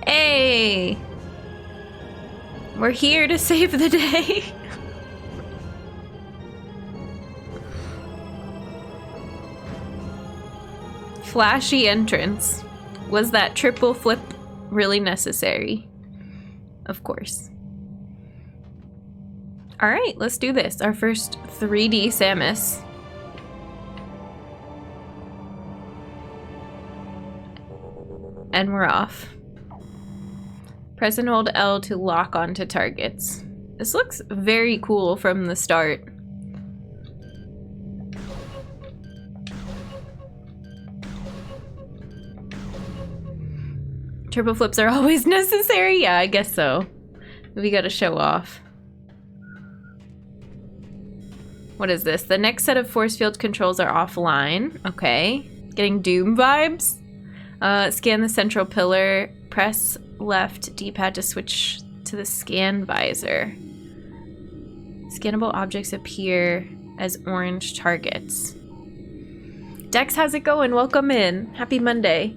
Hey! We're here to save the day. Flashy entrance. Was that triple flip really necessary? Of course. Alright, let's do this. Our first 3D Samus. And we're off. Press and hold L to lock onto targets. This looks very cool from the start. Triple flips are always necessary? Yeah, I guess so. We gotta show off. What is this? The next set of force field controls are offline. Okay. Getting Doom vibes. Scan the central pillar. Press left D-pad to switch to the scan visor. Scannable objects appear as orange targets. Dex, how's it going? Welcome in. Happy Monday.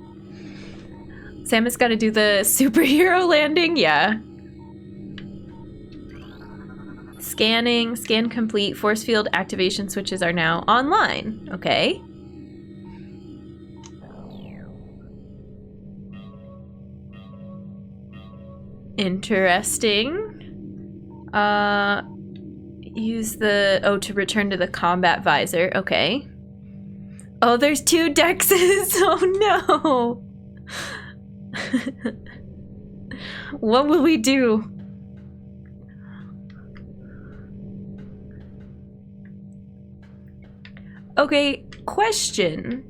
Samus got to do the superhero landing? Yeah. Scanning. Scan complete. Force field activation switches are now online. Okay. Interesting. Use the... to return to the combat visor. Okay. Oh, there's 2 Dexes! Oh, no! What will we do? Okay, question.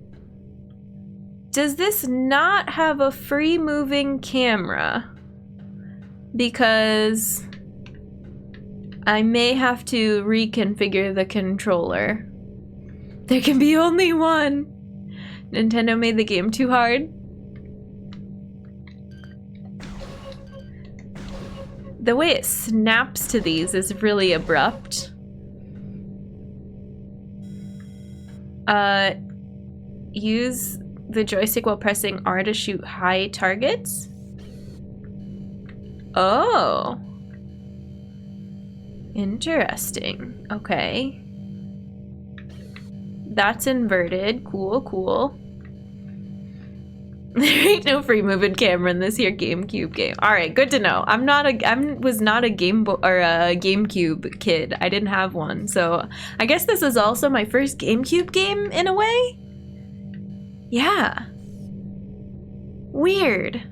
Does this not have a free moving camera? Because I may have to reconfigure the controller. There can be only one. Nintendo made the game too hard. The way it snaps to these is really abrupt. Use the joystick while pressing R to shoot high targets. Oh. Interesting. Okay. That's inverted. Cool, cool. There ain't no free moving camera in this here GameCube game. All right, good to know. I was not a GameCube kid. I didn't have one, so I guess this is also my first GameCube game in a way. Yeah. Weird.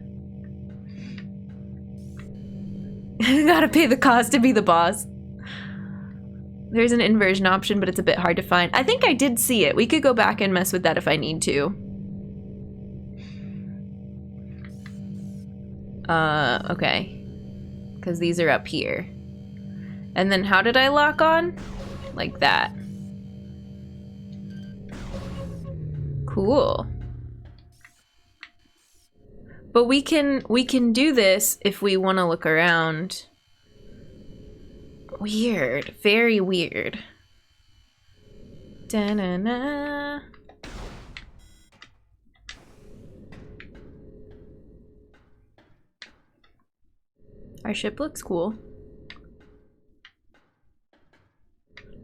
Gotta pay the cost to be the boss. There's an inversion option, but it's a bit hard to find. I think I did see it. We could go back and mess with that if I need to. Okay. Because these are up here. And then how did I lock on? Like that. Cool. But we can do this if we want to look around. Weird. Very weird. Da-na-na. Our ship looks cool.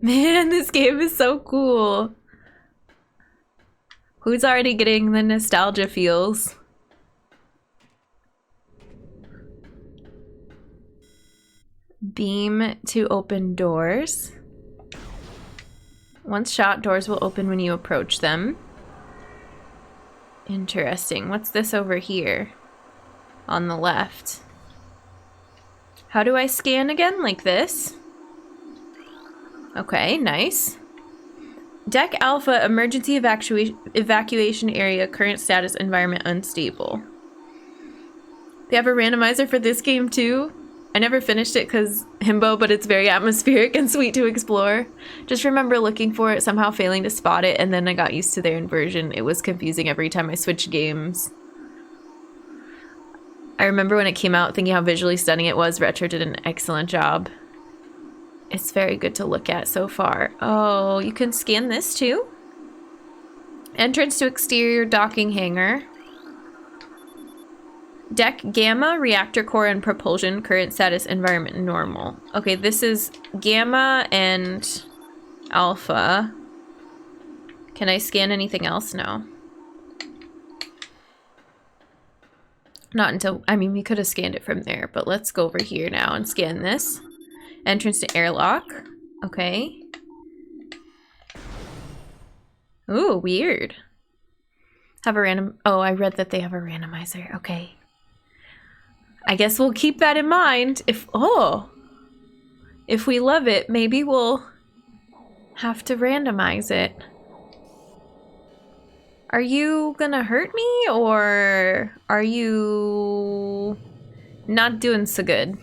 Man, this game is so cool. Who's already getting the nostalgia feels? Beam to open doors. Once shot, doors will open when you approach them. Interesting. What's this over here? On the left. How do I scan again? Like this? Okay, nice. Deck Alpha, emergency evacuation area, current status, environment unstable. They have a randomizer for this game too? I never finished it because himbo, but it's very atmospheric and sweet to explore. Just remember looking for it, somehow failing to spot it, and then I got used to their inversion. It was confusing every time I switched games. I remember when it came out thinking how visually stunning it was. Retro did an excellent job. It's very good to look at so far. Oh, you can scan this too? Entrance to exterior docking hangar. Deck Gamma, Reactor Core, and Propulsion. Current status, environment, normal. Okay, this is Gamma and Alpha. Can I scan anything else? No. Not until, I mean, we could have scanned it from there, but let's go over here now and scan this. Entrance to airlock. Okay. Ooh, weird. Have a random, oh, I read that they have a randomizer. Okay. I guess we'll keep that in mind. If we love it, maybe we'll have to randomize it. Are you gonna hurt me, or are you not doing so good?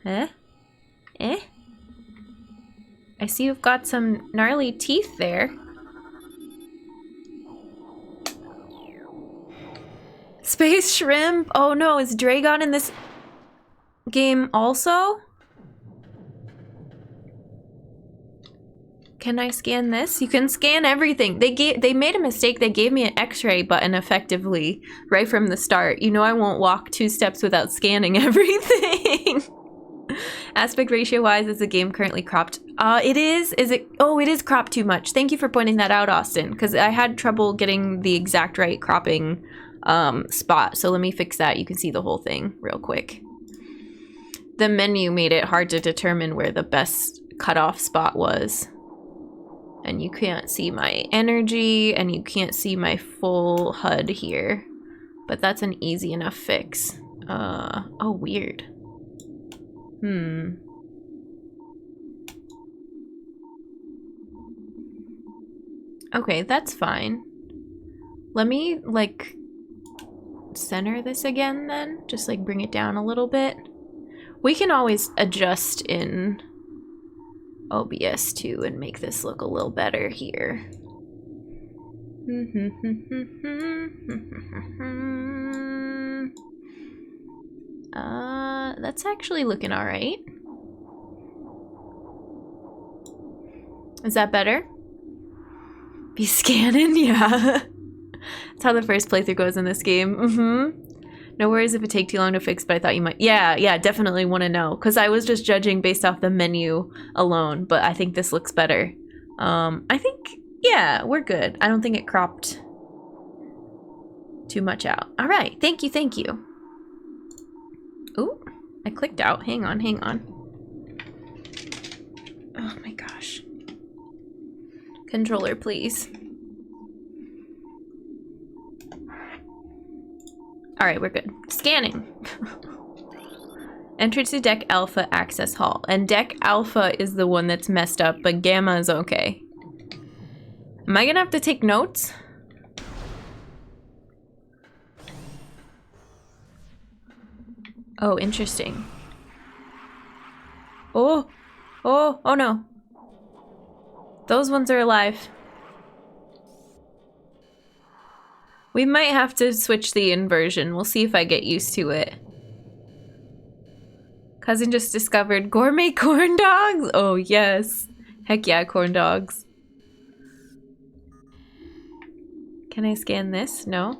Eh? Eh? I see you've got some gnarly teeth there. Space shrimp? Oh no, is Dragon in this game also? Can I scan this? You can scan everything. They made a mistake. They gave me an X-ray button effectively right from the start. You know I won't walk 2 steps without scanning everything. Aspect ratio wise, is the game currently cropped? It is. Is it? Oh, it is cropped too much. Thank you for pointing that out, Austin, because I had trouble getting the exact right cropping spot. So let me fix that. You can see the whole thing real quick. The menu made it hard to determine where the best cutoff spot was. And you can't see my energy, and you can't see my full HUD here. But that's an easy enough fix. Oh, weird. Okay, that's fine. Let me, like, center this again then. Just, like, bring it down a little bit. We can always adjust in OBS too and make this look a little better here. That's actually looking all right. Is that better? Be scanning? Yeah. That's how the first playthrough goes in this game. No worries if it takes too long to fix, but I thought you might. Yeah, definitely want to know. Because I was just judging based off the menu alone, but I think this looks better. I think, yeah, we're good. I don't think it cropped too much out. All right, thank you. Ooh, I clicked out. Hang on. Oh my gosh. Controller, please. All right, we're good. Scanning. Entrance to Deck Alpha Access Hall. And Deck Alpha is the one that's messed up, but Gamma is okay. Am I gonna have to take notes? Oh, interesting. Oh no. Those ones are alive. We might have to switch the inversion. We'll see if I get used to it. Cousin just discovered gourmet corn dogs. Oh, yes. Heck yeah, corn dogs. Can I scan this? No.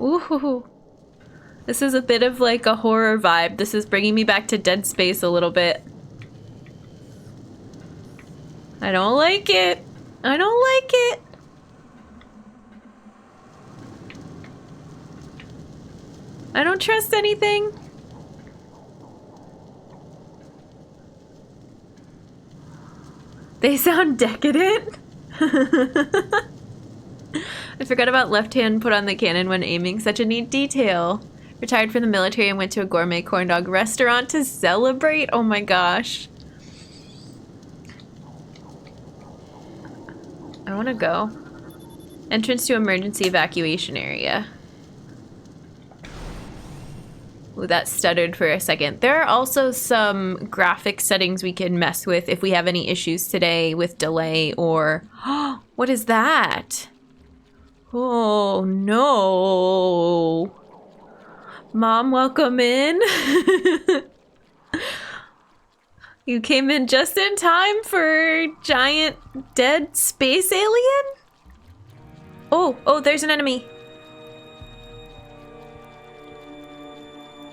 Ooh. This is a bit of like a horror vibe. This is bringing me back to Dead Space a little bit. I don't like it. I don't like it. I don't trust anything. They sound decadent. I forgot about left hand put on the cannon when aiming. Such a neat detail. Retired from the military and went to a gourmet corn dog restaurant to celebrate. Oh my gosh. I want to go. Entrance to emergency evacuation area. Ooh, that stuttered for a second. There are also some graphic settings we can mess with if we have any issues today with delay or... What is that? Oh, no. Mom, welcome in. You came in just in time for giant dead space alien? Oh, there's an enemy.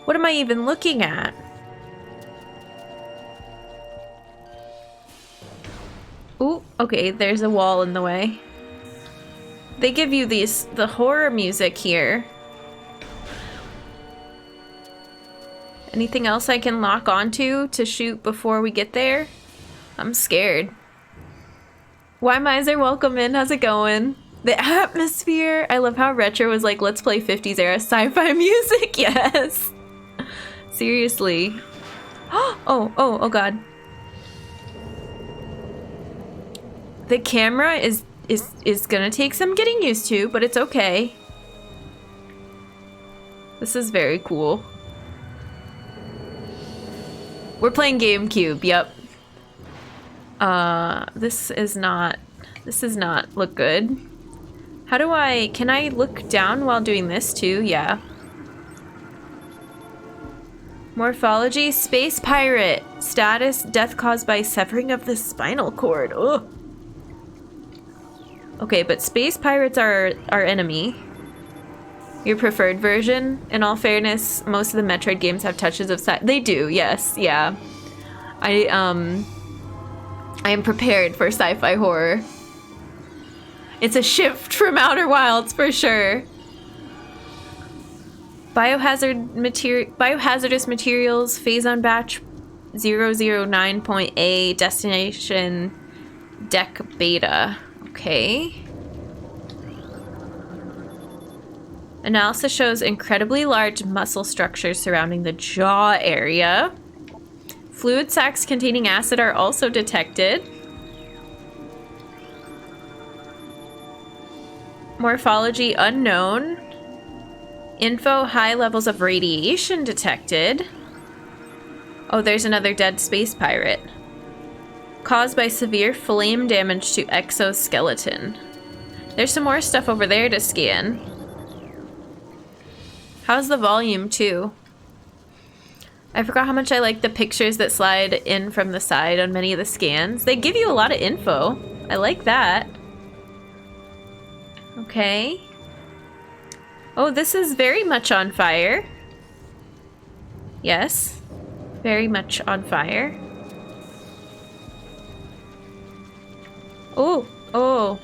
What am I even looking at? Ooh, okay, there's a wall in the way. They give you the horror music here. Anything else I can lock onto to shoot before we get there? I'm scared. Why Miser, welcome in, how's it going? The atmosphere! I love how Retro was like, let's play 50s era sci-fi music, yes! Seriously. Oh god. The camera is gonna take some getting used to, but it's okay. This is very cool. We're playing GameCube, yep. This does not look good. How do can I look down while doing this too? Yeah. Morphology, space pirate. Status, death caused by severing of the spinal cord. Ugh. Okay, but space pirates are our enemy. Your preferred version? In all fairness, most of the Metroid games have touches of they do, yes, yeah. I am prepared for sci-fi horror. It's a shift from Outer Wilds for sure. Biohazardous materials, phase-on batch 009.A, destination deck beta. Okay. Analysis shows incredibly large muscle structures surrounding the jaw area. Fluid sacs containing acid are also detected. Morphology unknown. Info, high levels of radiation detected. Oh, there's another dead space pirate. Caused by severe flame damage to exoskeleton. There's some more stuff over there to scan. How's the volume too? I forgot how much I like the pictures that slide in from the side on many of the scans. They give you a lot of info. I like that. Okay. Oh, this is very much on fire. Yes. Very much on fire. Oh, oh.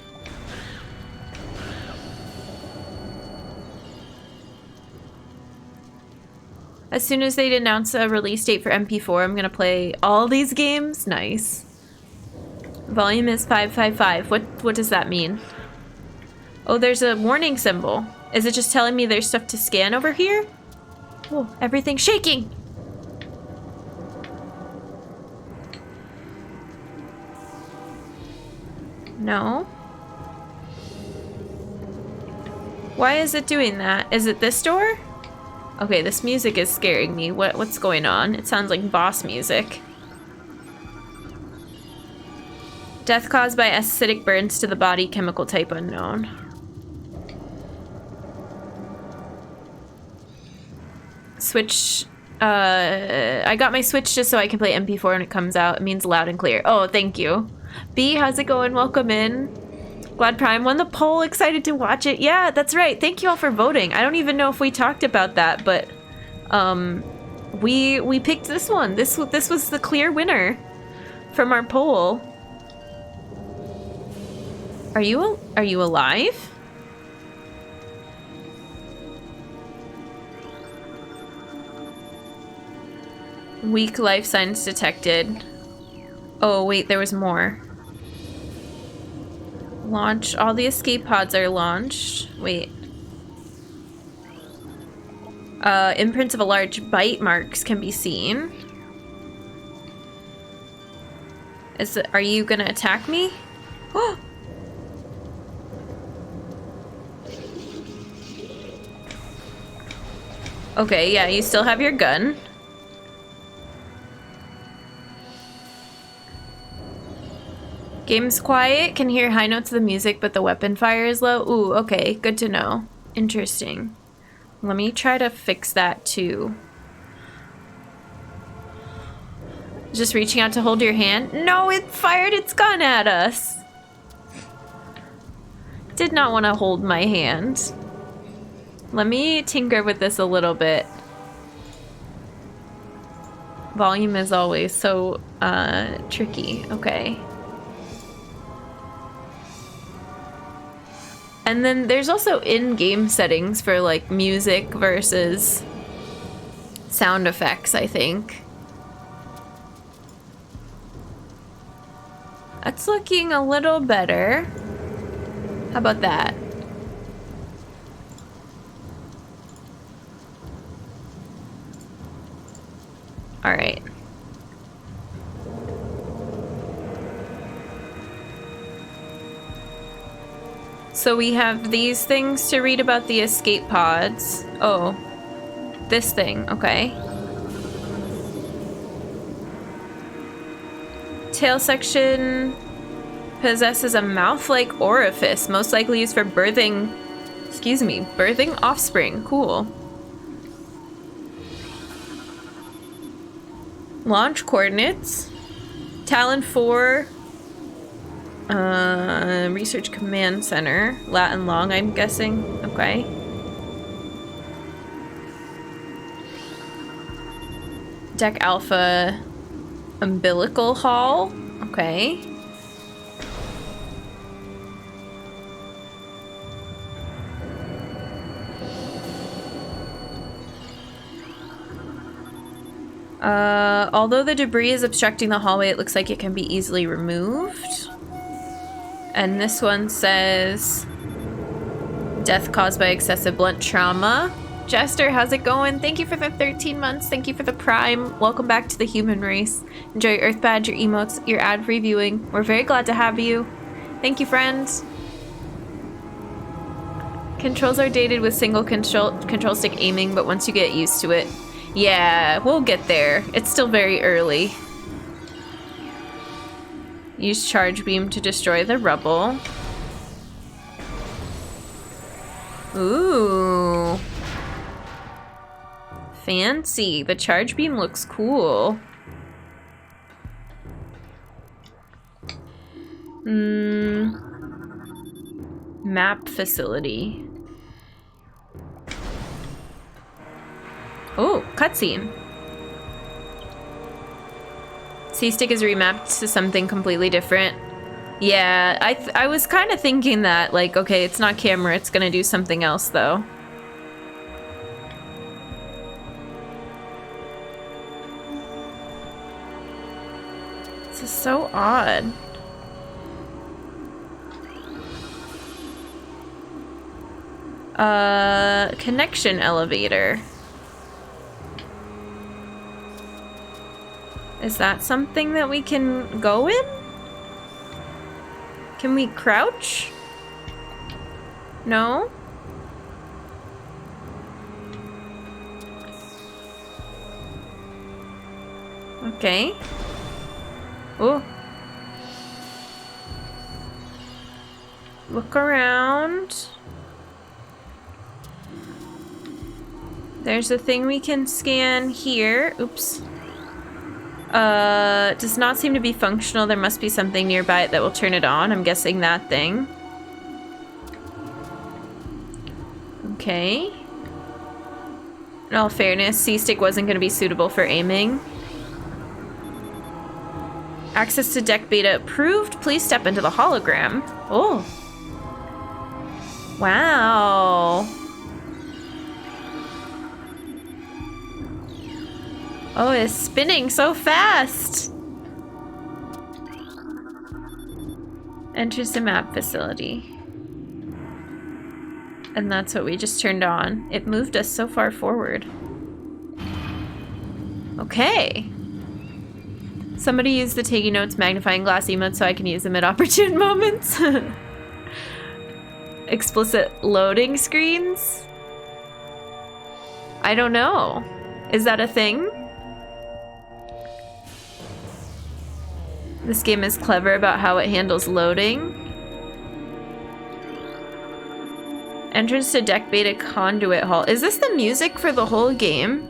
As soon as they'd announce a release date for MP4, I'm gonna play all these games. Nice. Volume is 555. What does that mean? Oh, there's a warning symbol. Is it just telling me there's stuff to scan over here? Oh, everything's shaking. No. Why is it doing that? Is it this door? Okay, this music is scaring me. What's going on? It sounds like boss music. Death caused by acidic burns to the body, chemical type unknown. Switch. I got my Switch just so I can play MP4 when it comes out. It means loud and clear. Oh, thank you. B, how's it going? Welcome in. Glad Prime won the poll. Excited to watch it. Yeah, that's right. Thank you all for voting. I don't even know if we talked about that, but we picked this one. This was the clear winner from our poll. Are you alive? Weak life signs detected. Oh wait, there was more. Launch. All the escape pods are launched. Wait. Imprints of a large bite marks can be seen. Are you gonna attack me? Oh! Okay, yeah, you still have your gun. Game's quiet, can hear high notes of the music, but the weapon fire is low. Ooh, okay, good to know. Interesting. Let me try to fix that too. Just reaching out to hold your hand. No, it fired its gun at us. Did not want to hold my hand. Let me tinker with this a little bit. Volume is always so tricky. Okay. And then there's also in-game settings for like music versus sound effects, I think. That's looking a little better. How about that? All right. So we have these things to read about the escape pods. Oh, this thing, okay. Tail section possesses a mouth-like orifice, most likely used for birthing, birthing offspring. Cool. Launch coordinates. Tallon IV. Research Command Center. Latin long, I'm guessing. Okay. Deck Alpha. Umbilical Hall. Okay. Although the debris is obstructing the hallway, it looks like it can be easily removed. And this one says death caused by excessive blunt trauma. Jester, how's it going? Thank you for the 13 months. Thank you for the Prime. Welcome back to the human race. Enjoy your Earth Badge, your emotes, your ad-free viewing. We're very glad to have you. Thank you, friends. Controls are dated with single control stick aiming, but once you get used to it. Yeah, we'll get there. It's still very early. Use charge beam to destroy the rubble. Ooh. Fancy. The charge beam looks cool. Map facility. Oh, cutscene. C-Stick is remapped to something completely different. Yeah, I was kind of thinking that, like, okay, it's not camera, it's gonna do something else, though. This is so odd. Connection elevator. Is that something that we can go in? Can we crouch? No? Okay. Oh. Look around. There's a thing we can scan here. Oops. Does not seem to be functional. There must be something nearby it that will turn it on. I'm guessing that thing. Okay. In all fairness, C-Stick wasn't going to be suitable for aiming. Access to deck beta approved. Please step into the hologram. Oh. Wow. Oh, it's spinning so fast! Enters the map facility. And that's what we just turned on. It moved us so far forward. Okay. Somebody use the taking notes magnifying glass emote so I can use them at opportune moments. Explicit loading screens? I don't know. Is that a thing? This game is clever about how it handles loading. Entrance to deck beta conduit hall. Is this the music for the whole game?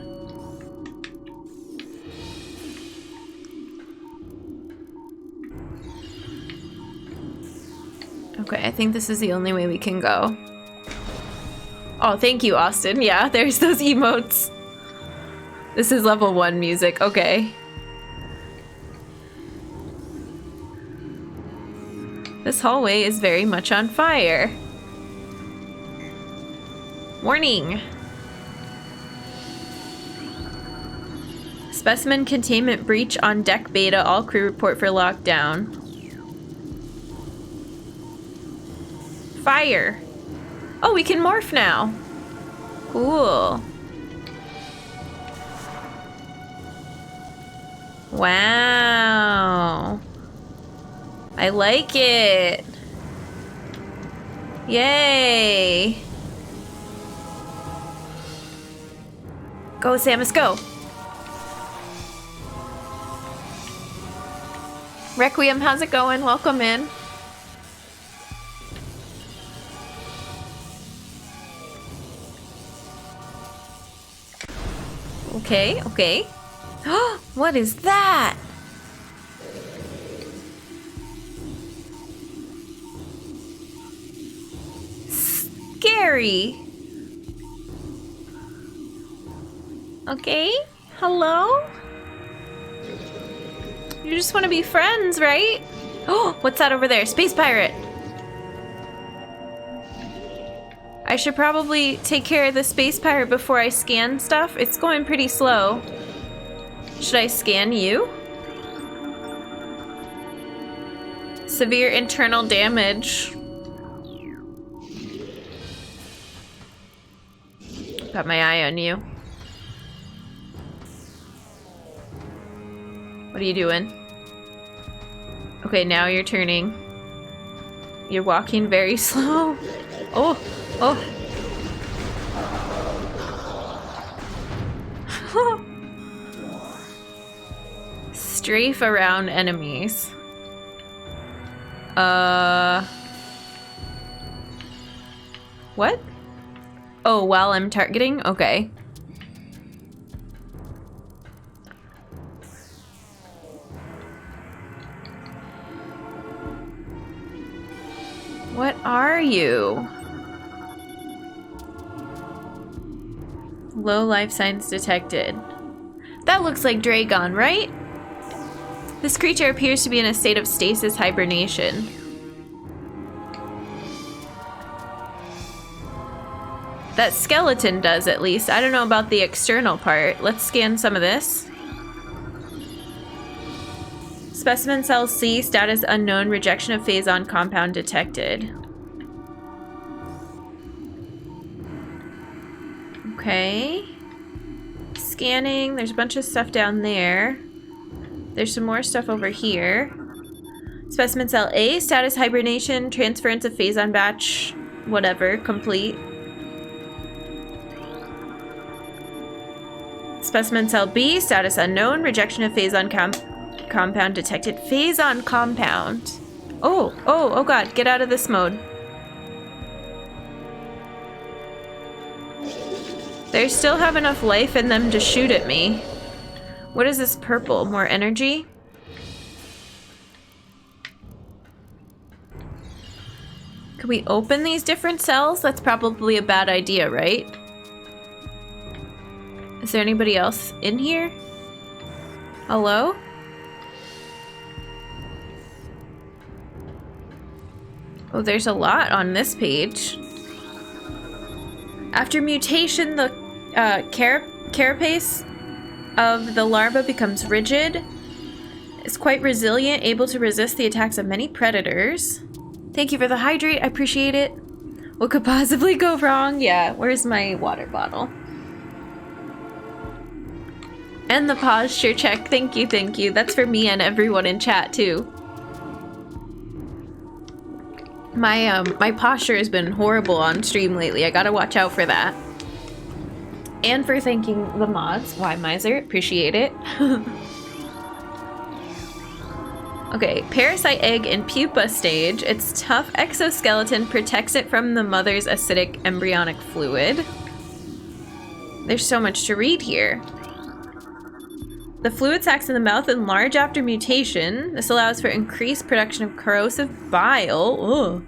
Okay, think this is the only way we can go. Oh, thank you, Austin. Yeah, there's those emotes. This is level 1 music. Okay. This hallway is very much on fire. Warning. Specimen containment breach on deck beta. All crew report for lockdown. Fire. Oh, we can morph now. Cool. Wow. I like it. Yay. Go, Samus, go. Requiem, how's it going? Welcome in. Okay, okay. What is that? Scary. Okay, hello? You just want to be friends, right? Oh, what's that over there? Space pirate. I should probably take care of the space pirate before I scan stuff. It's going pretty slow. Should I scan you? Severe internal damage. Got my eye on you. What are you doing? Okay, now you're turning. You're walking very slow. Oh, oh. Strafe around enemies. What? Oh, while I'm targeting? Okay. What are you? Low life signs detected. That looks like Dragon, right? This creature appears to be in a state of stasis hibernation. That skeleton does, at least. I don't know about the external part. Let's scan some of this. Specimen cell C, status unknown, rejection of phazon compound detected. Okay. Scanning. There's a bunch of stuff down there. There's some more stuff over here. Specimen cell A, status hibernation, transference of phazon batch, whatever, complete. Specimen cell B, status unknown, rejection of phazon compound detected. Phazon compound. Oh god, get out of this mode. They still have enough life in them to shoot at me. What is this purple? More energy? Could we open these different cells? That's probably a bad idea, right? Is there anybody else in here? Hello? Oh, there's a lot on this page. After mutation, the carapace of the larva becomes rigid. It's quite resilient, able to resist the attacks of many predators. Thank you for the hydrate, I appreciate it. What could possibly go wrong? Yeah, where's my water bottle? And the posture check, thank you, thank you. That's for me and everyone in chat too. My posture has been horrible on stream lately. I gotta watch out for that. And for thanking the mods. Why, Miser? Appreciate it. Okay, parasite egg in pupa stage. Its tough exoskeleton protects it from the mother's acidic embryonic fluid. There's so much to read here. The fluid sacs in the mouth enlarge after mutation. This allows for increased production of corrosive bile. Ugh.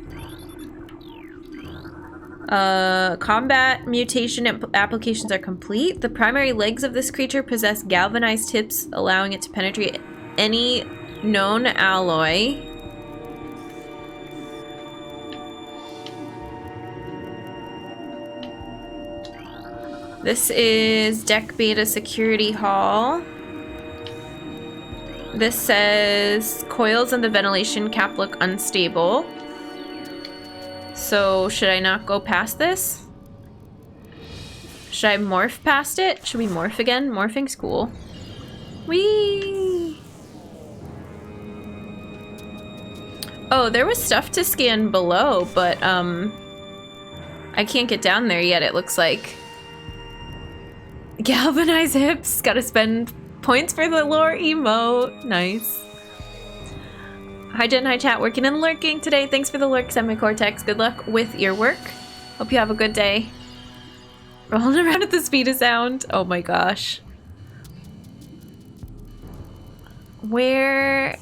Combat mutation applications are complete. The primary legs of this creature possess galvanized tips, allowing it to penetrate any known alloy. This is Deck Beta Security Hall. This says coils and the ventilation cap look unstable. So, should I not go past this? Should I morph past it? Should we morph again? Morphing's cool. Whee! Oh, there was stuff to scan below, but, I can't get down there yet, it looks like. Galvanized hips! Gotta spend points for the lore emote. Nice. Hi Jen, hi chat, working and lurking today. Thanks for the lurk, Semi-Cortex. Good luck with your work. Hope you have a good day. Rolling around at the speed of sound. Oh my gosh. Where...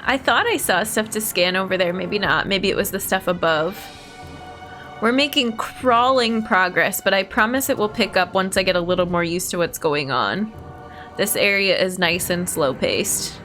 I thought I saw stuff to scan over there. Maybe not. Maybe it was the stuff above. We're making crawling progress, but I promise it will pick up once I get a little more used to what's going on. This area is nice and slow-paced.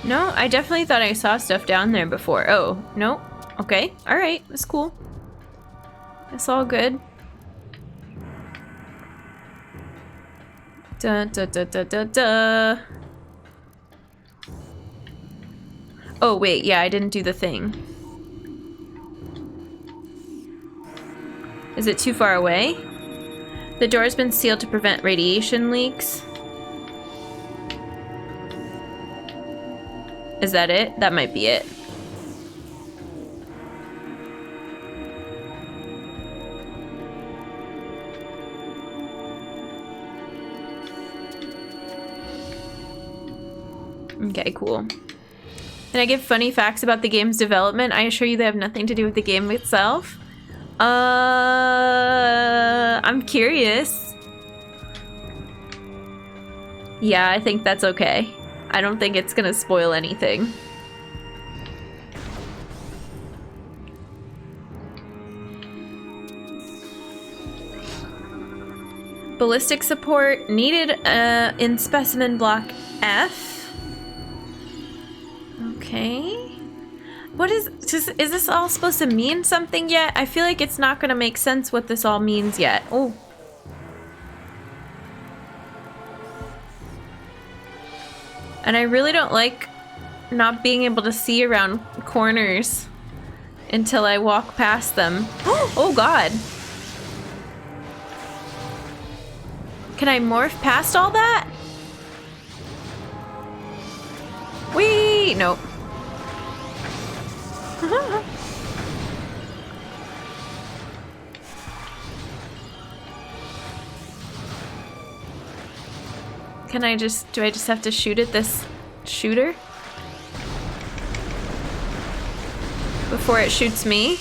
No, I definitely thought I saw stuff down there before. Oh, no. Okay. Alright. That's cool. It's all good. Da da da da da da. Oh, wait. Yeah, I didn't do the thing. Is it too far away? The door's been sealed to prevent radiation leaks. Is that it? That might be it. Okay, cool. Can I give funny facts about the game's development? I assure you they have nothing to do with the game itself. I'm curious. Yeah, I think that's okay. I don't think it's gonna spoil anything. Ballistic support needed in specimen block F. Okay. What is this all supposed to mean something yet? I feel like it's not gonna make sense what this all means yet. Oh. And I really don't like not being able to see around corners until I walk past them. Oh god. Can I morph past all that? Whee! Nope. Can I just, do I just have to shoot at this shooter? Before it shoots me?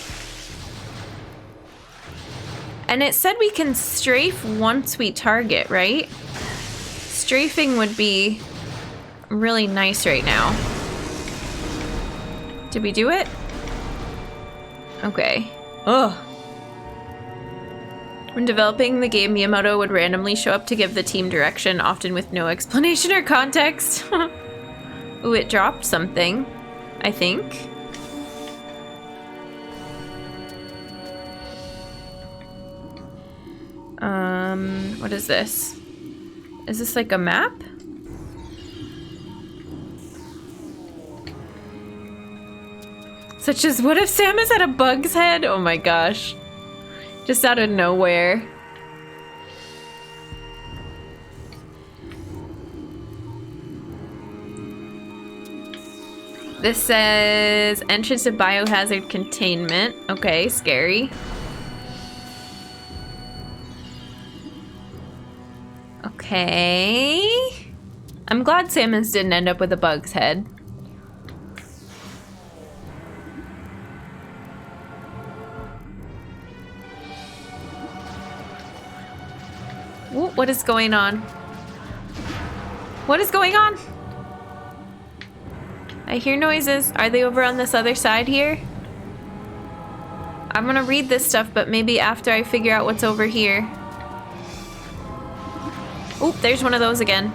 And it said we can strafe once we target, right? Strafing would be really nice right now. Did we do it? Okay. Ugh. When developing the game, Miyamoto would randomly show up to give the team direction, often with no explanation or context. Ooh, it dropped something, I think. What is this? Is this like a map? Such as, what if Samus had a bug's head? Oh my gosh. Just out of nowhere. This says entrance to biohazard containment. Okay, scary. Okay. I'm glad Samus didn't end up with a bug's head. Ooh, what is going on? What is going on? I hear noises. Are they over on this other side here? I'm gonna read this stuff, but maybe after I figure out what's over here. Oop, there's one of those again.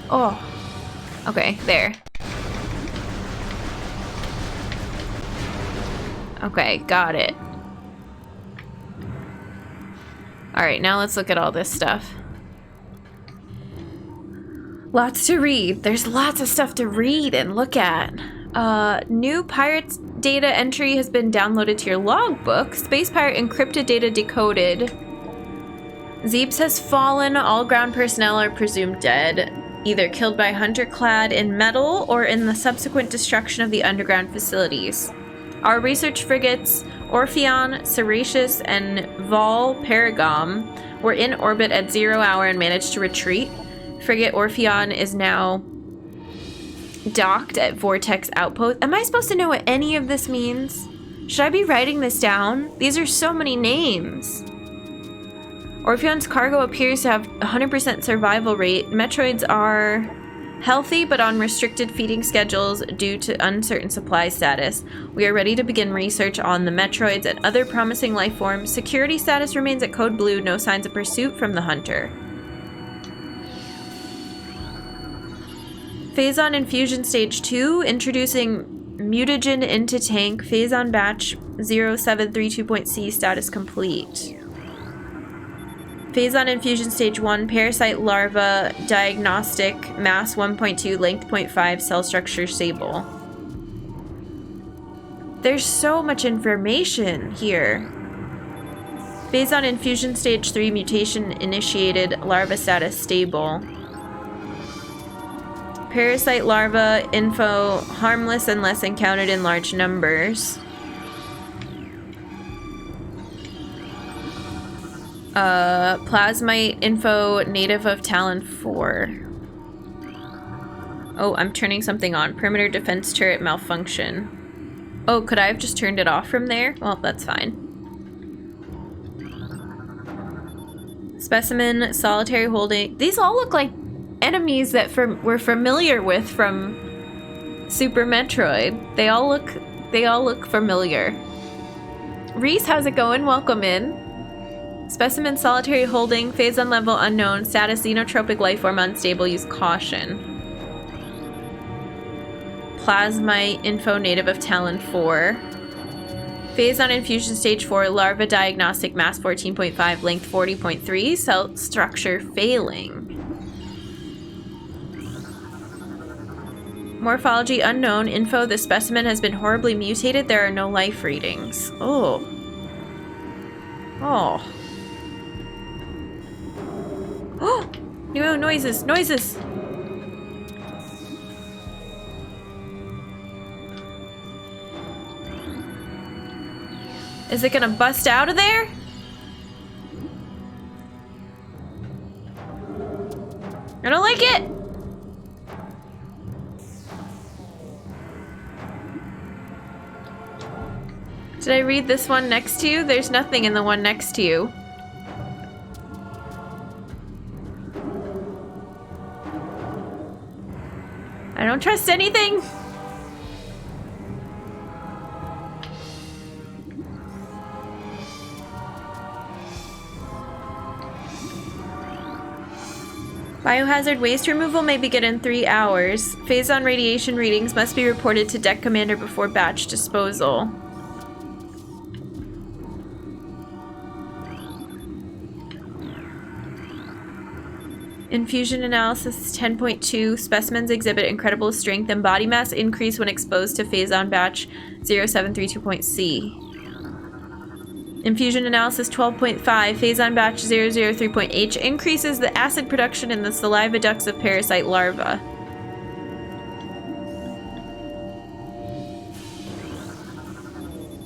Oh. Okay, there. Okay, got it. Alright, now let's look at all this stuff. Lots to read. There's lots of stuff to read and look at. New pirates data entry has been downloaded to your logbook. Space pirate encrypted data decoded. Zeebs has fallen. All ground personnel are presumed dead, either killed by hunter clad in metal or in the subsequent destruction of the underground facilities. Our research frigates Orpheon, Seratius, and Vol Paragom were in orbit at 0 hour and managed to retreat. Frigate Orpheon is now docked at Vortex Outpost. Am I supposed to know what any of this means? Should I be writing this down? These are so many names. Orpheon's cargo appears to have 100% survival rate. Metroids are healthy but on restricted feeding schedules due to uncertain supply status. We are ready to begin research on the Metroids and other promising life forms. Security status remains at Code Blue. No signs of pursuit from the hunter. Phazon Infusion Stage 2, introducing mutagen into tank. Phazon Batch 0732.C status complete. Phazon Infusion Stage 1, Parasite Larva Diagnostic, Mass 1.2, Length 0.5, Cell Structure Stable. There's so much information here. Phazon Infusion Stage 3, Mutation Initiated, Larva Status Stable. Parasite larva info, harmless unless encountered in large numbers. Plasmite info, native of Tallon IV. Oh, I'm turning something on. Perimeter defense turret malfunction. Oh, could I have just turned it off from there? Well, that's fine. Specimen, solitary holding. These all look like enemies that we're familiar with from Super Metroid. They all look familiar. Reese, how's it going? Welcome in. Specimen solitary holding, Phazon level unknown, status xenotropic lifeform unstable, use caution. Plasmite info, native of Tallon IV. Phazon infusion stage 4, larva diagnostic, mass 14.5, length 40.3, cell structure failing. Morphology unknown. Info, the specimen has been horribly mutated. There are no life readings. Oh. Oh. Oh! No, noises! Noises! Is it gonna bust out of there? I don't like it! Did I read this one next to you? There's nothing in the one next to you. I don't trust anything. Biohazard waste removal may begin in 3 hours. Phazon radiation readings must be reported to deck commander before batch disposal. Infusion analysis 10.2. Specimens exhibit incredible strength and body mass increase when exposed to Phazon batch 0732.C. Infusion analysis 12.5. Phazon batch 003.H increases the acid production in the saliva ducts of parasite larvae.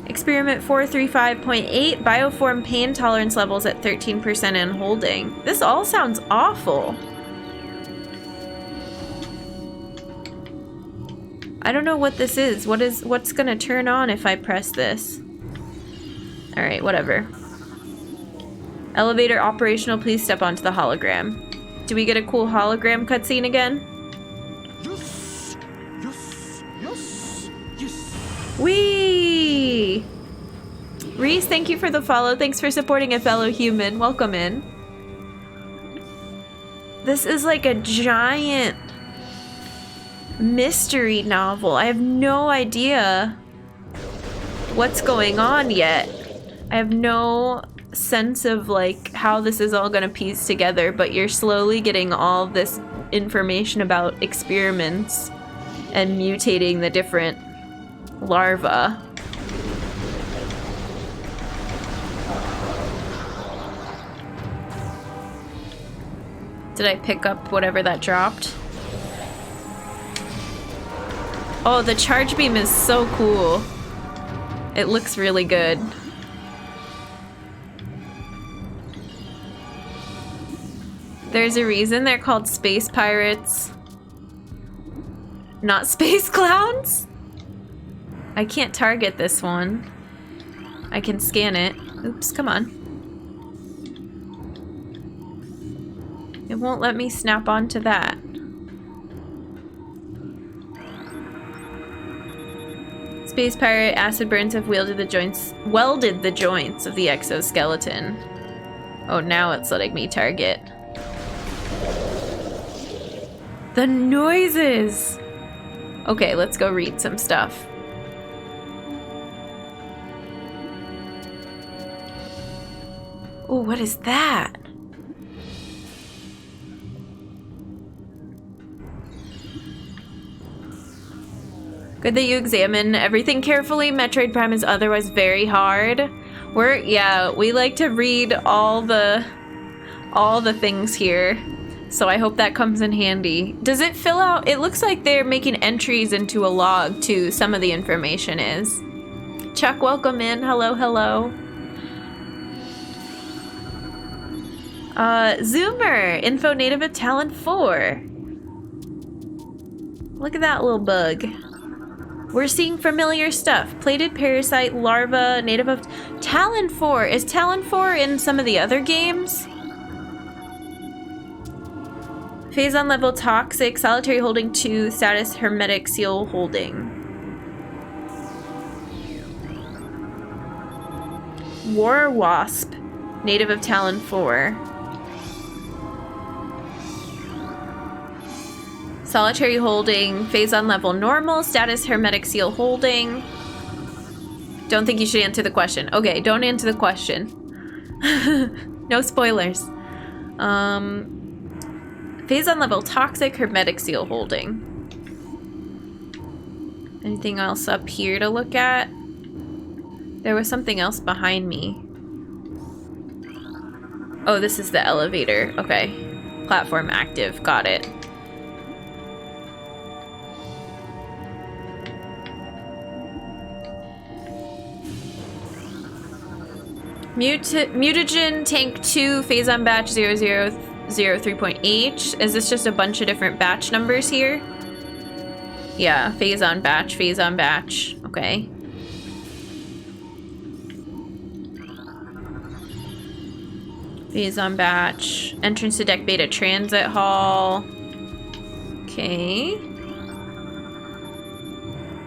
Experiment 435.8. Bioform pain tolerance levels at 13% and holding. This all sounds awful. I don't know what this is. What's gonna turn on if I press this? Alright, whatever. Elevator operational, please step onto the hologram. Do we get a cool hologram cutscene again? Yes! Yes! Yes! Yes! Whee! Reese, thank you for the follow. Thanks for supporting a fellow human. Welcome in. This is like a giant mystery novel. I have no idea what's going on yet. I have no sense of like how this is all gonna piece together, but you're slowly getting all this information about experiments and mutating the different larvae. Did I pick up whatever that dropped? Oh, the charge beam is so cool. It looks really good. There's a reason they're called space pirates, not space clowns? I can't target this one. I can scan it. Oops, come on. It won't let me snap onto that. Space pirate acid burns have welded the joints of the exoskeleton. Oh, now it's letting me target. The noises! Okay, let's go read some stuff. Oh, what is that? Good that you examine everything carefully. Metroid Prime is otherwise very hard. We like to read all the things here. So I hope that comes in handy. Does it fill out? It looks like they're making entries into a log too. Some of the information is. Chuck, welcome in. Hello, hello. Zoomer, info native of Tallon IV. Look at that little bug. We're seeing familiar stuff. Plated parasite, larva, native of Tallon IV. Is Tallon IV in some of the other games? Phase on level toxic, solitary holding 2, status hermetic seal holding. War wasp, native of Tallon IV. Solitary holding, phase on level normal, status hermetic seal holding. Don't think you should answer the question. Okay, don't answer the question. No spoilers. Phase on level toxic, hermetic seal holding. Anything else up here to look at? There was something else behind me. Oh, this is the elevator. Okay. Platform active. Got it. Mutagen Tank 2 Phase on Batch 0003.H. Is this just a bunch of different batch numbers here? Yeah, phase on batch, phase on batch. Okay. Phase on batch. Entrance to Deck Beta Transit Hall. Okay.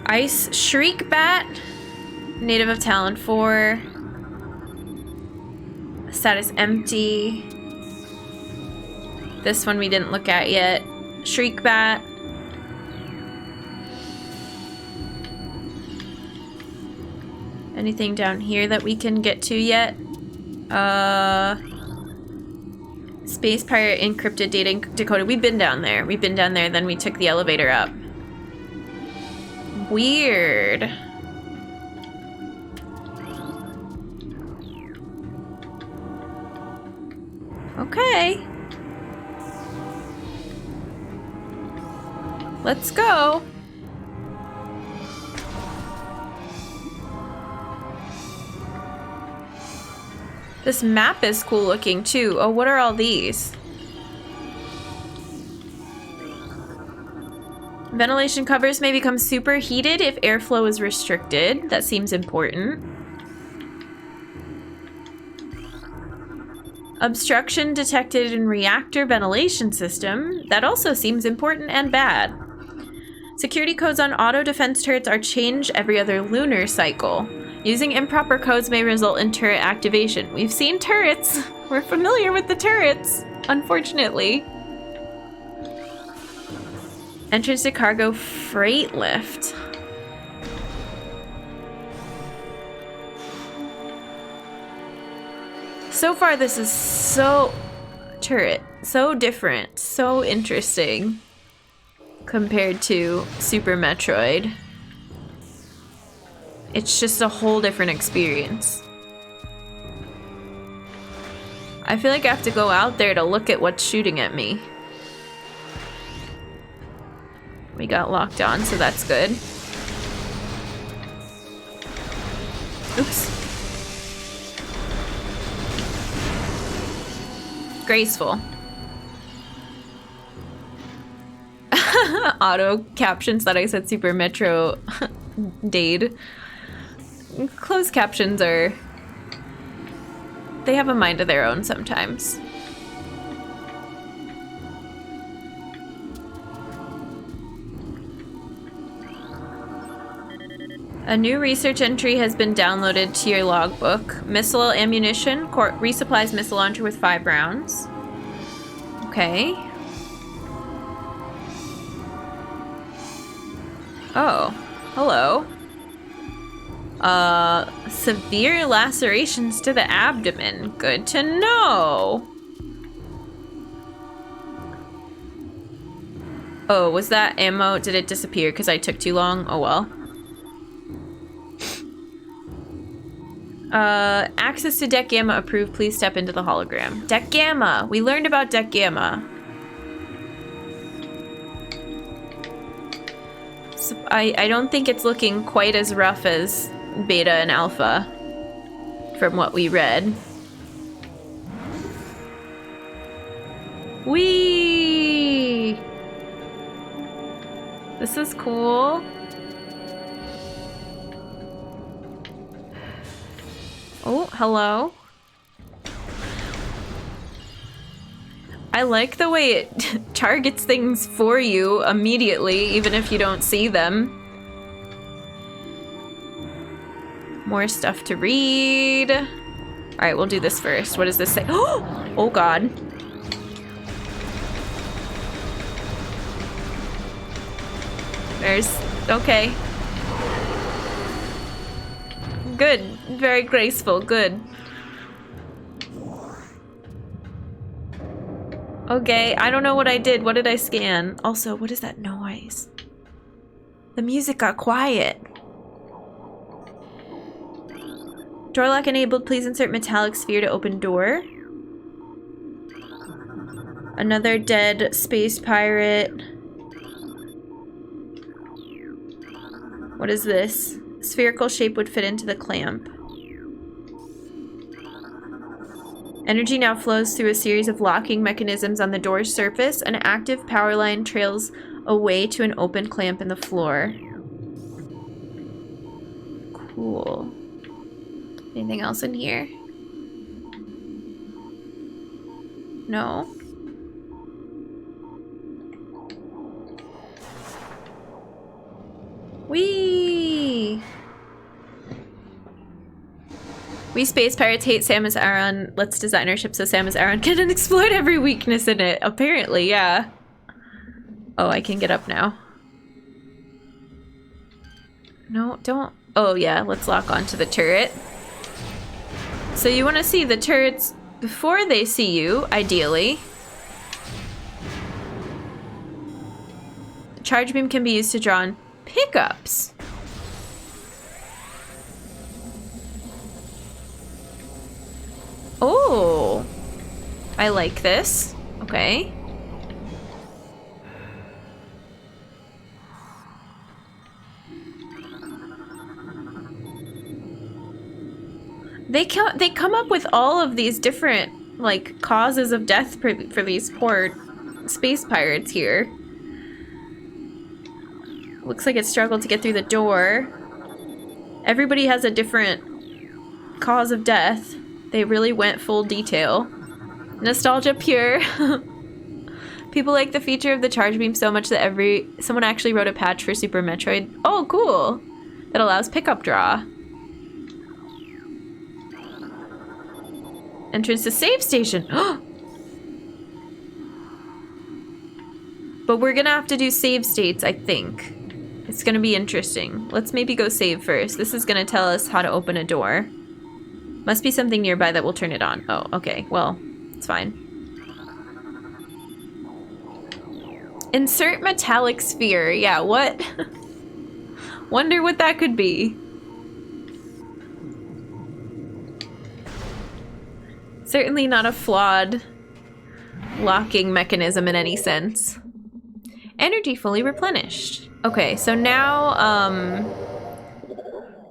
Ice Shriek Bat. Native of Tallon IV. Status empty. This one we didn't look at yet. Shriek Bat. Anything down here that we can get to yet? Space Pirate encrypted data decoded. We've been down there. We've been down there, then we took the elevator up. Weird. Okay. Let's go. This map is cool looking too. Oh, what are all these? Ventilation covers may become superheated if airflow is restricted. That seems important. Obstruction detected in reactor ventilation system. That also seems important and bad. Security codes on auto defense turrets are changed every other lunar cycle. Using improper codes may result in turret activation. We've seen turrets. We're familiar with the turrets, unfortunately. Entrance to cargo freight lift. So far, this is so different, so interesting compared to Super Metroid. It's just a whole different experience. I feel like I have to go out there to look at what's shooting at me. We got locked on, so that's good. Oops. Graceful. Auto captions that I said Super Metro Dade. Closed captions are... they have a mind of their own sometimes. A new research entry has been downloaded to your logbook. Missile ammunition. Resupplies missile launcher with 5 rounds. Okay. Oh. Hello. Severe lacerations to the abdomen. Good to know. Oh, was that ammo? Did it disappear because I took too long? Oh well. Access to Deck Gamma approved. Please step into the hologram. Deck Gamma! We learned about Deck Gamma. So I don't think it's looking quite as rough as Beta and Alpha from what we read. Whee! This is cool. Oh, hello. I like the way it targets things for you immediately, even if you don't see them. More stuff to read. All right, we'll do this first. What does this say? Oh, God. Okay. Good. Very graceful. Good. Okay, I don't know what I did. What did I scan? Also, what is that noise? The music got quiet. Door lock enabled. Please insert metallic sphere to open door. Another dead space pirate. What is this? Spherical shape would fit into the clamp. Energy now flows through a series of locking mechanisms on the door's surface. An active power line trails away to an open clamp in the floor. Cool. Anything else in here? No? Whee! We space pirates hate Samus Aran. Let's design our ship so Samus Aran can exploit every weakness in it. Apparently, yeah. Oh, I can get up now. No, don't. Oh, yeah, let's lock onto the turret. So you want to see the turrets before they see you, ideally. The charge beam can be used to draw on pickups. Oh, I like this. Okay. They come up with all of these different, like, causes of death for these poor space pirates here. Looks like it struggled to get through the door. Everybody has a different cause of death. They really went full detail. Nostalgia pure. People like the feature of the charge beam so much that someone actually wrote a patch for Super Metroid. Oh, cool. That allows pickup draw. Entrance to save station. But we're gonna have to do save states, I think. It's gonna be interesting. Let's maybe go save first. This is gonna tell us how to open a door. Must be something nearby that will turn it on. Oh, okay. Well, it's fine. Insert metallic sphere. Yeah, what? Wonder what that could be. Certainly not a flawed locking mechanism in any sense. Energy fully replenished. Okay, so now,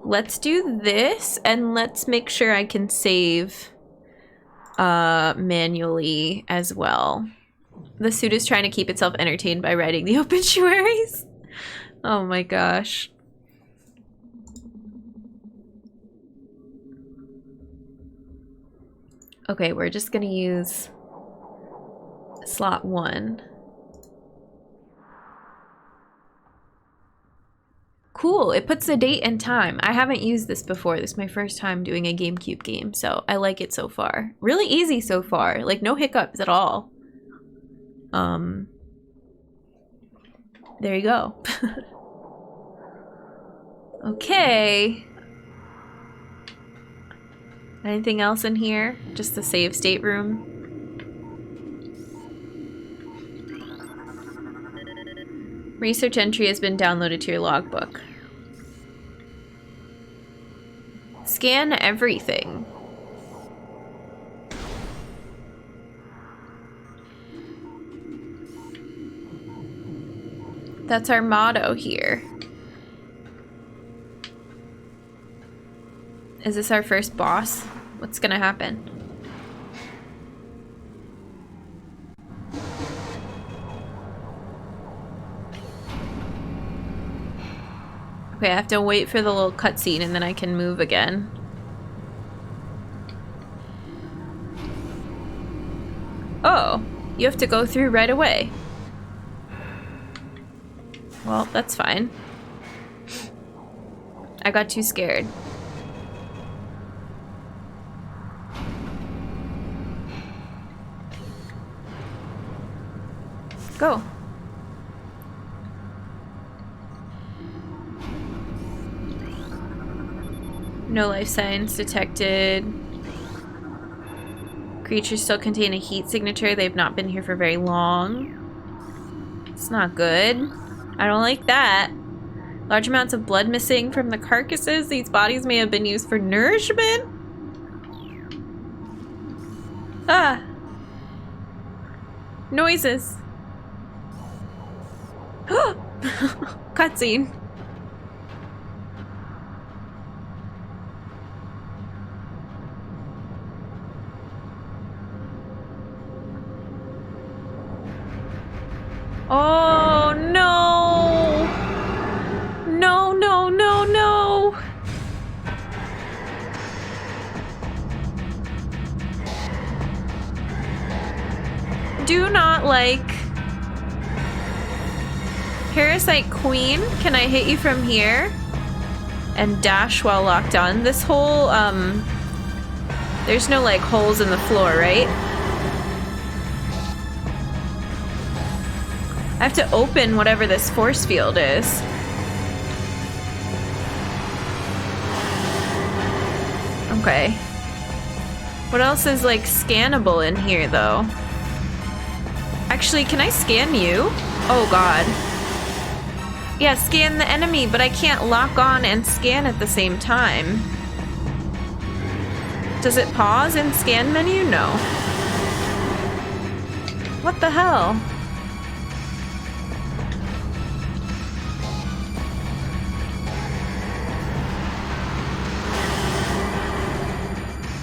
let's do this, and let's make sure I can save manually as well. The suit is trying to keep itself entertained by writing the obituaries. Oh my gosh. Okay, we're just gonna use slot 1. Cool, it puts the date and time. I haven't used this before. This is my first time doing a GameCube game, so I like it so far. Really easy so far. Like, no hiccups at all. There you go. Okay. Anything else in here? Just the save state room. Research entry has been downloaded to your logbook. Scan everything. That's our motto here. Is this our first boss? What's gonna happen? Okay, I have to wait for the little cutscene and then I can move again. Oh, you have to go through right away. Well, that's fine. I got too scared. Go. No life signs detected. Creatures still contain a heat signature. They've not been here for very long. It's not good. I don't like that. Large amounts of blood missing from the carcasses. These bodies may have been used for nourishment. Ah. Noises. Cutscene. Oh no! No, no, no, no! Do not like Parasite Queen. Can I hit you from here? And dash while locked on. This whole, there's no like holes in the floor, right? I have to open whatever this force field is. Okay. What else is like scannable in here though? Actually, can I scan you? Oh god. Yeah, scan the enemy, but I can't lock on and scan at the same time. Does it pause in scan menu? No. What the hell?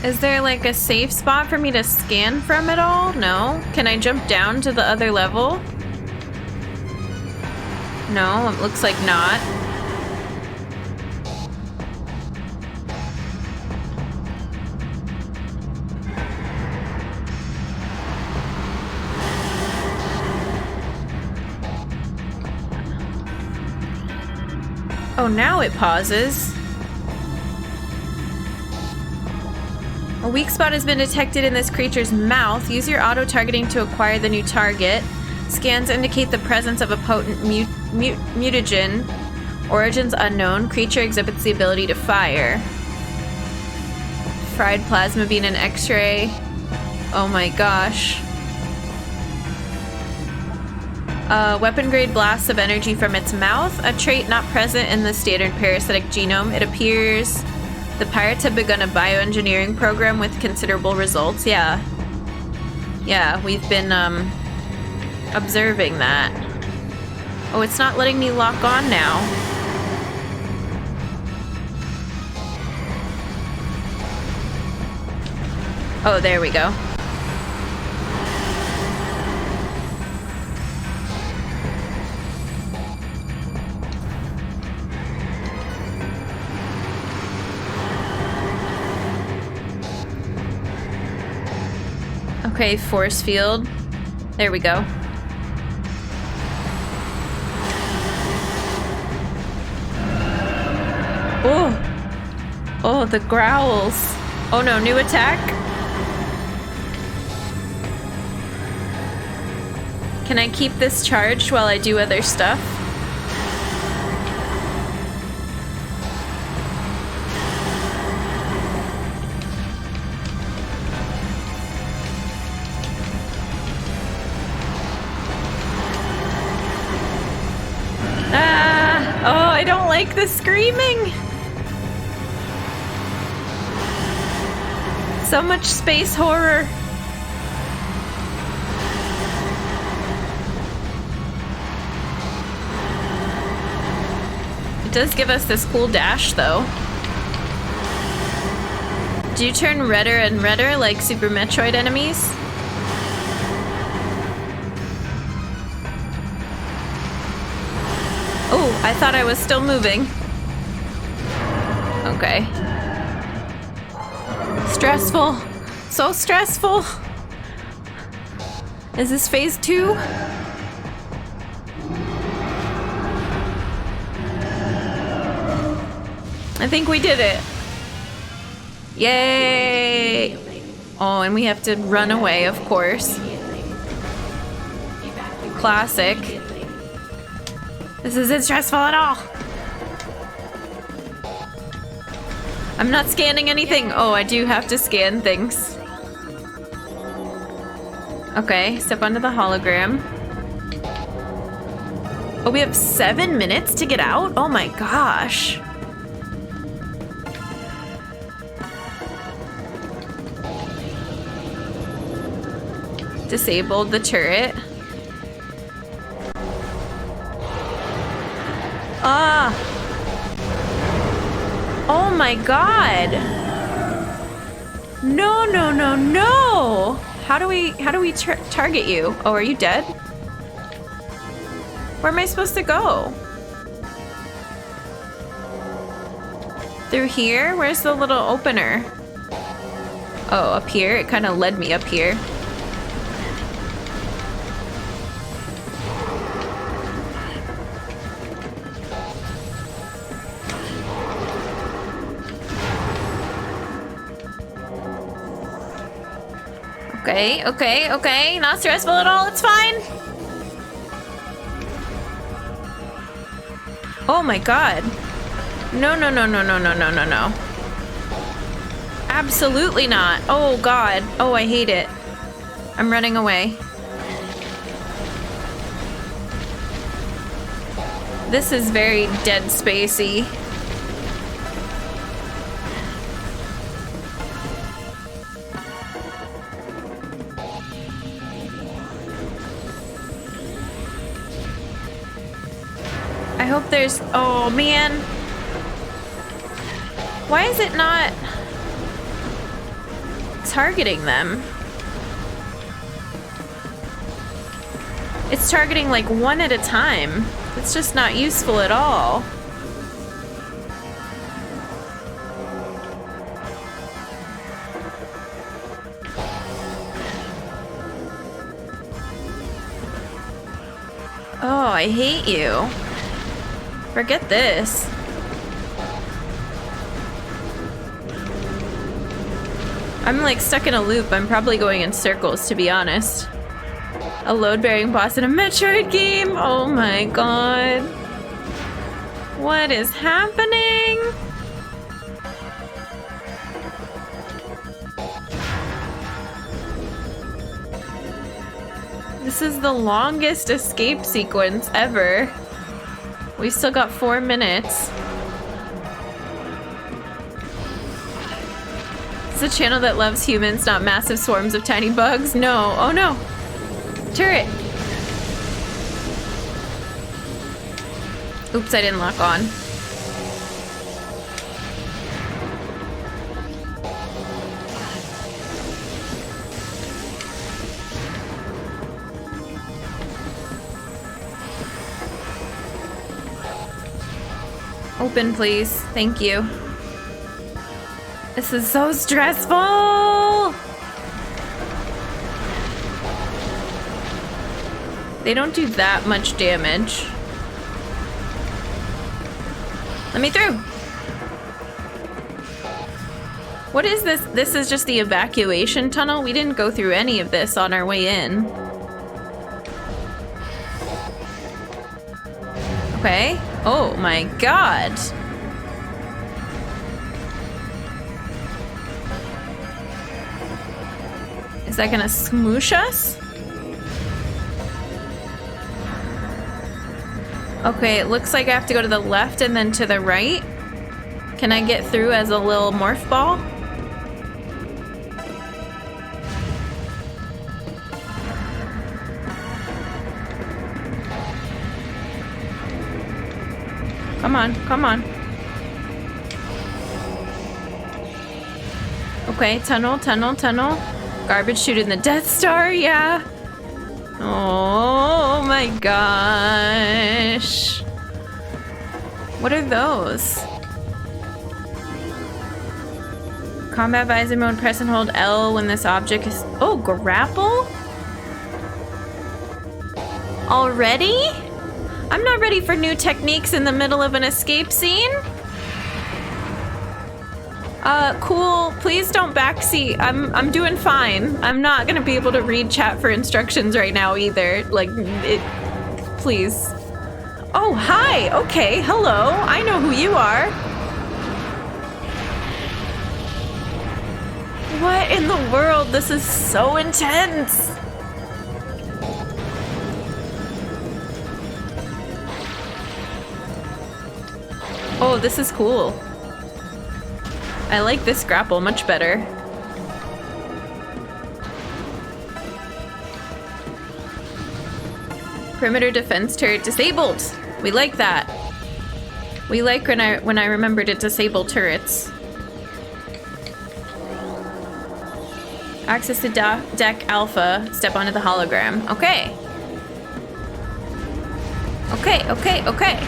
Is there like a safe spot for me to scan from at all? No? Can I jump down to the other level? No, it looks like not. Oh, now it pauses. A weak spot has been detected in this creature's mouth. Use your auto-targeting to acquire the new target. Scans indicate the presence of a potent mutagen. Origins unknown. Creature exhibits the ability to fire. Fried plasma beam and X-ray. Oh my gosh. Weapon-grade blasts of energy from its mouth, a trait not present in the standard parasitic genome. It appears the pirates have begun a bioengineering program with considerable results. Yeah. Yeah, we've been, observing that. Oh, it's not letting me lock on now. Oh, there we go. Okay, force field. There we go. Oh! Oh, the growls. Oh no, new attack? Can I keep this charged while I do other stuff? I don't like the screaming. So much space horror. It does give us this cool dash, though. Do you turn redder and redder like Super Metroid enemies? Oh, I thought I was still moving. Okay. Stressful. So stressful. Is this phase 2? I think we did it. Yay! Oh, and we have to run away, of course. Classic. This isn't stressful at all. I'm not scanning anything. Oh, I do have to scan things. Okay, step onto the hologram. Oh, we have 7 minutes to get out? Oh my gosh. Disabled the turret. Ah! Oh my god! No, no, no, no! How do we target you? Oh, are you dead? Where am I supposed to go? Through here? Where's the little opener? Oh, up here? It kind of led me up here. Okay, okay, okay. Not stressful at all. It's fine. Oh my god. No, no, no, no, no, no, no, no, no. Absolutely not. Oh god. Oh, I hate it. I'm running away. This is very Dead Spacey. I hope there's... Oh, man. Why is it not targeting them? It's targeting like one at a time. It's just not useful at all. Oh, I hate you. Forget this. I'm like stuck in a loop. I'm probably going in circles, to be honest. A load-bearing boss in a Metroid game? Oh my god. What is happening? This is the longest escape sequence ever. We still got 4 minutes. It's a channel that loves humans, not massive swarms of tiny bugs. No. Oh no. Turret. Oops, I didn't lock on. Open, please. Thank you. This is so stressful! They don't do that much damage. Let me through! What is this? This is just the evacuation tunnel? We didn't go through any of this on our way in. Okay. Oh my god. Is that gonna smoosh us? Okay, it looks like I have to go to the left and then to the right. Can I get through as a little morph ball? Come on, come on. Okay, tunnel, tunnel, tunnel. Garbage chute in the Death Star, yeah. Oh my gosh. What are those? Combat visor mode, press and hold L when this object is... Oh, grapple? Already? I'm not ready for new techniques in the middle of an escape scene. Cool. Please don't backseat. I'm doing fine. I'm not gonna be able to read chat for instructions right now either. Like, please. Oh, hi. Okay, hello. I know who you are. What in the world? This is so intense. Oh, this is cool. I like this grapple much better. Perimeter defense turret disabled. We like that. We like when I remember to disable turrets. Access to deck alpha. Step onto the hologram. Okay. Okay, okay, okay.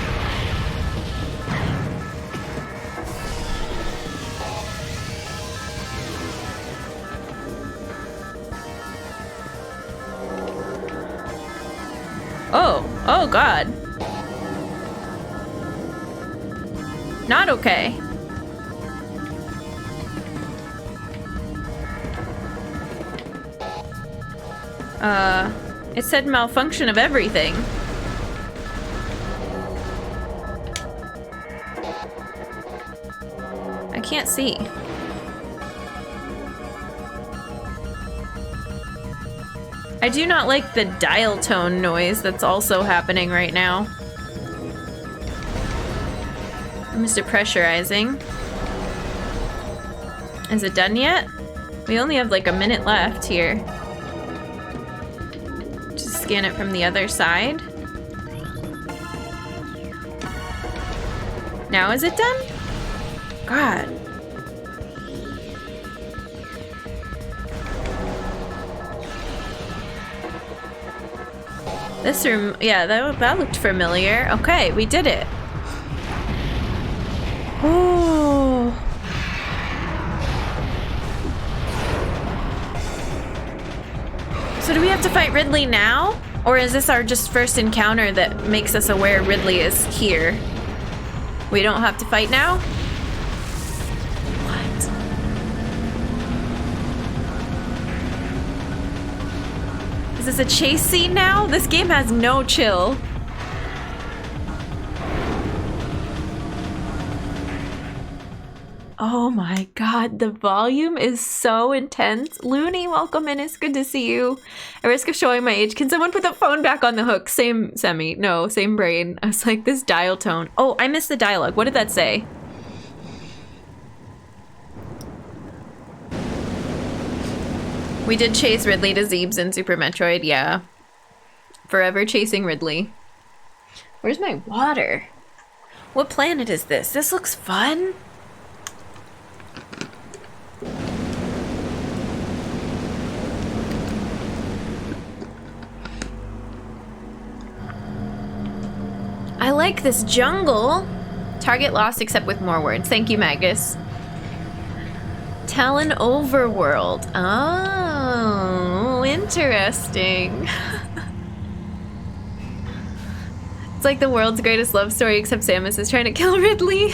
Oh god. Not okay. It said malfunction of everything. I can't see. I do not like the dial tone noise that's also happening right now. I'm just depressurizing. Is it done yet? We only have like a minute left here. Just scan it from the other side. Now is it done? God. This room, yeah, that looked familiar. Okay, we did it. Oh. So do we have to fight Ridley now? Or is this our just first encounter that makes us aware Ridley is here? We don't have to fight now? What? Is this a chase scene now? This game has no chill. Oh my god, the volume is so intense. Looney, welcome in. It's good to see you. At risk of showing my age, can someone put the phone back on the hook? Same semi. No, same brain. I was like, this dial tone. Oh, I missed the dialogue. What did that say? We did chase Ridley to Zeebs in Super Metroid, yeah. Forever chasing Ridley. Where's my water? What planet is this? This looks fun. I like this jungle. Target lost except with more words. Thank you, Magus. Tallon Overworld. Oh, interesting. It's like the world's greatest love story, except Samus is trying to kill Ridley.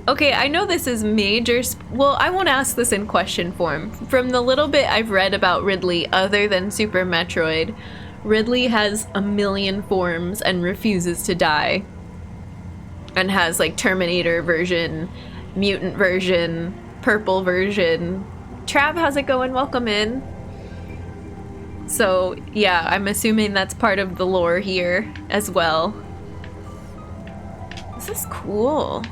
Okay, I know this is major. Well, I won't ask this in question form. From the little bit I've read about Ridley, other than Super Metroid, Ridley has a million forms and refuses to die. And has like Terminator version, mutant version, purple version. Trav, how's it going? Welcome in. So yeah, I'm assuming that's part of the lore here as well. This is cool.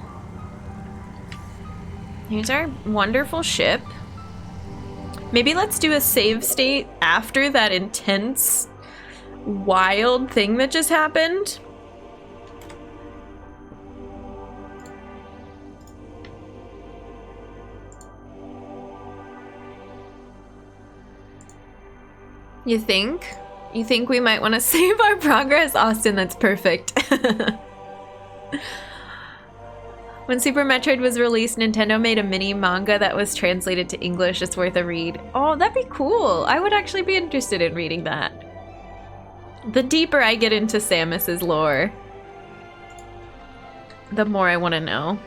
Here's our wonderful ship. Maybe let's do a save state after that intense, wild thing that just happened. You think? You think we might want to save our progress? Austin, that's perfect. When Super Metroid was released, Nintendo made a mini manga that was translated to English. It's worth a read. Oh, that'd be cool. I would actually be interested in reading that. The deeper I get into Samus's lore, the more I want to know.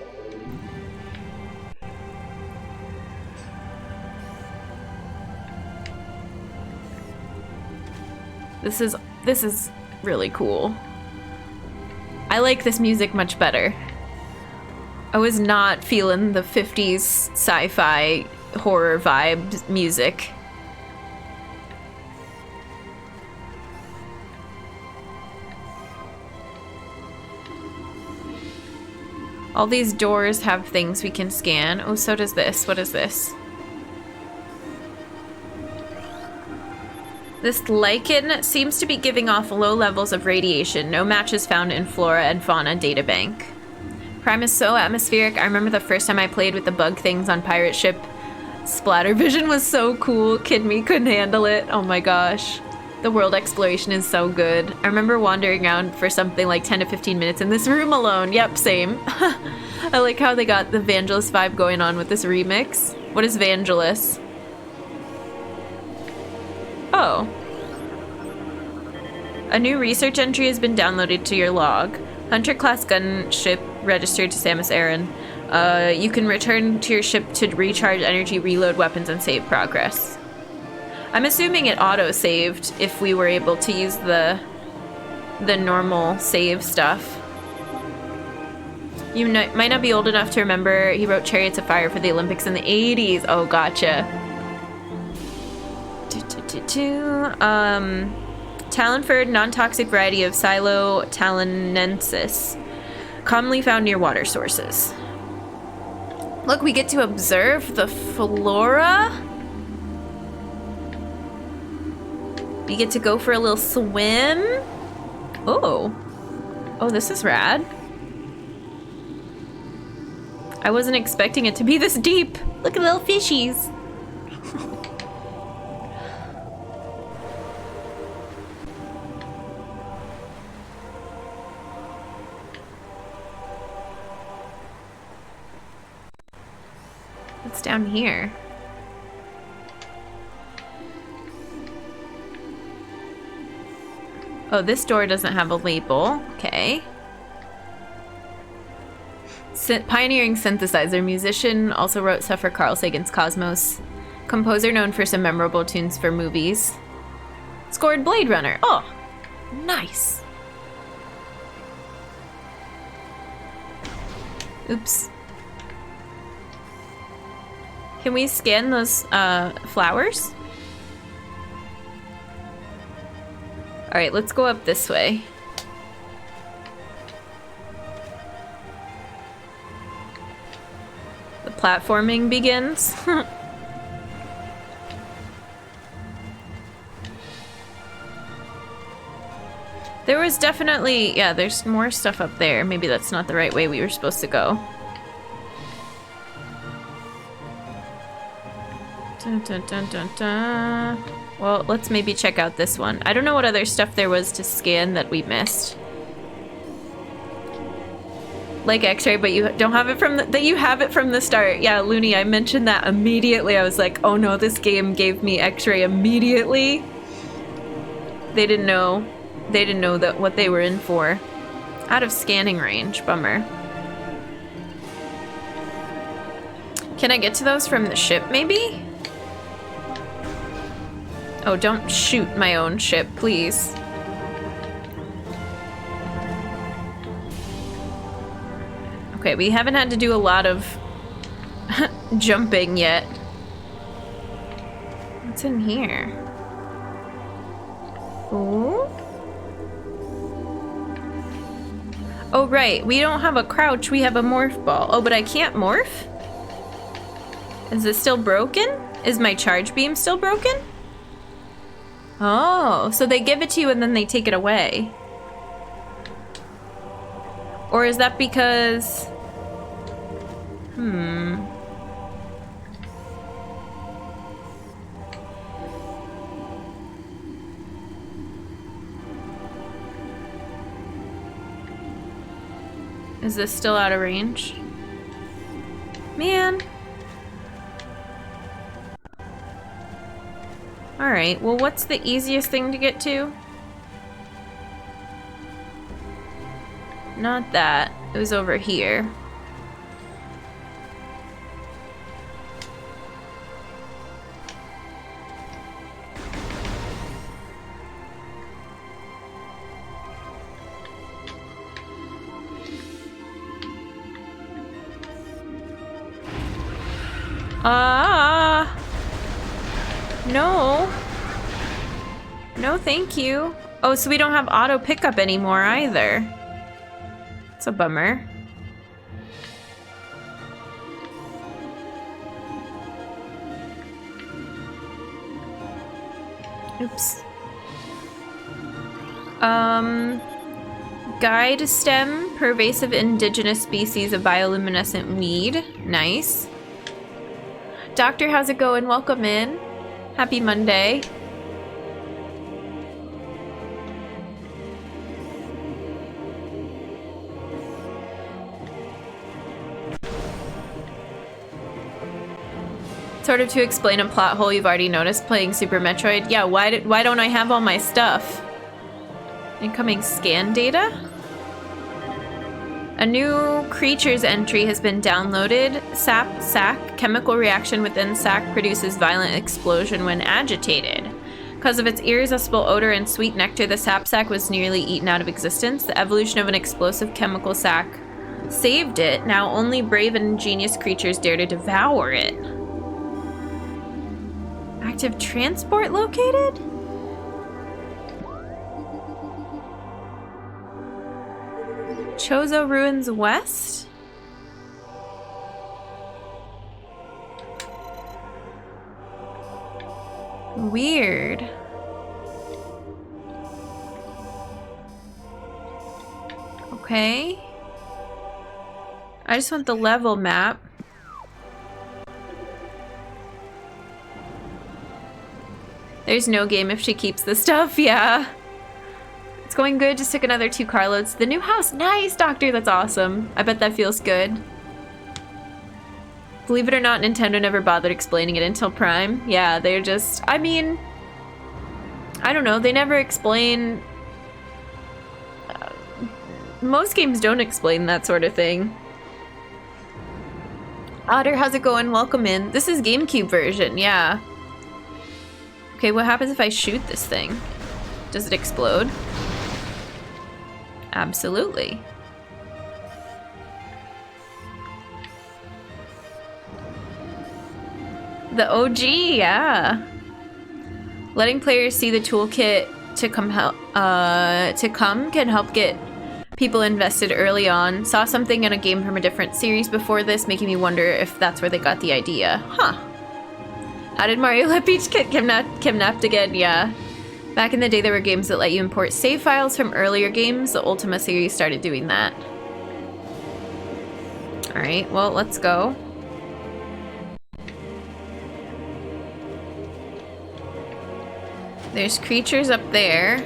This is really cool. I like this music much better. I was not feeling the 50s sci-fi horror vibe music. All these doors have things we can scan. Oh, so does this. What is this? This lichen seems to be giving off low levels of radiation. No matches found in Flora and Fauna databank. Prime is so atmospheric. I remember the first time I played with the bug things on Pirate Ship. Splattervision was so cool. Kid me couldn't handle it. Oh my gosh. The world exploration is so good. I remember wandering around for something like 10 to 15 minutes in this room alone. Yep, same. I like how they got the Vangelis vibe going on with this remix. What is Vangelis? Oh. A new research entry has been downloaded to your log. Hunter class gunship registered to Samus Aran. You can return to your ship to recharge energy, reload weapons, and save progress. I'm assuming it auto-saved if we were able to use the normal save stuff. You might not be old enough to remember he wrote Chariots of Fire for the Olympics in the 80s. Oh, gotcha. Tallon IV, non-toxic variety of Silo tallonensis, commonly found near water sources. Look, we get to observe the flora. We get to go for a little swim. Oh. Oh, this is rad. I wasn't expecting it to be this deep. Look at little fishies. What's down here? Oh, this door doesn't have a label. Okay. Pioneering synthesizer musician, also wrote stuff for Carl Sagan's Composer known for some memorable tunes for movies. Scored Blade Runner. Oh, nice. Oops. Can we scan those flowers? All right, let's go up this way. The platforming begins. There was definitely, yeah, there's more stuff up there. Maybe that's not the right way we were supposed to go. Dun, dun, dun, dun, dun. Well, let's maybe check out this one. I don't know what other stuff there was to scan that we missed. Like X-ray, but you don't have it from that you have it from the start. Yeah, Looney, I mentioned that immediately. I was like, oh no, this game gave me X-ray immediately. They didn't know. They didn't know that what they were in for. Out of scanning range. Bummer. Can I get to those from the ship, maybe? Oh, don't shoot my own ship, please. Okay, we haven't had to do a lot of jumping yet. What's in here? Ooh. Oh, right. We don't have a crouch. We have a morph ball. Oh, but I can't morph? Is it still broken? Is my charge beam still broken? Oh, so they give it to you and then they take it away. Or is that because... Is this still out of range? Man. Alright, well what's the easiest thing to get to? Not that. It was over here. No. No, thank you. Oh, so we don't have auto pickup anymore either. It's a bummer. Oops. Guide stem, pervasive indigenous species of bioluminescent weed. Nice. Doctor, how's it going? Welcome in. Happy Monday. Sort of to explain a plot hole you've already noticed playing Super Metroid. Yeah, why don't I have all my stuff? Incoming scan data? A new creature's entry has been downloaded. Sap sac. Chemical reaction within sac produces violent explosion when agitated. Because of its irresistible odor and sweet nectar, the sap sac was nearly eaten out of existence. The evolution of an explosive chemical sac saved it. Now only brave and ingenious creatures dare to devour it. Active transport located? Chozo Ruins West? Weird. Okay. I just want the level map. There's no game if she keeps the stuff, yeah. It's going good, just took another 2 carloads. The new house, nice, Doctor, that's awesome. I bet that feels good. Believe it or not, Nintendo never bothered explaining it until Prime. Yeah, they're just, I mean, I don't know, they never explain, most games don't explain that sort of thing. Otter, how's it going? Welcome in. This is GameCube version, yeah. Okay, what happens if I shoot this thing? Does it explode? Absolutely. The OG, yeah. Letting players see the toolkit to come can help get people invested early on. Saw something in a game from a different series before this, making me wonder if that's where they got the idea. Huh. How did Mario let Peach get kidnapped again? Yeah. Back in the day, there were games that let you import save files from earlier games. The Ultima series started doing that. Alright, well, let's go. There's creatures up there.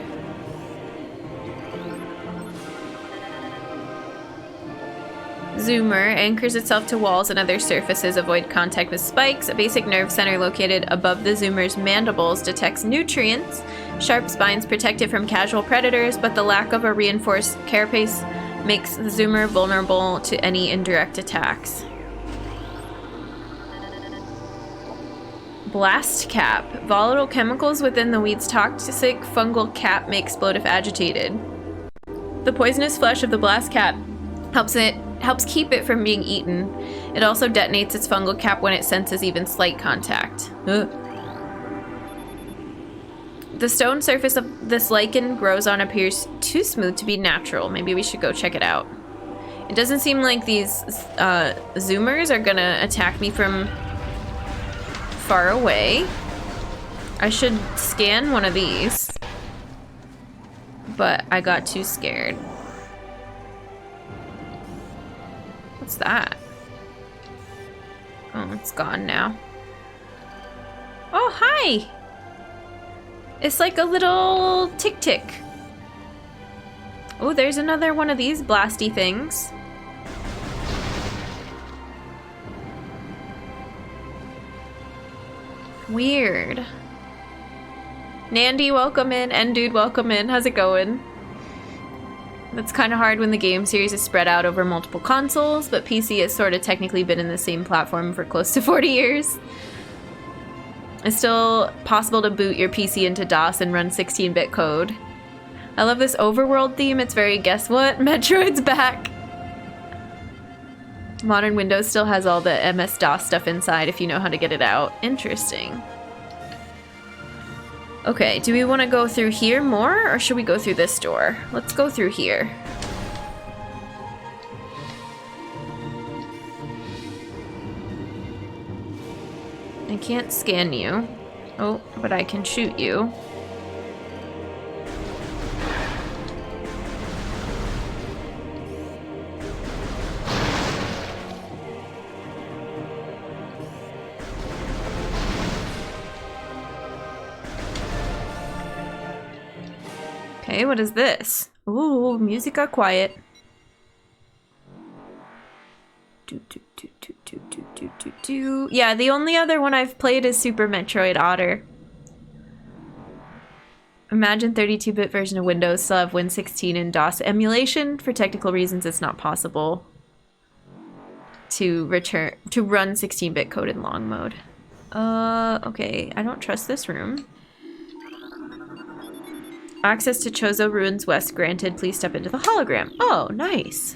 Zoomer anchors itself to walls and other surfaces, avoid contact with spikes. A basic nerve center located above the Zoomer's mandibles detects nutrients. Sharp spines protect it from casual predators, but the lack of a reinforced carapace makes the Zoomer vulnerable to any indirect attacks. Blast cap. Volatile chemicals within the weed's toxic fungal cap may explode if agitated. The poisonous flesh of the blast cap helps keep it from being eaten. It also detonates its fungal cap when it senses even slight contact. Ugh. The stone surface of this lichen grows on appears too smooth to be natural. Maybe we should go check it out. It doesn't seem like these Zoomers are gonna attack me from far away. I should scan one of these, but I got too scared. What's that? Oh, it's gone now. Oh, hi! It's like a little tick-tick. Oh, there's another one of these blasty things. Weird. Nandy, welcome in. And dude, welcome in. How's it going? That's kind of hard when the game series is spread out over multiple consoles, but PC has sort of technically been in the same platform for close to 40 years. It's still possible to boot your PC into DOS and run 16-bit code. I love this overworld theme. It's very, guess what? Metroid's back! Modern Windows still has all the MS-DOS stuff inside if you know how to get it out. Interesting. Okay, do we want to go through here more, or should we go through this door? Let's go through here. I can't scan you. Oh, but I can shoot you. Okay, what is this? Ooh, music got quiet. Yeah, the only other one I've played is Super Metroid Otter. Imagine 32-bit version of Windows still have Win16 and DOS emulation. For technical reasons, it's not possible to run 16-bit code in long mode. Okay, I don't trust this room. Access to Chozo Ruins West granted. Please step into the hologram. Oh, nice.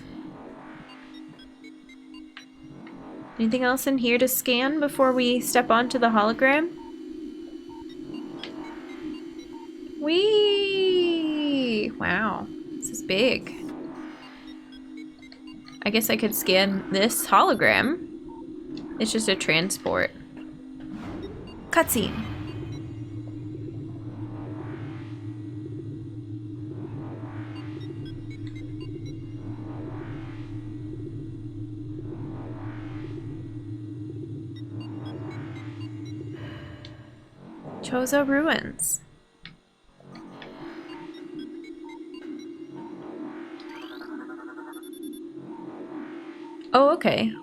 Anything else in here to scan before we step onto the hologram? Whee! Wow, this is big. I guess I could scan this hologram. It's just a transport. Cutscene. Chozo Ruins. Oh, okay.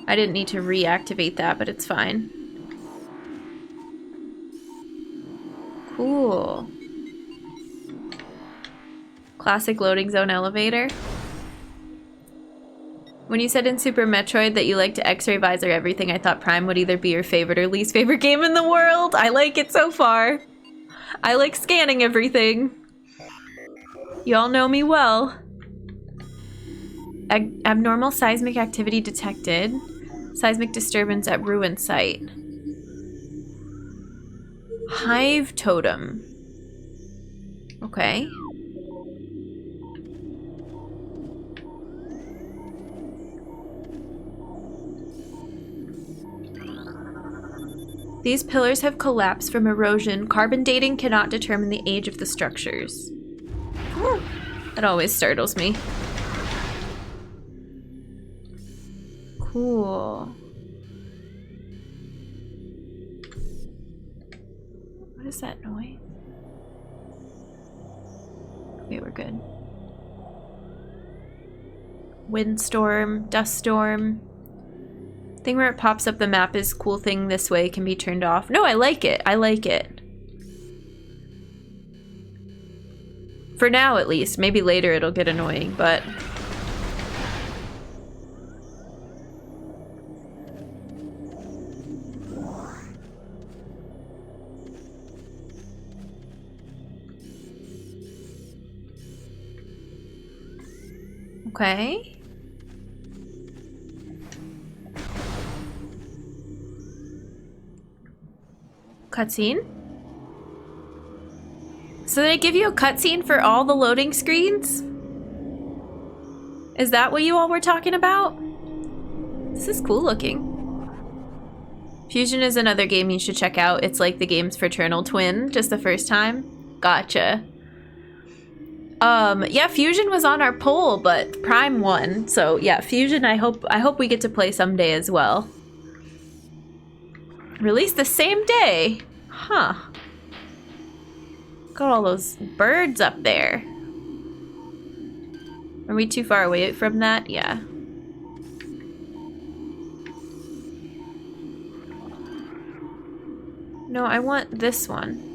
I didn't need to reactivate that, but it's fine. Cool. Classic loading zone elevator. When you said in Super Metroid that you like to X-ray visor everything, I thought Prime would either be your favorite or least favorite game in the world. I like it so far. I like scanning everything. Y'all know me well. Abnormal seismic activity detected. Seismic disturbance at ruin site. Hive totem. Okay. These pillars have collapsed from erosion. Carbon dating cannot determine the age of the structures. That always startles me. Cool. What is that noise? Okay, we're good. Windstorm, dust storm. Thing where it pops up the map is cool thing this way can be turned off. No, I like it. I like it. For now, at least. Maybe later it'll get annoying, but... Okay. Cutscene? So they give you a cutscene for all the loading screens? Is that what you all were talking about? This is cool looking. Fusion is another game you should check out. It's like the game's fraternal twin, just the first time. Gotcha. Yeah, Fusion was on our poll, but Prime won. So yeah, Fusion I hope we get to play someday as well. Released the same day. Huh. Got all those birds up there. Are we too far away from that? Yeah. No, I want this one.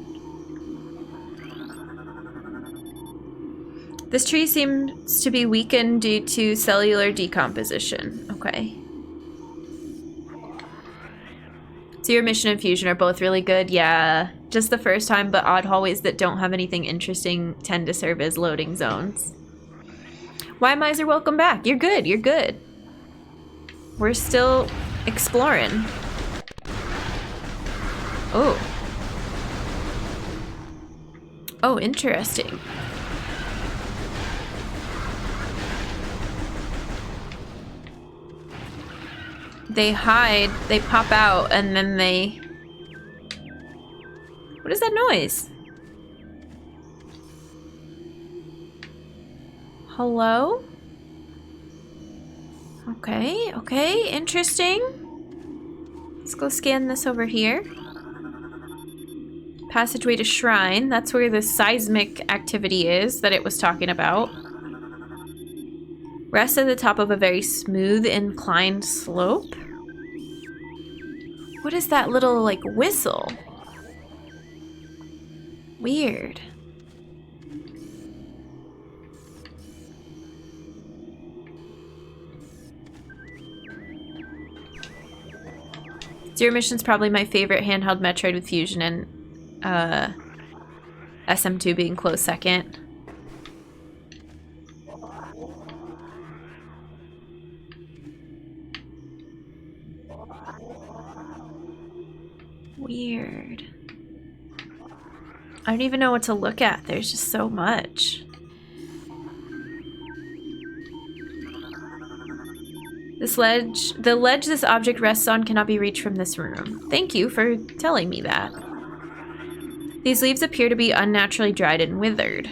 This tree seems to be weakened due to cellular decomposition. Okay. So your mission and Fusion are both really good. Yeah, just the first time, but odd hallways that don't have anything interesting tend to serve as loading zones. Why, Miser, welcome back. You're good, you're good. We're still exploring. Oh. Oh, interesting. They hide, they pop out, and then they... What is that noise? Hello? Okay, okay, interesting. Let's go scan this over here. Passageway to Shrine. That's where the seismic activity is that it was talking about. Rest at the top of a very smooth inclined slope. What is that little, like, whistle? Weird. Zero Mission's probably my favorite handheld Metroid with Fusion, and SM2 being close second. Weird. I don't even know what to look at. There's just so much. The ledge this object rests on cannot be reached from this room. Thank you for telling me that. These leaves appear to be unnaturally dried and withered.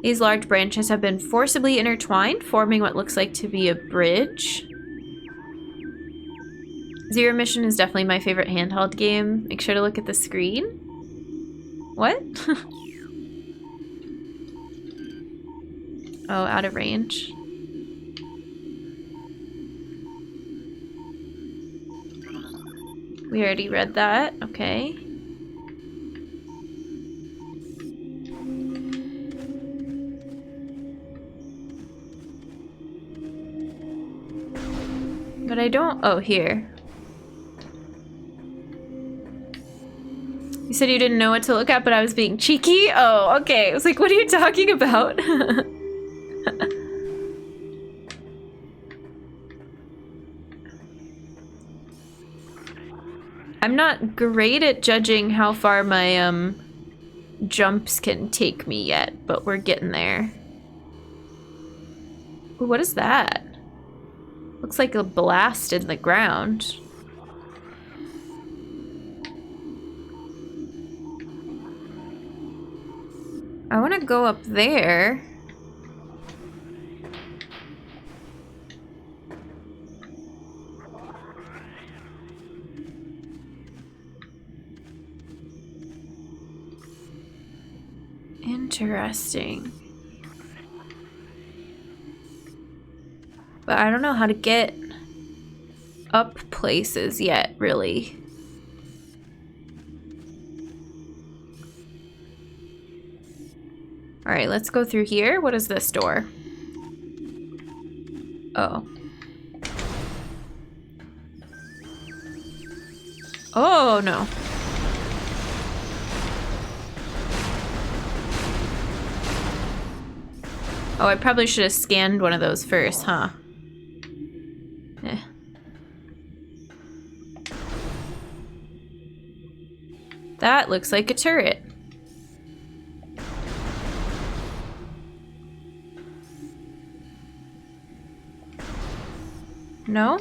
These large branches have been forcibly intertwined, forming what looks like to be a bridge. Zero Mission is definitely my favorite handheld game. Make sure to look at the screen. What? Oh, out of range. We already read that. Okay. But I don't... Oh, here. You said you didn't know what to look at, but I was being cheeky? Oh, okay. I was like, what are you talking about? I'm not great at judging how far my, jumps can take me yet, but we're getting there. Ooh, what is that? Looks like a blast in the ground. I want to go up there. Interesting. But I don't know how to get up places yet, really. All right, let's go through here. What is this door? Oh. Oh, no. Oh, I probably should have scanned one of those first, huh? Eh. That looks like a turret. No?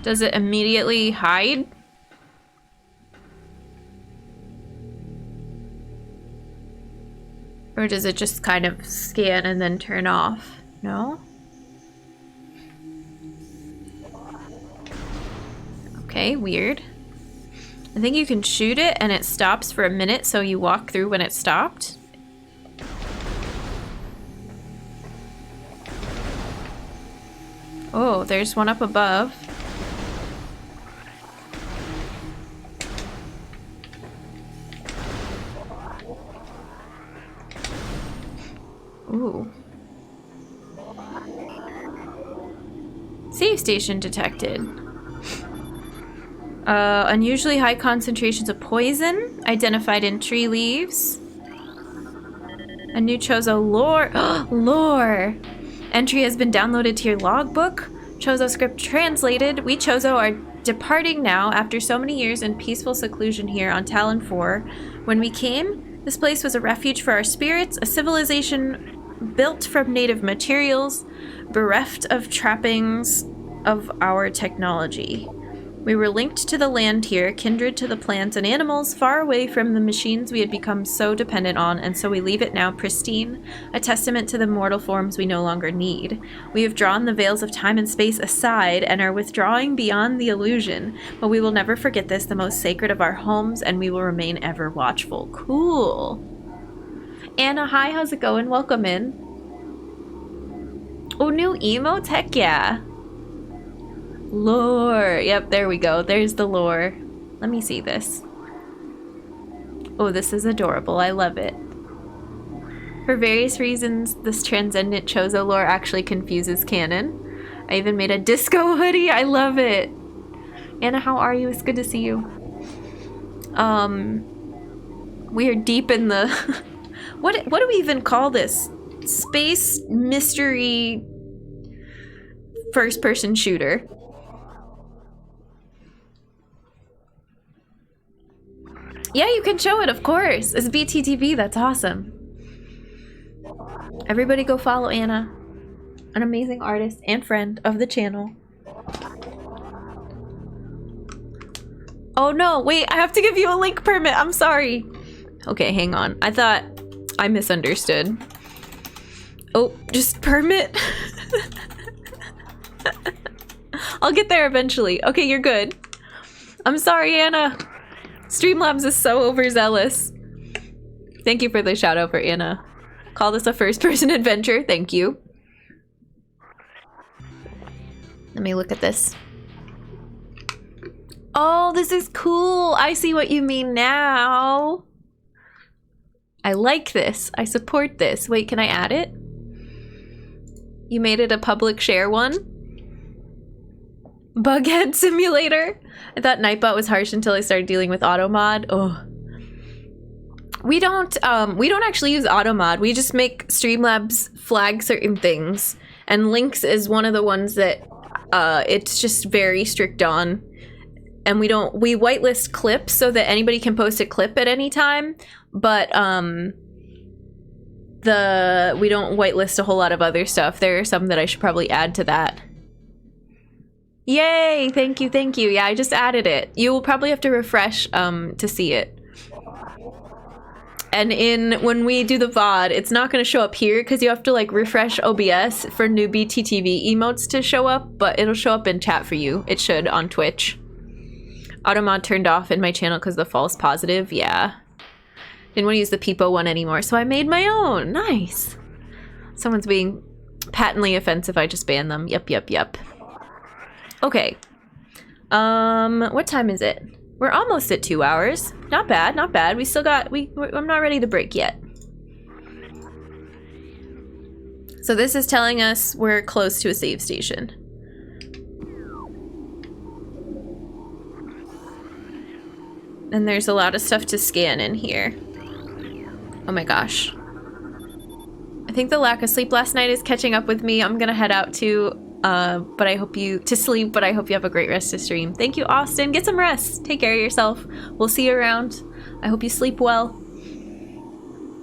Does it immediately hide? Or does it just kind of scan and then turn off? No? Okay, weird. I think you can shoot it and it stops for a minute, so you walk through when it stopped. Oh, there's one up above. Ooh. Save station detected. Unusually high concentrations of poison identified in tree leaves. A new Chozo lore. Lore! Entry has been downloaded to your logbook. Chozo script translated. We Chozo are departing now after so many years in peaceful seclusion here on Tallon IV. When we came, this place was a refuge for our spirits, a civilization built from native materials, bereft of trappings of our technology. We were linked to the land here, kindred to the plants and animals, far away from the machines we had become so dependent on, and so we leave it now pristine, a testament to the mortal forms we no longer need. We have drawn the veils of time and space aside and are withdrawing beyond the illusion, but we will never forget this, the most sacred of our homes, and we will remain ever watchful. Cool. Anna, hi, how's it going? Welcome in. Oh, new emotes? Heck yeah. Lore. Yep, there we go. There's the lore. Let me see this. Oh, this is adorable. I love it. For various reasons, this transcendent Chozo lore actually confuses canon. I even made a disco hoodie. I love it. Anna, how are you? It's good to see you. We are deep in the... What do we even call this? Space mystery first-person shooter. Yeah, you can show it, of course. It's BTTV, that's awesome. Everybody go follow Anna. An amazing artist and friend of the channel. Oh no, wait, I have to give you a link permit. I'm sorry. Okay, hang on. I thought I misunderstood. Oh, just permit? I'll get there eventually. Okay, you're good. I'm sorry, Anna. Streamlabs is so overzealous. Thank you for the shout out for Anna. Call this a first-person adventure. Thank you. Let me look at this. Oh, this is cool. I see what you mean now. I like this. I support this. Wait, can I add it? You made it a public share one? Bughead Simulator. I thought Nightbot was harsh until I started dealing with Automod. Oh. We don't actually use Automod. We just make Streamlabs flag certain things. And Lynx is one of the ones that it's just very strict on. And we whitelist clips so that anybody can post a clip at any time. But we don't whitelist a whole lot of other stuff. There are some that I should probably add to that. Yay! Thank you, thank you. Yeah, I just added it. You will probably have to refresh to see it. And when we do the VOD, it's not going to show up here because you have to like refresh OBS for newbie TTV emotes to show up, but it'll show up in chat for you. It should on Twitch. Automod turned off in my channel because the false positive. Yeah. Didn't want to use the Peepo one anymore, so I made my own. Nice. Someone's being patently offensive. I just banned them. Yep, yep, yep. Okay. What time is it? We're almost at 2 hours. Not bad, not bad. We still got, I'm not ready to break yet. So this is telling us we're close to a save station. And there's a lot of stuff to scan in here. Oh my gosh. I think the lack of sleep last night is catching up with me. I'm gonna head out to sleep, but I hope you have a great rest of stream. Thank you, Austin. Get some rest. Take care of yourself. We'll see you around. I hope you sleep well.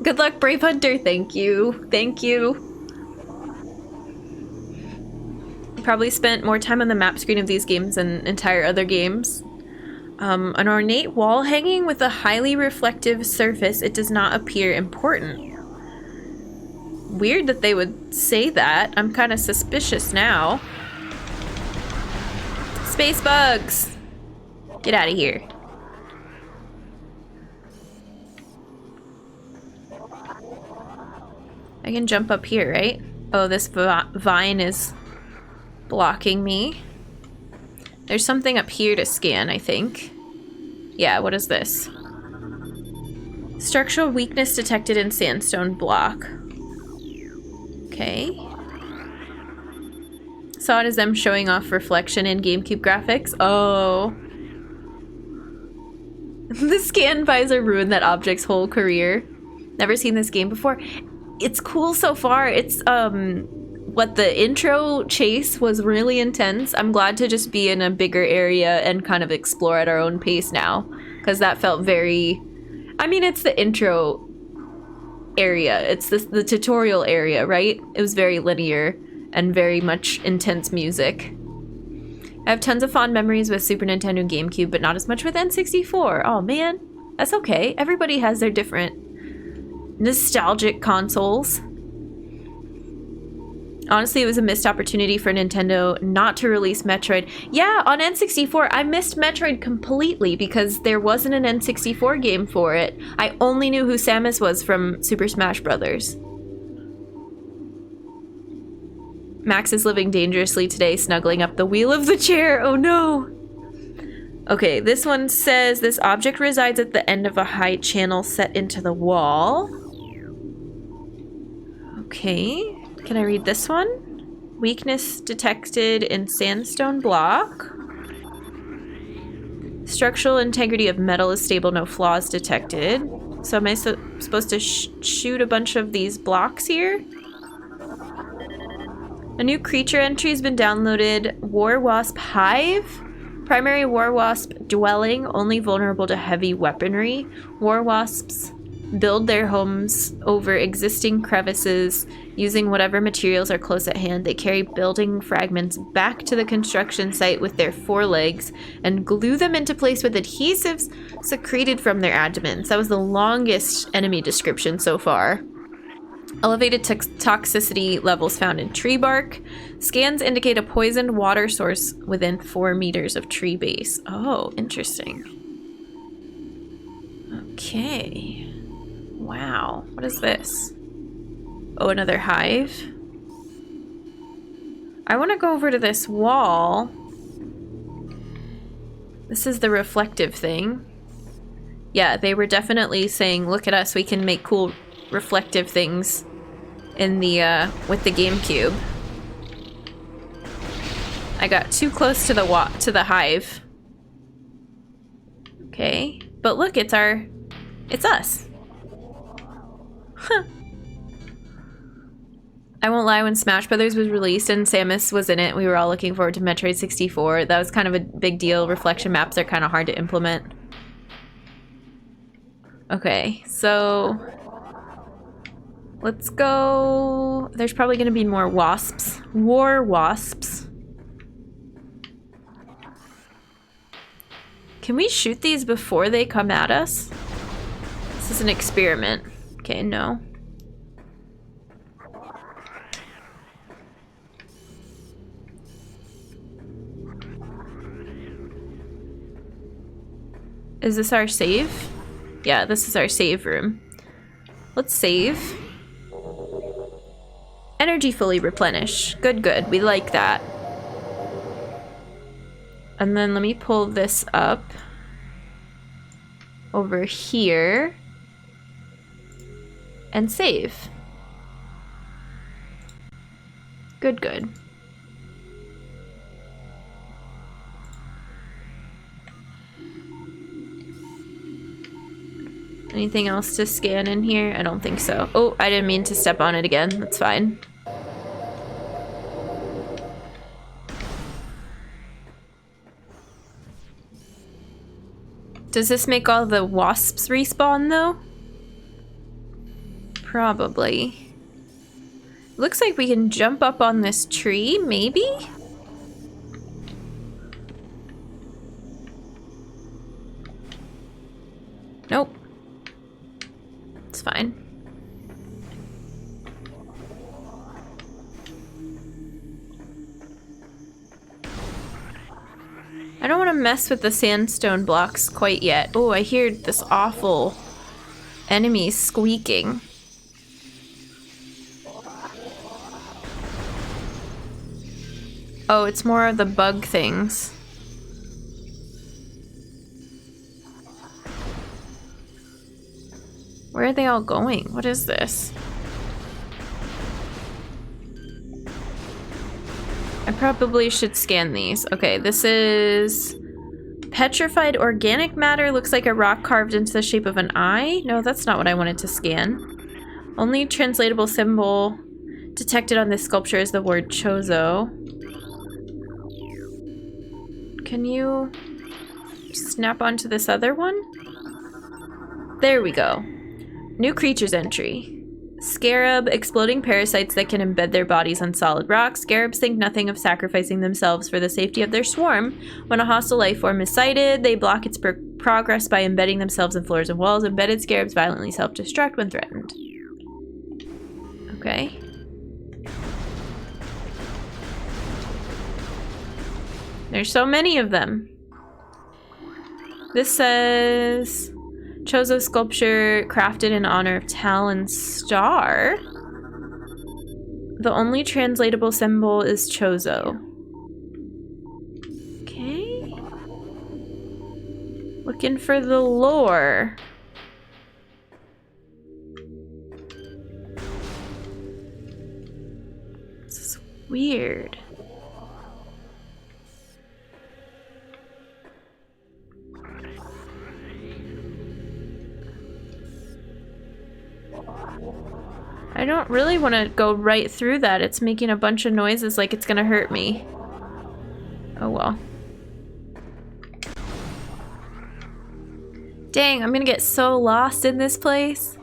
Good luck, Brave Hunter. Thank you. Thank you. Probably spent more time on the map screen of these games than entire other games. An ornate wall hanging with a highly reflective surface. It does not appear important. Weird that they would say that. I'm kind of suspicious now. Space bugs! Get out of here. I can jump up here, right? Oh, this vine is blocking me. There's something up here to scan, I think. Yeah, what is this? Structural weakness detected in sandstone block. Okay. Saw it as them showing off reflection in GameCube graphics. Oh. The scan visor ruined that object's whole career. Never seen this game before. It's cool so far. It's, what the intro chase was really intense. I'm glad to just be in a bigger area and kind of explore at our own pace now. Because that felt very... I mean, it's the intro area. It's the tutorial area, right? It was very linear and very much intense music. I have tons of fond memories with Super Nintendo and GameCube, but not as much with N64. Oh man, that's okay. Everybody has their different nostalgic consoles. Honestly, it was a missed opportunity for Nintendo not to release Metroid. Yeah, on N64, I missed Metroid completely because there wasn't an N64 game for it. I only knew who Samus was from Super Smash Bros. Max is living dangerously today, snuggling up the wheel of the chair. Oh no! Okay, this one says this object resides at the end of a high channel set into the wall. Okay. Can I read this one? Weakness detected in sandstone block. Structural integrity of metal is stable, no flaws detected. So am I supposed to shoot a bunch of these blocks here? A new creature entry has been downloaded. War Wasp Hive. Primary War Wasp dwelling, only vulnerable to heavy weaponry. War Wasps build their homes over existing crevices using whatever materials are close at hand. They carry building fragments back to the construction site with their forelegs and glue them into place with adhesives secreted from their abdomens. That was the longest enemy description so far. Elevated toxicity levels found in tree bark. Scans indicate a poisoned water source within 4 meters of tree base. Oh, interesting. Okay. Wow. What is this? Oh, another hive. I want to go over to this wall. This is the reflective thing. Yeah, they were definitely saying, look at us, we can make cool reflective things in the with the GameCube. I got too close to the hive. Okay, but look, it's us. Huh. I won't lie, when Smash Brothers was released and Samus was in it, we were all looking forward to Metroid 64. That was kind of a big deal. Reflection maps are kind of hard to implement. Okay, so let's go. There's probably going to be more wasps. War wasps. Can we shoot these before they come at us? This is an experiment. Okay, no. Is this our save? Yeah, this is our save room. Let's save. Energy fully replenish. Good, good. We like that. And then let me pull this up over here and save. Good, good. Anything else to scan in here? I don't think so. Oh, I didn't mean to step on it again. That's fine. Does this make all the wasps respawn, though? Probably. Looks like we can jump up on this tree, maybe? Nope. It's fine. I don't want to mess with the sandstone blocks quite yet. Oh, I hear this awful enemy squeaking. Oh, it's more of the bug things. Where are they all going? What is this? I probably should scan these. Okay, this is petrified organic matter. Looks like a rock carved into the shape of an eye. No, that's not what I wanted to scan. Only translatable symbol detected on this sculpture is the word Chozo. Can you snap onto this other one? There we go. New creatures entry. Scarab, exploding parasites that can embed their bodies on solid rocks. Scarabs think nothing of sacrificing themselves for the safety of their swarm. When a hostile life form is sighted, they block its progress by embedding themselves in floors and walls. Embedded scarabs violently self-destruct when threatened. Okay. There's so many of them. This says Chozo sculpture crafted in honor of Tallon IV. The only translatable symbol is Chozo. Okay. Looking for the lore. This is weird. I don't really want to go right through that. It's making a bunch of noises like it's gonna hurt me. Oh well. Dang, I'm gonna get so lost in this place.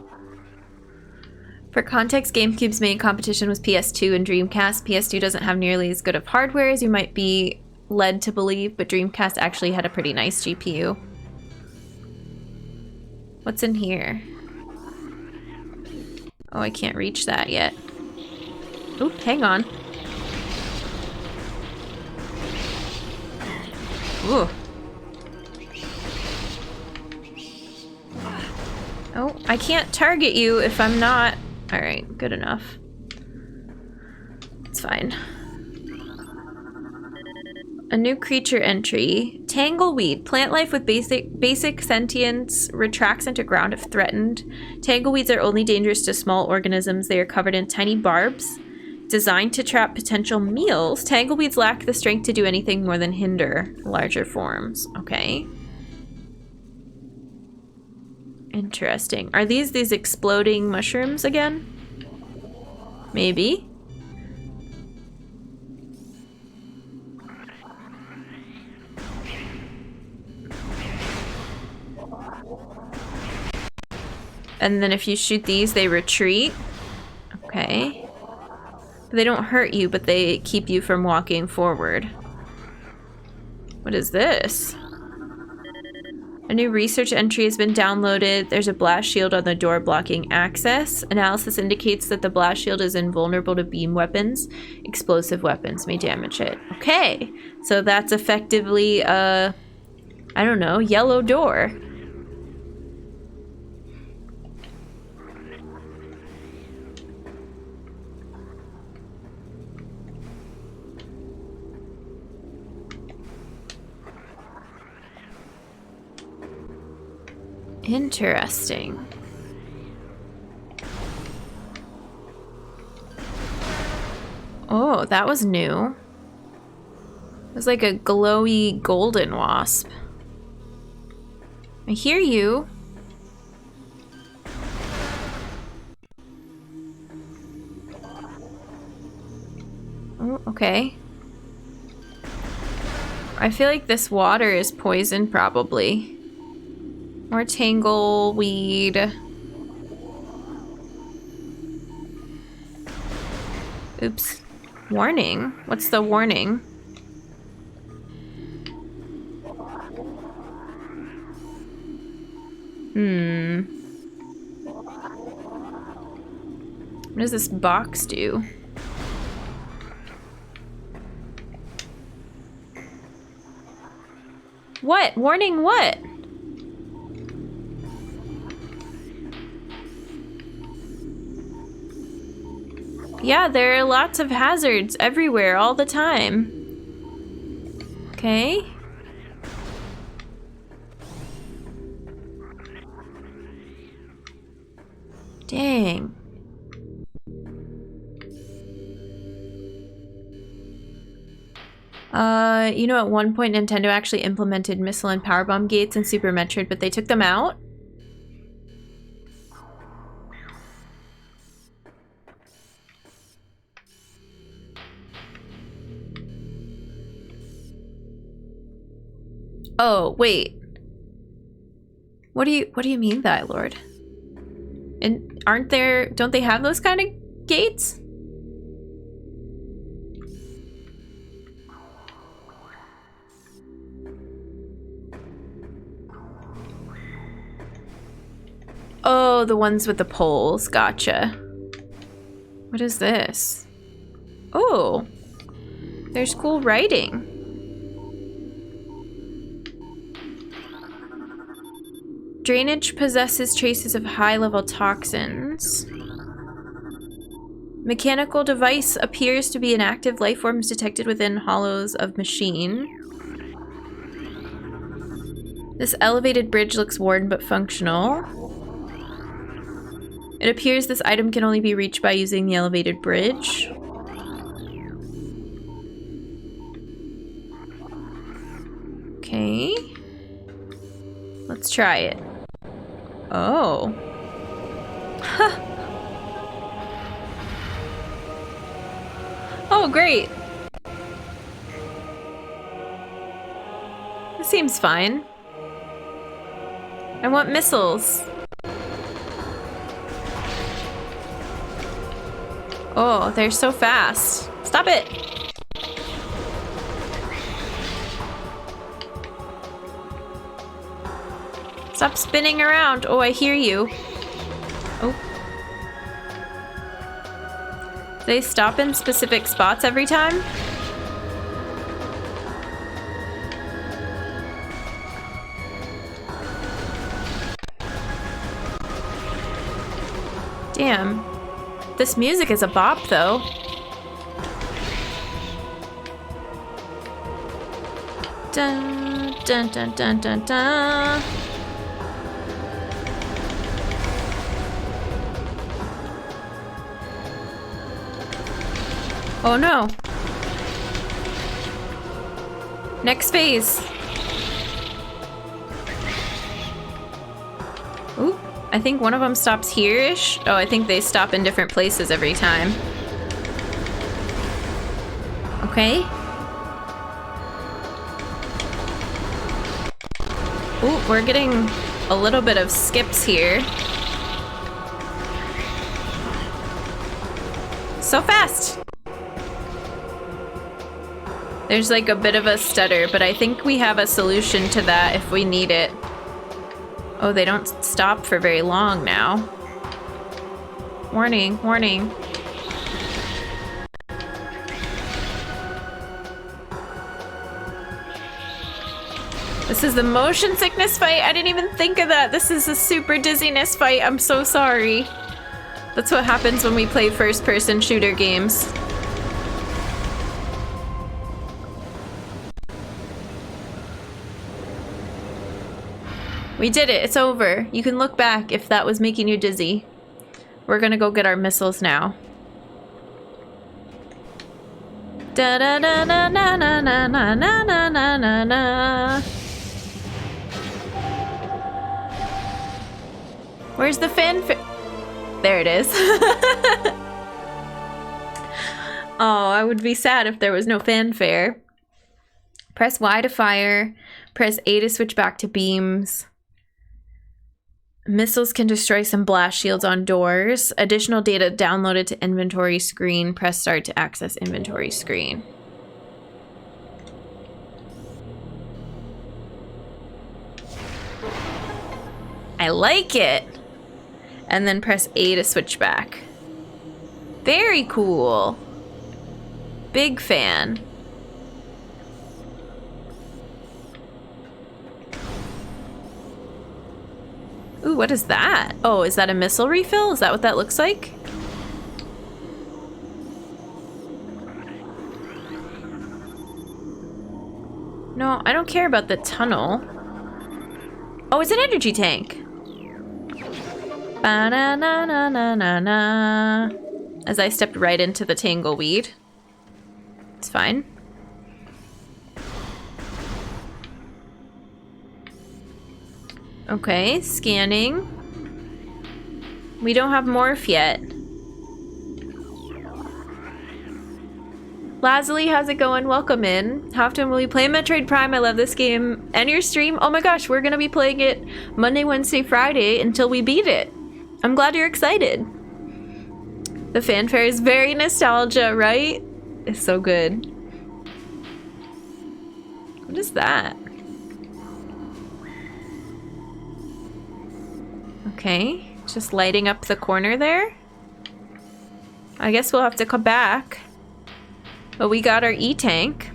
For context, GameCube's main competition was PS2 and Dreamcast. PS2 doesn't have nearly as good of hardware as you might be led to believe, but Dreamcast actually had a pretty nice GPU. What's in here? Oh, I can't reach that yet. Oh, hang on. Ooh. Oh, I can't target you if I'm not... Alright, good enough. It's fine. A new creature entry. Tangleweed. Plant life with basic sentience retracts into ground if threatened. Tangleweeds are only dangerous to small organisms. They are covered in tiny barbs. Designed to trap potential meals, tangleweeds lack the strength to do anything more than hinder larger forms. Okay. Interesting. Are these exploding mushrooms again? Maybe. And then if you shoot these, they retreat. Okay. They don't hurt you, but they keep you from walking forward. What is this? A new research entry has been downloaded. There's a blast shield on the door blocking access. Analysis indicates that the blast shield is invulnerable to beam weapons. Explosive weapons may damage it. Okay, so that's effectively I don't know, yellow door. Interesting. Oh, that was new. It was like a glowy golden wasp. I hear you. Oh, okay. I feel like this water is poison, probably. More tangleweed. Oops. Warning? What's the warning? What does this box do? What? Warning what? Yeah, there are lots of hazards everywhere all the time. Okay. Dang. You know, at one point Nintendo actually implemented missile and power bomb gates in Super Metroid, but they took them out. Oh, wait. What do you mean, Thy Lord? And don't they have those kind of gates? Oh, the ones with the poles. Gotcha. What is this? Oh, there's cool writing. Drainage possesses traces of high-level toxins. Mechanical device appears to be inactive. Life forms detected within hollows of machine. This elevated bridge looks worn but functional. It appears this item can only be reached by using the elevated bridge. Okay. Let's try it. Oh. Huh. Oh, great. This seems fine. I want missiles. Oh, they're so fast. Stop it. Stop spinning around. Oh, I hear you. Oh. They stop in specific spots every time? Damn. This music is a bop, though. Dun, dun, dun, dun, dun, dun. Oh no. Next phase. Ooh, I think one of them stops here-ish. Oh, I think they stop in different places every time. Okay. Ooh, we're getting a little bit of skips here. So fast! There's like a bit of a stutter, but I think we have a solution to that if we need it. Oh, they don't stop for very long now. Warning, warning. This is the motion sickness fight. I didn't even think of that. This is a super dizziness fight. I'm so sorry. That's what happens when we play first-person shooter games. We did it. It's over. You can look back if that was making you dizzy. We're gonna go get our missiles now. Da da da da na na na na na na na na na. Where's the fanfare? There it is. Oh, I would be sad if there was no fanfare. Press Y to fire. Press A to switch back to beams. Missiles can destroy some blast shields on doors. Additional data downloaded to inventory screen. Press start to access inventory screen. I like it. And then press A to switch back. Very cool. Big fan. Ooh, what is that? Oh, is that a missile refill? Is that what that looks like? No, I don't care about the tunnel. Oh, it's an energy tank. Ba-na-na-na-na-na-na. As I stepped right into the tangleweed. It's fine. Okay, scanning. We don't have morph yet. Lazuli, how's it going? Welcome in. How often will we play Metroid Prime? I love this game. And your stream? Oh my gosh, we're gonna be playing it Monday, Wednesday, Friday until we beat it. I'm glad you're excited. The fanfare is very nostalgia, right? It's so good. What is that? Okay, just lighting up the corner there. I guess we'll have to come back. But we got our E-tank.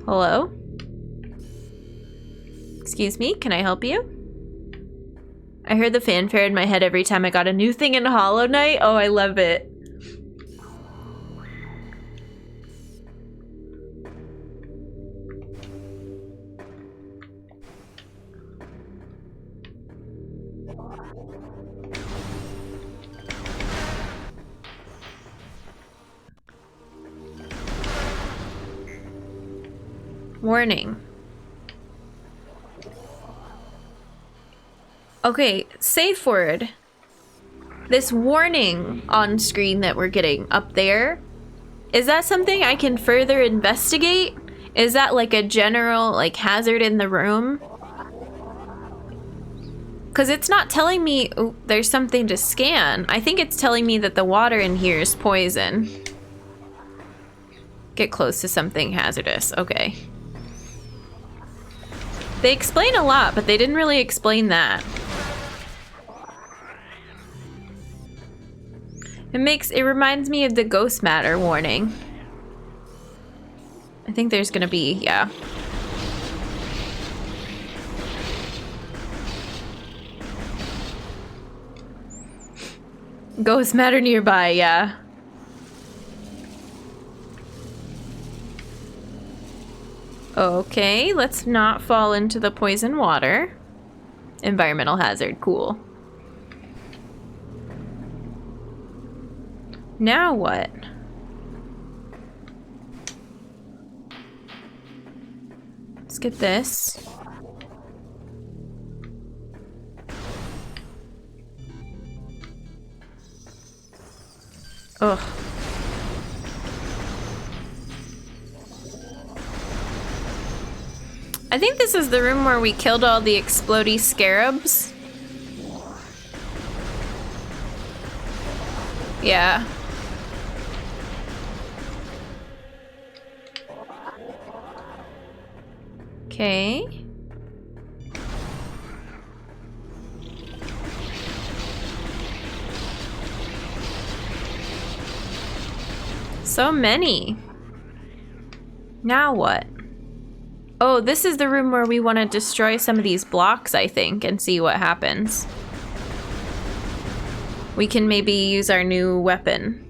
Hello? Excuse me, can I help you? I heard the fanfare in my head every time I got a new thing in Hollow Knight. Oh, I love it. Warning. Okay, safe word. This warning on screen that we're getting up there, is that something I can further investigate? Is that like a general like hazard in the room? Because it's not telling me there's something to scan. I think it's telling me that the water in here is poison. Get close to something hazardous. Okay. They explain a lot, but they didn't really explain that. It reminds me of the ghost matter warning. I think there's gonna be, yeah. Ghost matter nearby, yeah. Okay, let's not fall into the poison water. Environmental hazard, cool. Now what? Let's get this. Ugh. I think this is the room where we killed all the explodey scarabs. Yeah. Okay. So many. Now what? Oh, this is the room where we want to destroy some of these blocks, I think, and see what happens. We can maybe use our new weapon.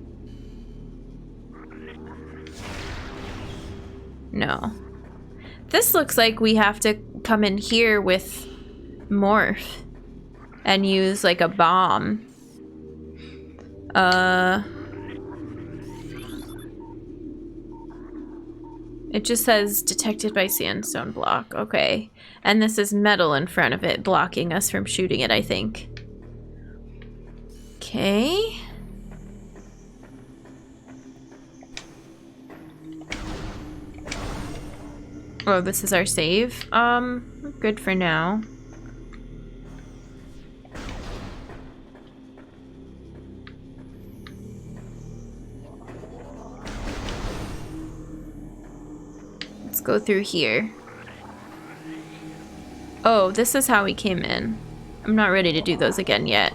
No. This looks like we have to come in here with Morph and use like a bomb. It just says detected by sandstone block. Okay. And this is metal in front of it, blocking us from shooting it, I think. Okay. Oh, this is our save. We're good for now. Let's go through here. Oh, this is how we came in. I'm not ready to do those again yet.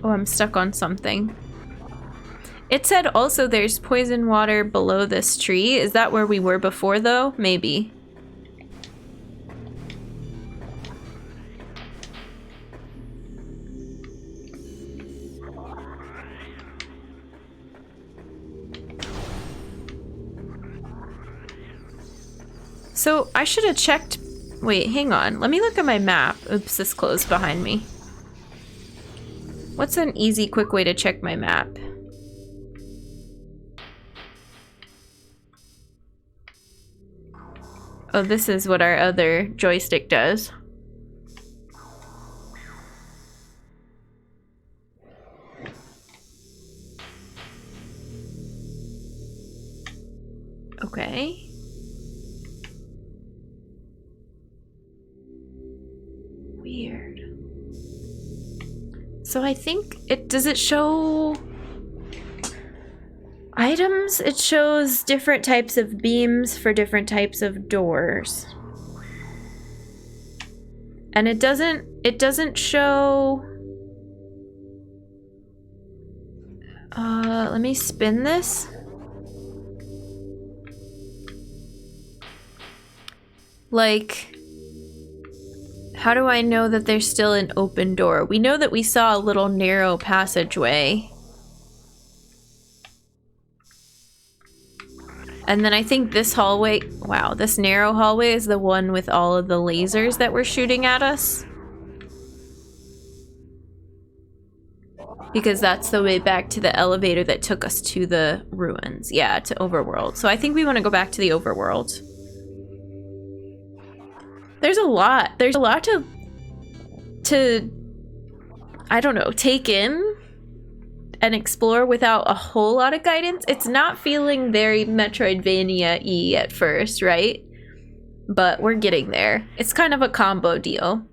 Oh, I'm stuck on something. It said also there's poison water below this tree. Is that where we were before, though? Maybe. So I should have checked. Wait, hang on. Let me look at my map. Oops, this closed behind me. What's an easy, quick way to check my map? Oh, this is what our other joystick does. Okay. Weird. So I think does it show items? It shows different types of beams for different types of doors. And it doesn't show. Let me spin this. Like, how do I know that there's still an open door? We know that we saw a little narrow passageway. And then I think this hallway, wow, this narrow hallway is the one with all of the lasers that were shooting at us. Because that's the way back to the elevator that took us to the ruins. Yeah, to Overworld. So I think we want to go back to the Overworld. There's a lot to I don't know, take in and explore without a whole lot of guidance. It's not feeling very Metroidvania-y at first, right? But we're getting there. It's kind of a combo deal.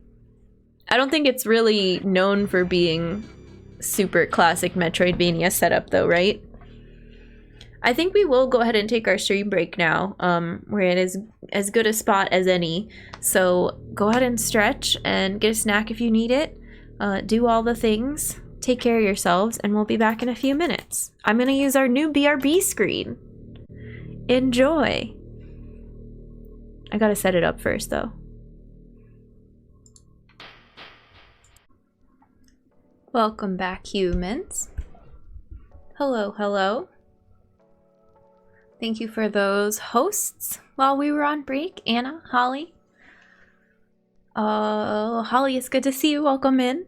I don't think it's really known for being super classic Metroidvania setup though, right? I think we will go ahead and take our stream break now. We're at as good a spot as any. So go ahead and stretch and get a snack if you need it. Do all the things. Take care of yourselves, and we'll be back in a few minutes. I'm going to use our new BRB screen. Enjoy. I gotta set it up first, though. Welcome back, humans. Hello, hello. Thank you for those hosts while we were on break. Anna, Holly. Holly, it's good to see you. Welcome in.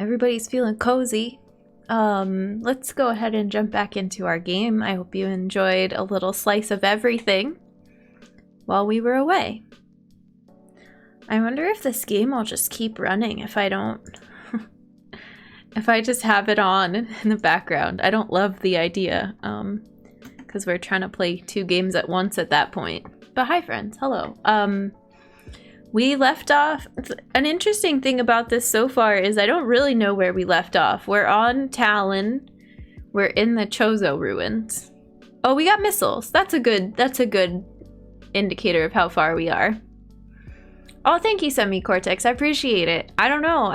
Everybody's feeling cozy. Let's go ahead and jump back into our game. I hope you enjoyed a little slice of everything while we were away. I wonder if this game will just keep running if I don't... if I just have it on in the background. I don't love the idea, because we're trying to play 2 games at once at that point. But hi friends, hello. We left off... An interesting thing about this so far is I don't really know where we left off. We're on Tallon. We're in the Chozo ruins. Oh, we got missiles. That's a good indicator of how far we are. Oh, thank you, Semi-Cortex. I appreciate it. I don't know.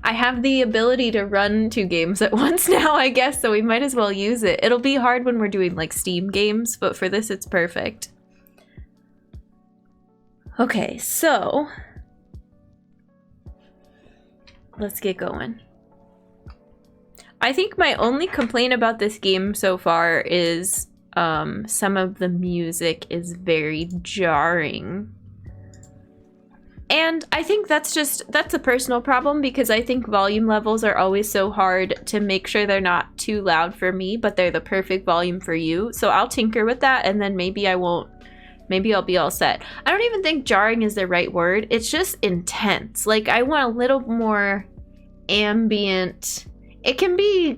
I have the ability to run 2 games at once now, I guess, so we might as well use it. It'll be hard when we're doing, like, Steam games, but for this, it's perfect. Okay, so... let's get going. I think my only complaint about this game so far is some of the music is very jarring. And I think that's a personal problem because I think volume levels are always so hard to make sure they're not too loud for me, but they're the perfect volume for you. So I'll tinker with that and then maybe I'll be all set. I don't even think jarring is the right word. It's just intense. Like I want a little more ambient. It can be,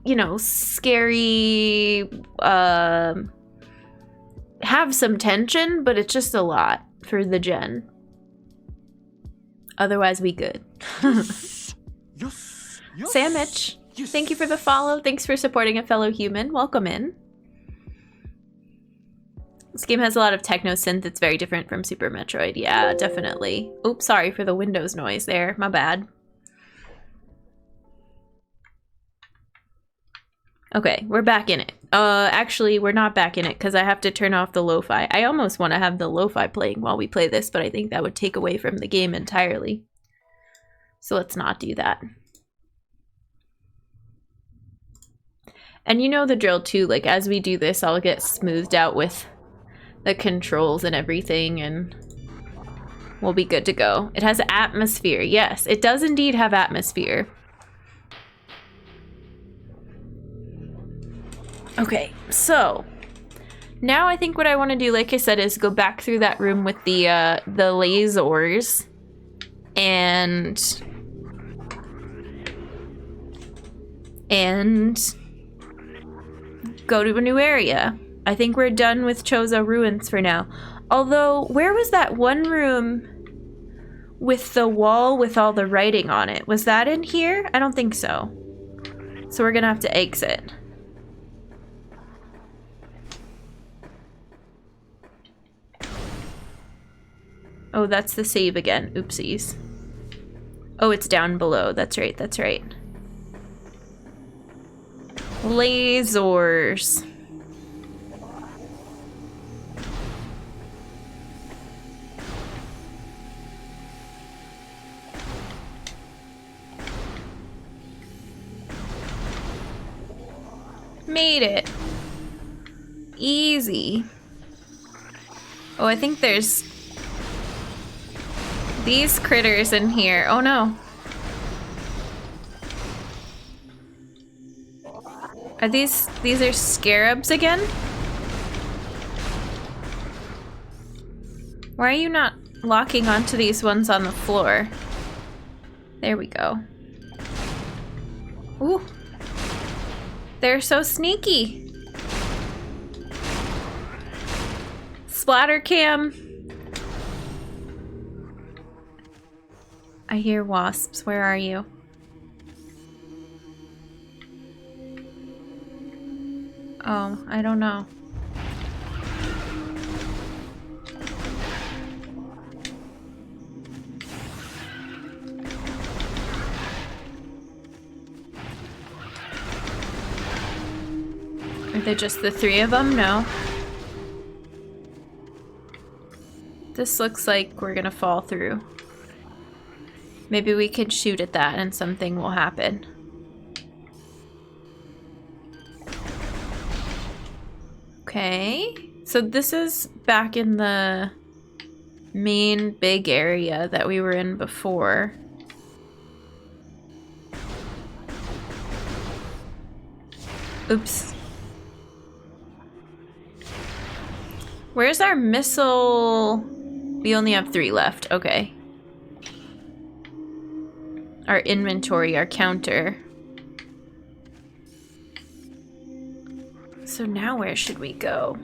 you know, scary, have some tension, but it's just a lot for the gen. Otherwise, we good. Yes. Samich, thank you for the follow. Thanks for supporting a fellow human. Welcome in. This game has a lot of techno synth. It's very different from Super Metroid. Yeah, definitely. Oops, sorry for the Windows noise there. My bad. Okay, we're back in it. Actually, we're not back in it because I have to turn off the lo-fi. I almost want to have the lo-fi playing while we play this, but I think that would take away from the game entirely. So let's not do that. And you know the drill too, like as we do this, I'll get smoothed out with the controls and everything and we'll be good to go. It has atmosphere. Yes, it does indeed have atmosphere. Okay, so now I think what I want to do, like I said, is go back through that room with the lasers and go to a new area. I think we're done with Chozo ruins for now. Although, where was that one room with the wall with all the writing on it? Was that in here? I don't think so. So we're gonna have to exit. Oh, that's the save again. Oopsies. Oh, it's down below. That's right, that's right. Lasers. Made it. Easy. Oh, I think there's these critters in here. Oh no. Are these are scarabs again? Why are you not locking onto these ones on the floor? There we go. Ooh. They're so sneaky. Splatter cam. I hear wasps. Where are you? Oh, I don't know. Are they just the 3 of them? No. This looks like we're gonna fall through. Maybe we could shoot at that and something will happen. Okay. So this is back in the main big area that we were in before. Oops. Where's our missile? We only have 3 left. Okay. Our inventory, our counter. So now where should we go?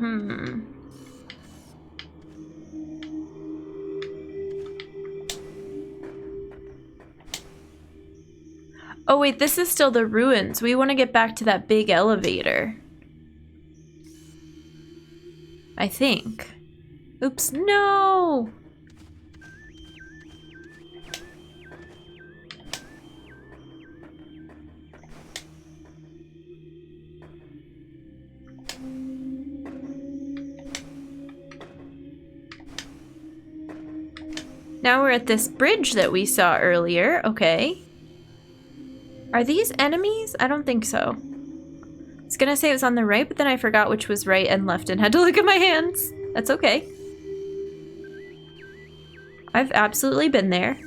Oh wait, this is still the ruins. We want to get back to that big elevator. I think. Oops, no! Now we're at this bridge that we saw earlier. Okay. Are these enemies? I don't think so. I was gonna say it was on the right, but then I forgot which was right and left and had to look at my hands. That's okay. I've absolutely been there.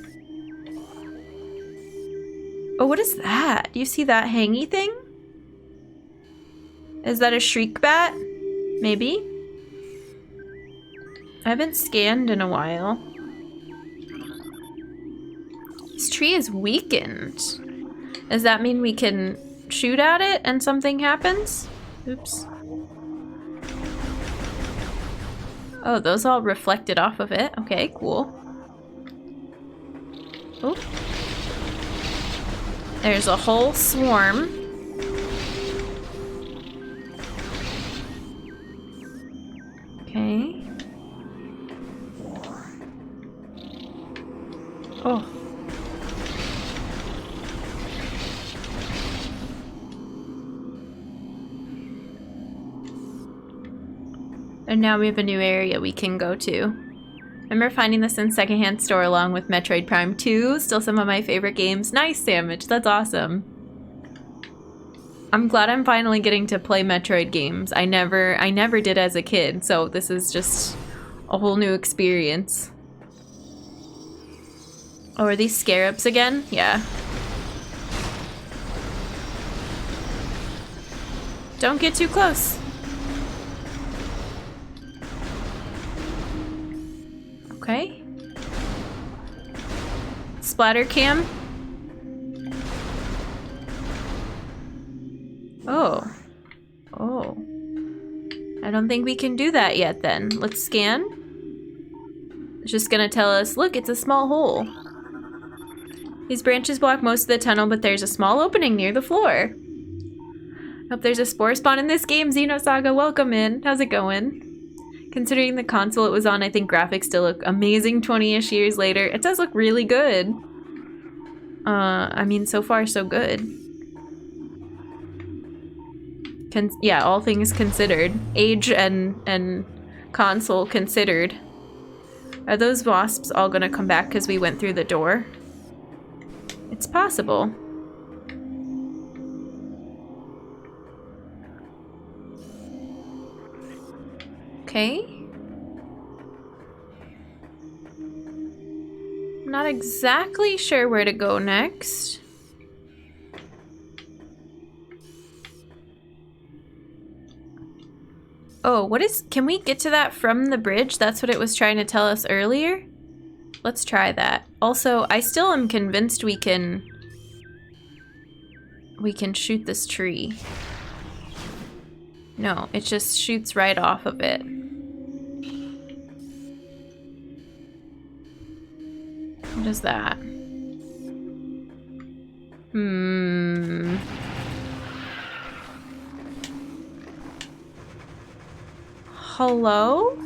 Oh, what is that? Do you see that hangy thing? Is that a shriek bat? Maybe? I haven't scanned in a while. This tree is weakened. Does that mean we can shoot at it and something happens? Oops. Oh, those all reflected off of it. Okay, cool. Oh. There's a whole swarm. Okay. Oh. And now we have a new area we can go to. Remember finding this in secondhand store along with Metroid Prime 2? Still some of my favorite games. Nice, Sandwich. That's awesome. I'm glad I'm finally getting to play Metroid games. I never did as a kid, so this is just a whole new experience. Oh, are these scarabs again? Yeah. Don't get too close. Okay. Splatter cam. Oh. Oh. I don't think we can do that yet then. Let's scan. It's just gonna tell us, look, it's a small hole. These branches block most of the tunnel, but there's a small opening near the floor. Hope there's a spore spawn in this game. Xenosaga, welcome in. How's it going? Considering the console it was on, I think graphics still look amazing 20-ish years later. It does look really good. I mean, so far so good. Yeah, all things considered. Age and console considered. Are those wasps all gonna come back because we went through the door? It's possible. Okay. I'm not exactly sure where to go next. Oh, what is... Can we get to that from the bridge? That's what it was trying to tell us earlier? Let's try that. Also, I still am convinced we can shoot this tree. No, it just shoots right off of it. What is that? Hello?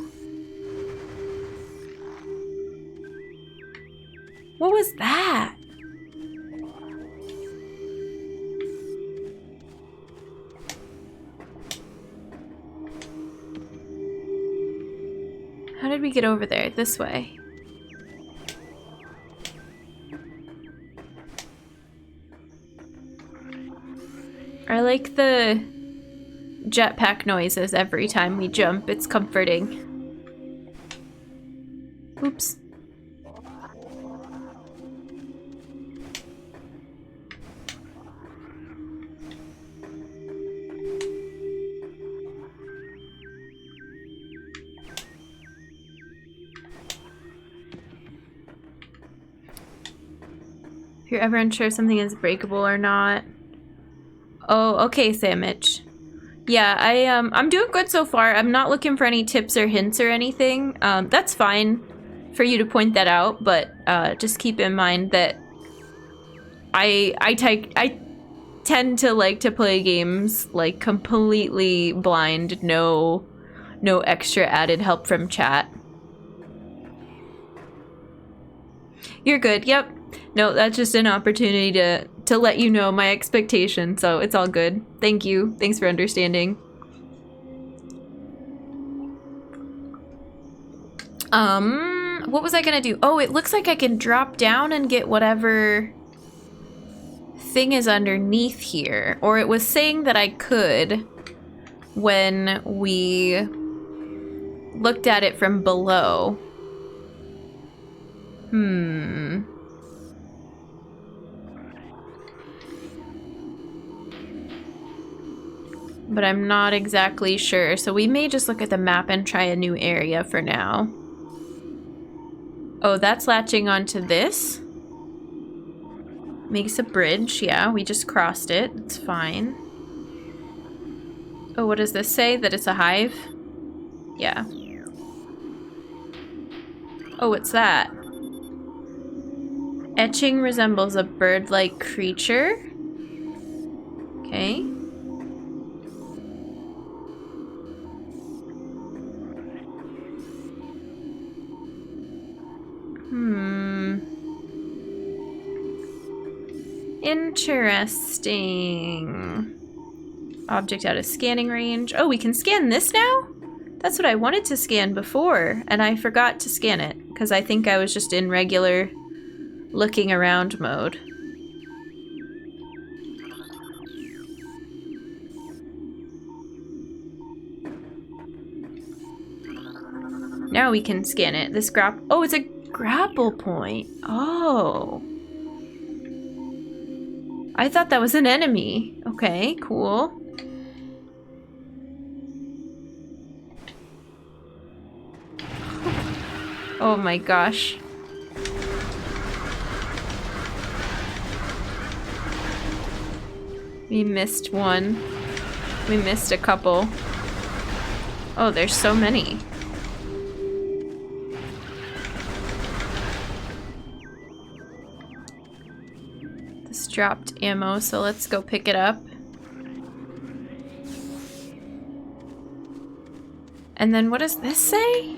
What was that? How did we get over there? This way. I like the jetpack noises every time we jump. It's comforting. Oops. If you're ever unsure if something is breakable or not. Oh, okay, Sandwich. Yeah, I'm doing good so far. I'm not looking for any tips or hints or anything. That's fine for you to point that out, but just keep in mind that I tend to like to play games like completely blind, no extra added help from chat. You're good. Yep. No, that's just an opportunity to let you know my expectation, so it's all good. Thank you. Thanks for understanding. What was I gonna do? Oh, it looks like I can drop down and get whatever thing is underneath here. Or it was saying that I could when we looked at it from below. But I'm not exactly sure, so we may just look at the map and try a new area for now. Oh, that's latching onto this. Makes a bridge, yeah, we just crossed it. It's fine. Oh, what does this say? That it's a hive? Yeah. Oh, what's that? Etching resembles a bird-like creature. Okay. Interesting. Object out of scanning range. Oh, we can scan this now? That's what I wanted to scan before, and I forgot to scan it, because I think I was just in regular looking around mode. Now we can scan it. This oh, it's a grapple point. Oh. I thought that was an enemy. Okay, cool. Oh my gosh. We missed one. We missed a couple. Oh, there's so many. This dropped ammo, so let's go pick it up. And then what does this say?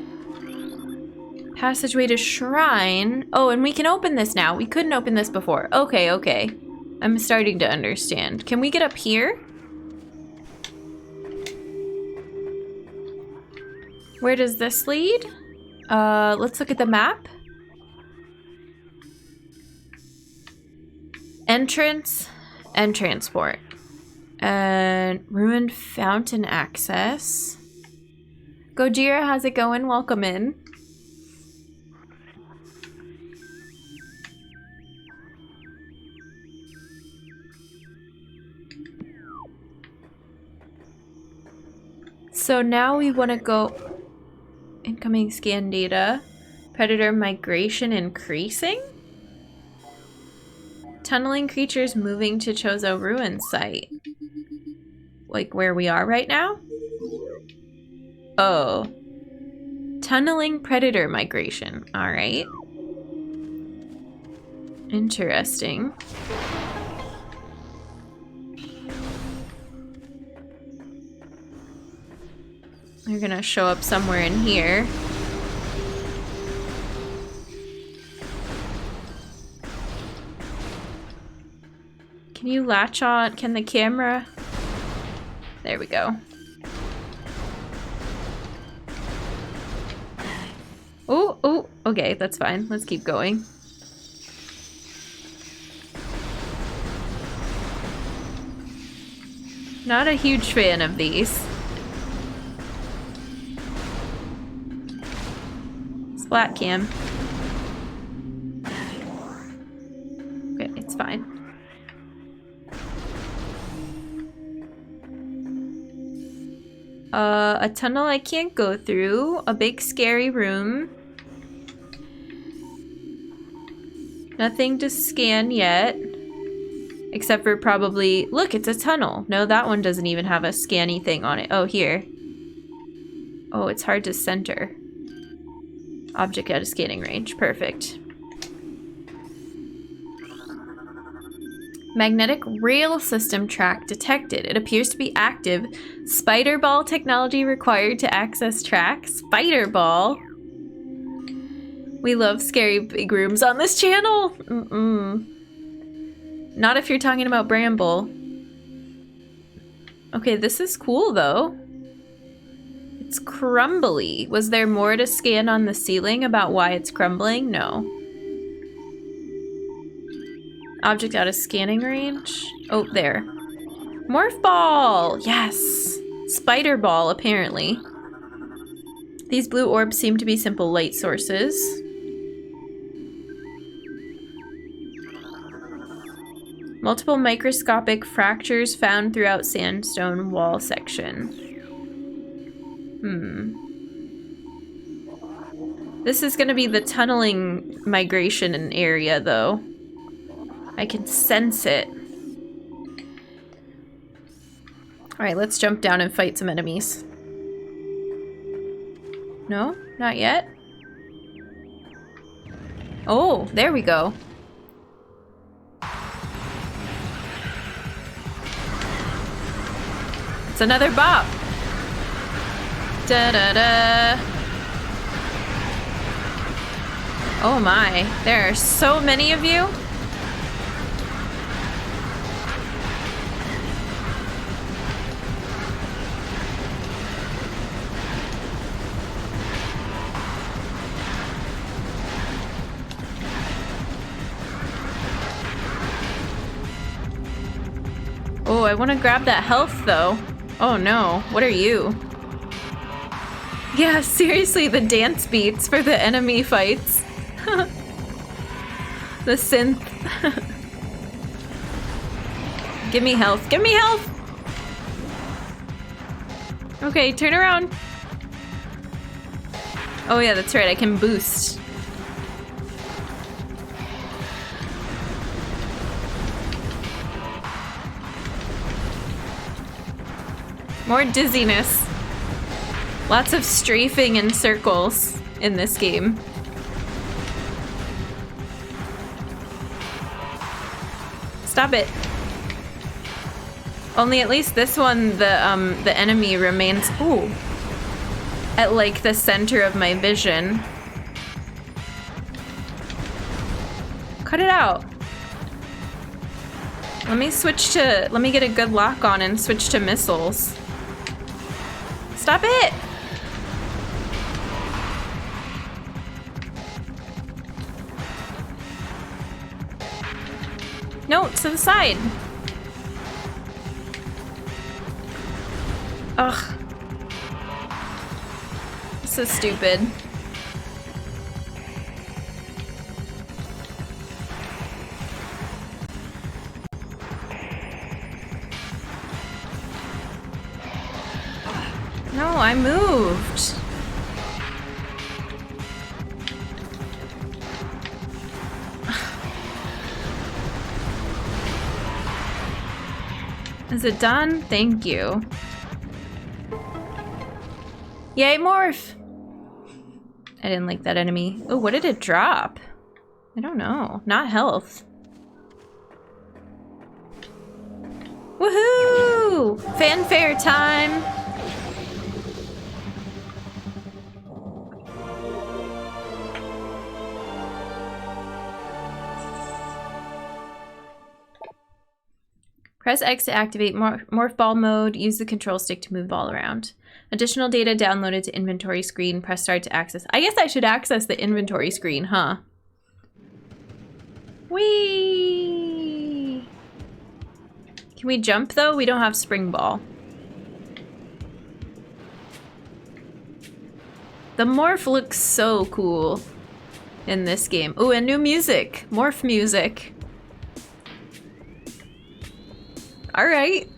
Passageway to shrine. Oh, and we can open this now. We couldn't open this before. Okay, okay. I'm starting to understand. Can we get up here? Where does this lead? Let's look at the map. Entrance and transport. And ruined fountain access. Gojira, how's it going? Welcome in. So now we want to go incoming scan data. Predator migration increasing. Tunneling creatures moving to Chozo ruin site. Like where we are right now? Oh. Tunneling predator migration. All right. Interesting. They're gonna show up somewhere in here. Can you latch on? Can the camera? There we go. Oh, oh, okay, that's fine. Let's keep going. Not a huge fan of these. Splat cam. Okay, it's fine. A tunnel I can't go through. A big scary room. Nothing to scan yet. Except for probably... Look, it's a tunnel. No, that one doesn't even have a scanny thing on it. Oh, here. Oh, it's hard to center. Object at a scanning range. Perfect. Magnetic rail system track detected. It appears to be active. Spider ball technology required to access track. Spider ball? We love scary big rooms on this channel. Not if you're talking about Bramble. Okay, this is cool though. It's crumbly. Was there more to scan on the ceiling about why it's crumbling? No. Object out of scanning range. Oh, there. Morph ball! Yes! Spider ball, apparently. These blue orbs seem to be simple light sources. Multiple microscopic fractures found throughout sandstone wall section. This is gonna be the tunneling migration area, though. I can sense it. Alright, let's jump down and fight some enemies. No? Not yet? Oh, there we go. It's another bop. Da-da-da. Oh my, there are so many of you. Oh, I want to grab that health though. Oh no, what are you? Yeah, seriously, the dance beats for the enemy fights. The synth. Give me health, give me health! Okay, turn around. Oh yeah, that's right, I can boost. More dizziness. Lots of strafing in circles in this game. Stop it. Only at least this one, the enemy remains, ooh, at like the center of my vision. Cut it out. Let me get a good lock on and switch to missiles. Stop it! No, to the side. Ugh. This is stupid. No, I moved. Is it done? Thank you. Yay, morph! I didn't like that enemy. Oh, what did it drop? I don't know. Not health. Woohoo! Fanfare time! Press X to activate morph ball mode. Use the control stick to move the ball around. Additional data downloaded to inventory screen. Press start to access. I guess I should access the inventory screen, huh? Whee! Can we jump though? We don't have spring ball. The morph looks so cool in this game. Ooh, and new music. Morph music. Alright.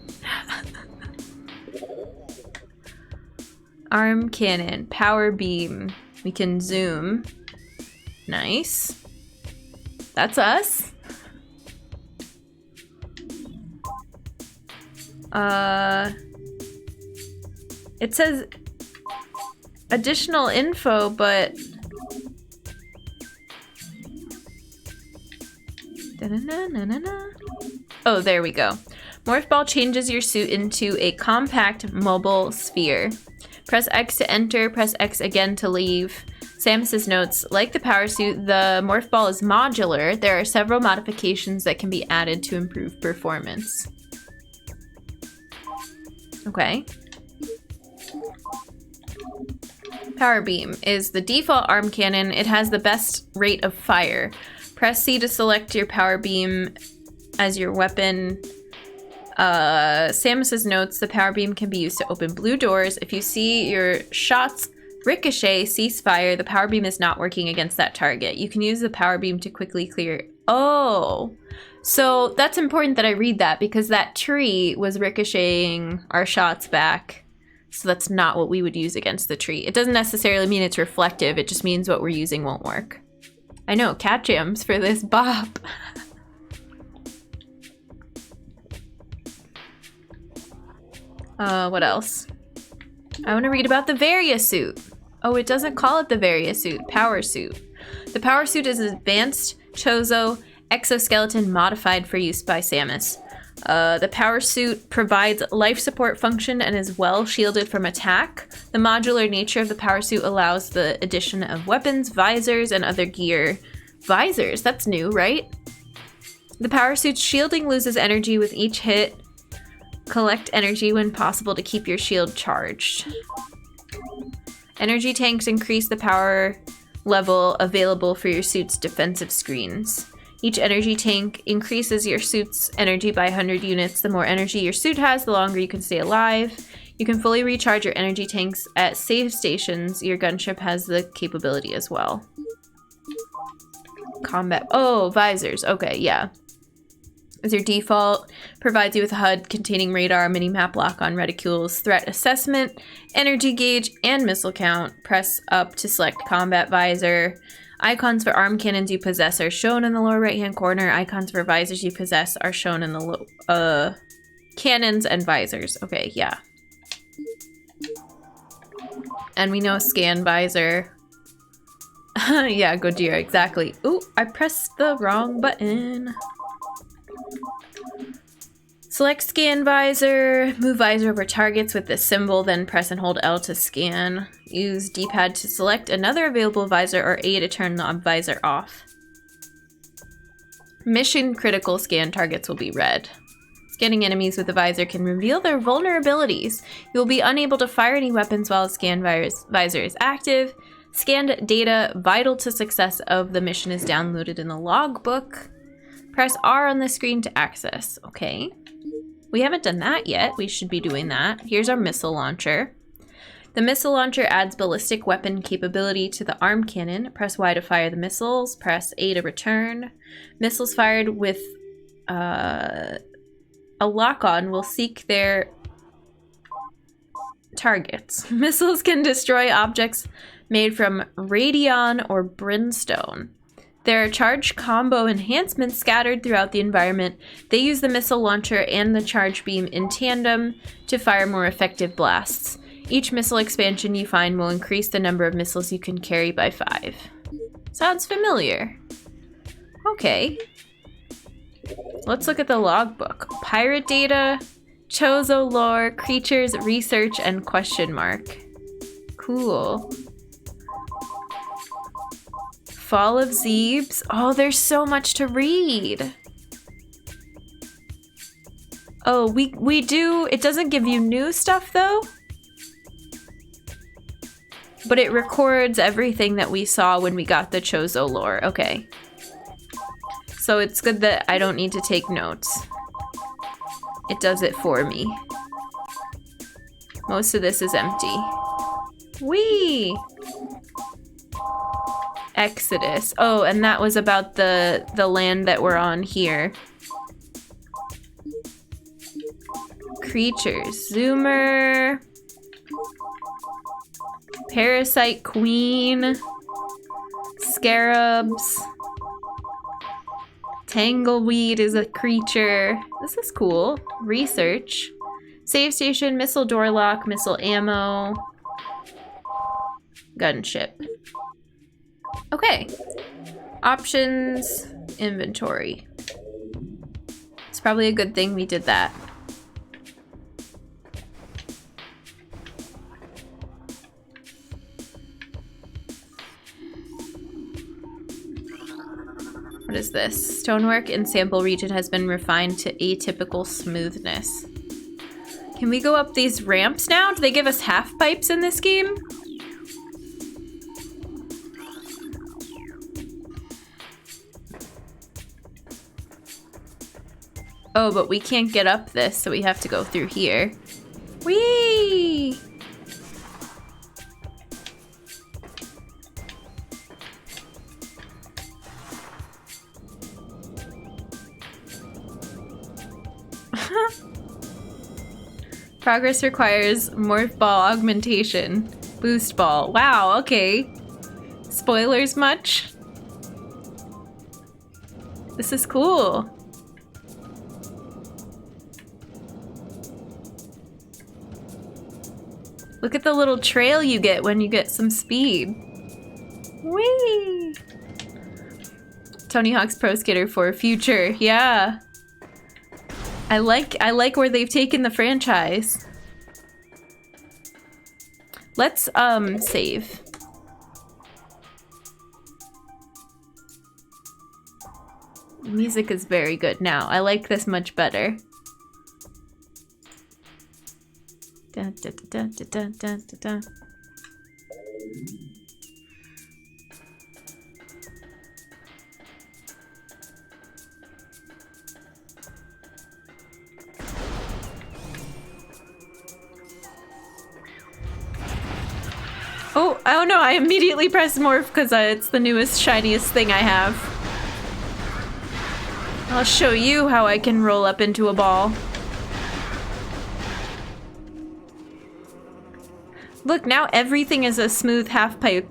Arm cannon. Power beam. We can zoom. Nice. That's us. It says additional info, but oh, there we go. Morph Ball changes your suit into a compact mobile sphere. Press X to enter, press X again to leave. Samus's notes, like the power suit, the Morph Ball is modular. There are several modifications that can be added to improve performance. Okay. Power Beam is the default arm cannon. It has the best rate of fire. Press C to select your Power Beam as your weapon. Samus's notes, the Power Beam can be used to open blue doors. If you see your shots ricochet, cease fire, the Power Beam is not working against that target. You can use the Power Beam to quickly clear. Oh, so that's important that I read that because that tree was ricocheting our shots back. So that's not what we would use against the tree. It doesn't necessarily mean it's reflective. It just means what we're using won't work. I know, cat jams for this bop. What else? I want to read about the Varia suit. Oh, it doesn't call it the Varia suit. Power suit. The power suit is an advanced Chozo exoskeleton modified for use by Samus. The power suit provides life support function and is well shielded from attack. The modular nature of the power suit allows the addition of weapons, visors, and other gear. Visors, that's new, right? The power suit's shielding loses energy with each hit. Collect energy when possible to keep your shield charged. Energy tanks increase the power level available for your suit's defensive screens. Each energy tank increases your suit's energy by 100 units. The more energy your suit has, the longer you can stay alive. You can fully recharge your energy tanks at save stations. Your gunship has the capability as well. Combat. Oh, visors. Okay, yeah. As your default, provides you with a HUD containing radar, mini-map lock on reticules, threat assessment, energy gauge, and missile count. Press up to select combat visor. Icons for arm cannons you possess are shown in the lower right-hand corner. Icons for visors you possess are shown in the cannons and visors. Okay, yeah. And we know scan visor. Yeah, Gojira, exactly. Ooh, I pressed the wrong button. Select scan visor, move visor over targets with this symbol, then press and hold L to scan. Use D-pad to select another available visor or A to turn the visor off. Mission critical scan targets will be red. Scanning enemies with the visor can reveal their vulnerabilities. You will be unable to fire any weapons while the scan visor is active. Scanned data vital to success of the mission is downloaded in the logbook. Press R on the screen to access. Okay. We haven't done that yet. We should be doing that. Here's our missile launcher. The missile launcher adds ballistic weapon capability to the arm cannon. Press Y to fire the missiles. Press A to return. Missiles fired with a lock-on will seek their targets. Missiles can destroy objects made from radion or brimstone. There are charge combo enhancements scattered throughout the environment. They use the missile launcher and the charge beam in tandem to fire more effective blasts. Each missile expansion you find will increase the number of missiles you can carry by 5. Sounds familiar. Okay. Let's look at the logbook. Pirate data, Chozo lore, creatures, research, and question mark. Cool. Fall of Zebes. Oh, there's so much to read. Oh, we do. It doesn't give you new stuff though. But it records everything that we saw when we got the Chozo lore. Okay. So it's good that I don't need to take notes. it does it for me. Most of this is empty. Whee! Exodus. Oh, and that was about the land that we're on here. Creatures. Zoomer. Parasite Queen. Scarabs. Tangleweed is a creature. This is cool. Research. Save station, missile door lock, missile ammo. Gunship. Okay. Options, inventory. It's probably a good thing we did that. What is this? Stonework in sample region has been refined to atypical smoothness. Can we go up these ramps now? Do they give us half pipes in this game? Oh, but we can't get up this, so we have to go through here. Whee! Progress requires morph ball augmentation. Boost ball. Wow, okay. Spoilers much? This is cool. Look at the little trail you get when you get some speed. Whee! Tony Hawk's Pro Skater 4 future. Yeah. I like where they've taken the franchise. Let's save. The music is very good now. I like this much better. Dun, dun, dun, dun, dun, dun, dun, dun. Oh no, I immediately pressed morph because it's the newest, shiniest thing I have. I'll show you how I can roll up into a ball. Look, now everything is a smooth half-pipe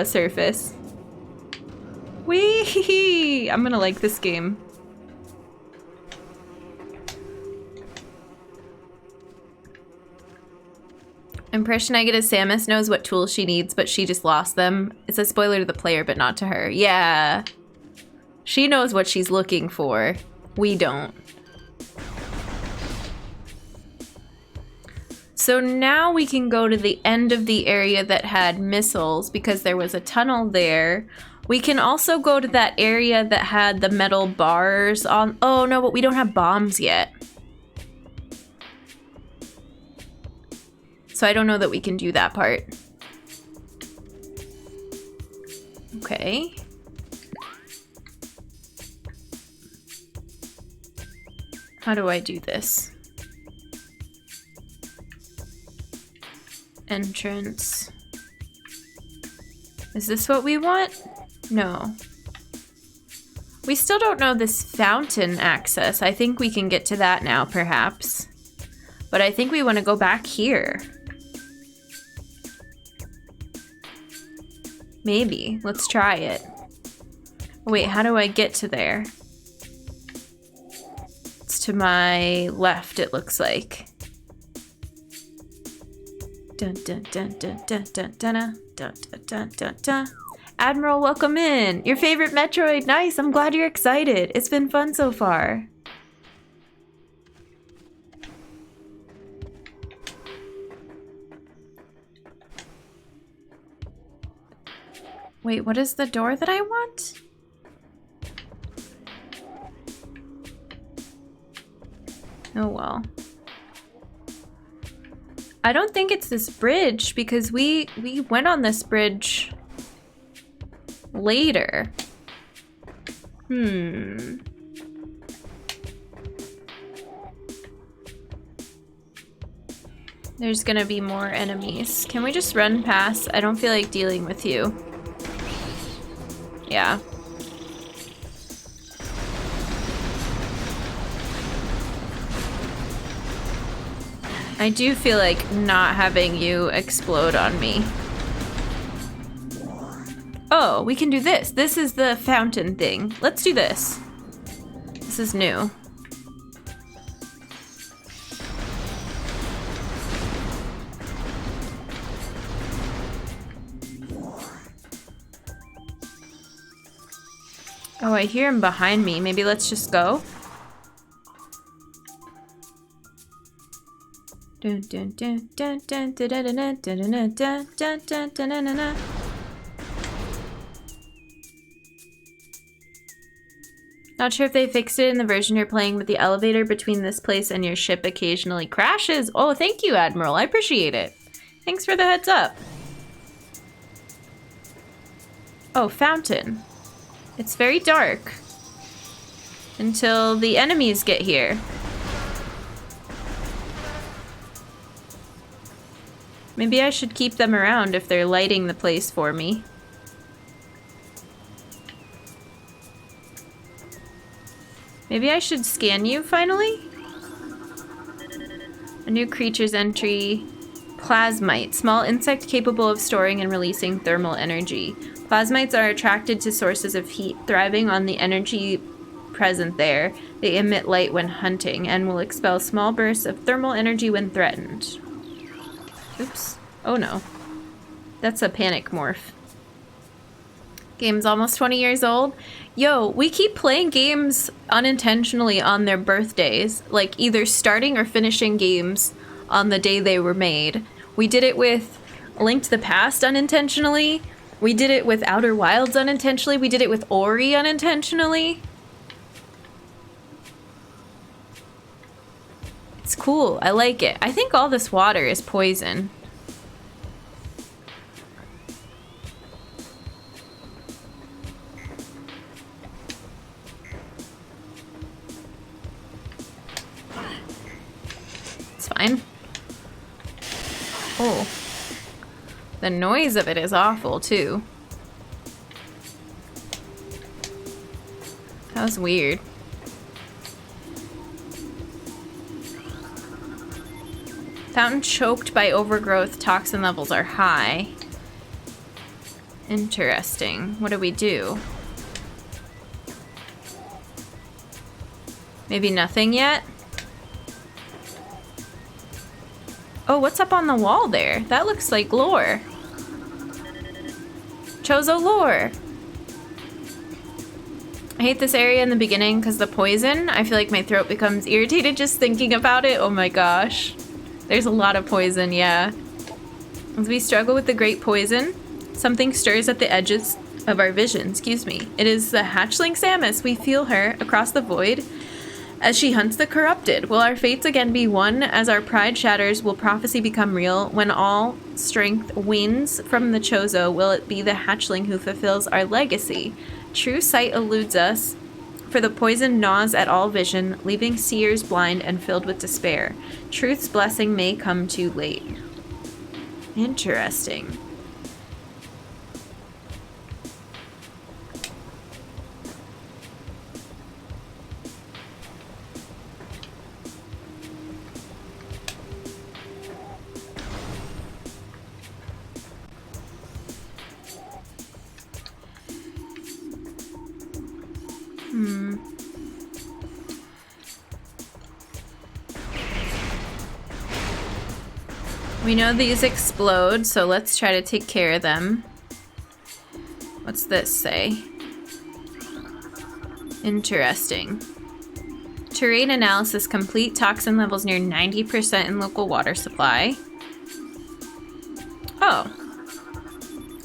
surface. Whee! I'm gonna like this game. Impression I get is Samus knows what tools she needs, but she just lost them. It's a spoiler to the player, but not to her. Yeah. She knows what she's looking for. We don't. So now we can go to the end of the area that had missiles because there was a tunnel there. We can also go to that area that had the metal bars on. Oh no, but we don't have bombs yet. So I don't know that we can do that part. Okay. How do I do this? Entrance. Is this what we want? No. We still don't know this fountain access. I think we can get to that now, perhaps. But I think we want to go back here. Maybe. Let's try it. Wait, how do I get to there? It's to my left, it looks like. Dun dun dun dun dun dun dun dun dun dun dun. Admiral, welcome in. Your favorite Metroid. Nice. I'm glad you're excited. It's been fun so far. Wait, what is the door that I want? Oh well. I don't think it's this bridge because we went on this bridge later. There's gonna be more enemies. Can we just run past? I don't feel like dealing with you. Yeah. I do feel like not having you explode on me. Oh, we can do this. This is the fountain thing. Let's do this. This is new. Oh, I hear him behind me. Maybe let's just go. Dun, dun, dun, dun, dun, dun, dun, dun, dun, dun, dun, dun, dun, dun, dun, dun. Not sure if they fixed it in the version you're playing, but the elevator between this place and your ship occasionally crashes. Oh, thank you, Admiral. I appreciate it. Thanks for the heads up. Oh, fountain. It's very dark until the enemies get here. Maybe I should keep them around if they're lighting the place for me. Maybe I should scan you finally? A new creature's entry. Plasmite. Small insect capable of storing and releasing thermal energy. Plasmites are attracted to sources of heat, thriving on the energy present there. They emit light when hunting and will expel small bursts of thermal energy when threatened. Oops. Oh no. That's a panic morph. Game's almost 20 years old. Yo, we keep playing games unintentionally on their birthdays, like either starting or finishing games on the day they were made. We did it with Link to the Past unintentionally. We did it with Outer Wilds unintentionally. We did it with Ori unintentionally. It's cool. I like it. I think all this water is poison. It's fine. Oh. The noise of it is awful, too. That was weird. Fountain choked by overgrowth. Toxin levels are high. Interesting. What do we do? Maybe nothing yet? Oh, what's up on the wall there? That looks like lore. Chozo lore. I hate this area in the beginning because the poison. I feel like my throat becomes irritated just thinking about it. Oh my gosh. There's a lot of poison, yeah. As we struggle with the great poison, something stirs at the edges of our vision. Excuse me. It is the hatchling Samus. We feel her across the void as she hunts the corrupted. Will our fates again be one? As our pride shatters, will prophecy become real? When all strength wins from the Chozo, will it be the hatchling who fulfills our legacy? True sight eludes us, for the poison gnaws at all vision, leaving seers blind and filled with despair. Truth's blessing may come too late. Interesting. We know these explode, so let's try to take care of them. What's this say? Interesting. Terrain analysis complete. Toxin levels near 90% in local water supply. Oh.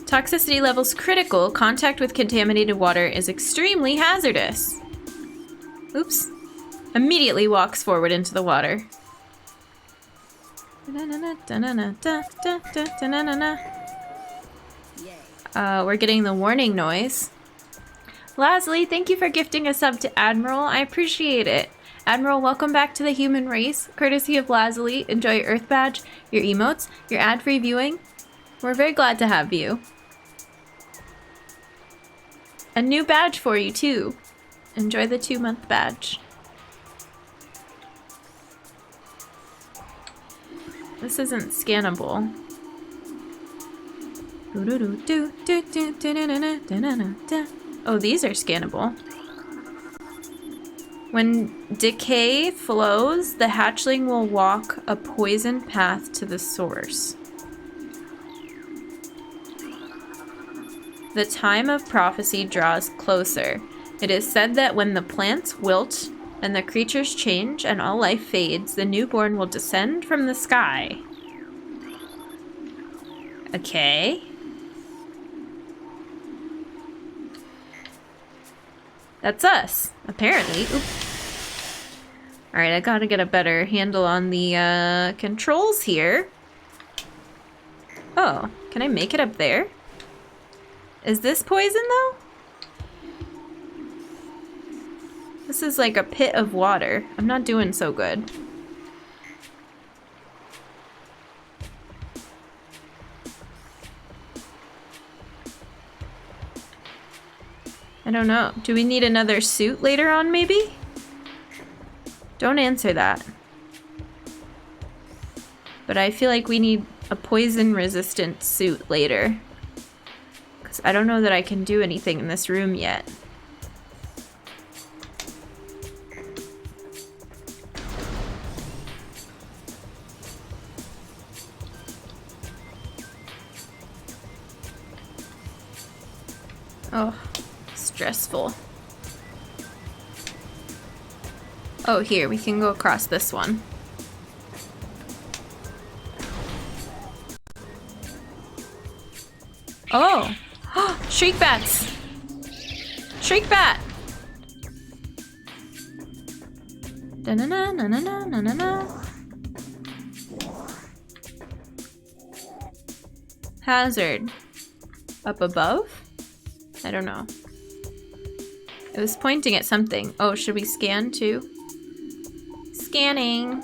Toxicity levels critical. Contact with contaminated water is extremely hazardous. Oops. Immediately walks forward into the water. We're getting the warning noise. Lasley, thank you for gifting a sub to Admiral. I appreciate it. Admiral, welcome back to the human race. Courtesy of Lazuli, enjoy your Earth Badge, your emotes, your ad-free viewing. We're very glad to have you. A new badge for you, too. Enjoy the 2-month badge. This isn't scannable. Oh, these are scannable. When decay flows, the hatchling will walk a poison path to the source. The time of prophecy draws closer. It is said that when the plants wilt and the creatures change and all life fades, the newborn will descend from the sky. Okay. That's us, apparently. Oop. Alright, I gotta get a better handle on the controls here. Oh, can I make it up there? Is this poison, though? This is like a pit of water. I'm not doing so good. I don't know. Do we need another suit later on, maybe? Don't answer that. But I feel like we need a poison-resistant suit later. Because I don't know that I can do anything in this room yet. Oh, stressful. Oh, here, we can go across this one. Oh! Shriek bats! Shriek bat! Da-na-na-na-na-na-na-na. Hazard. Up above? I don't know. It was pointing at something. Oh, should we scan too? Scanning.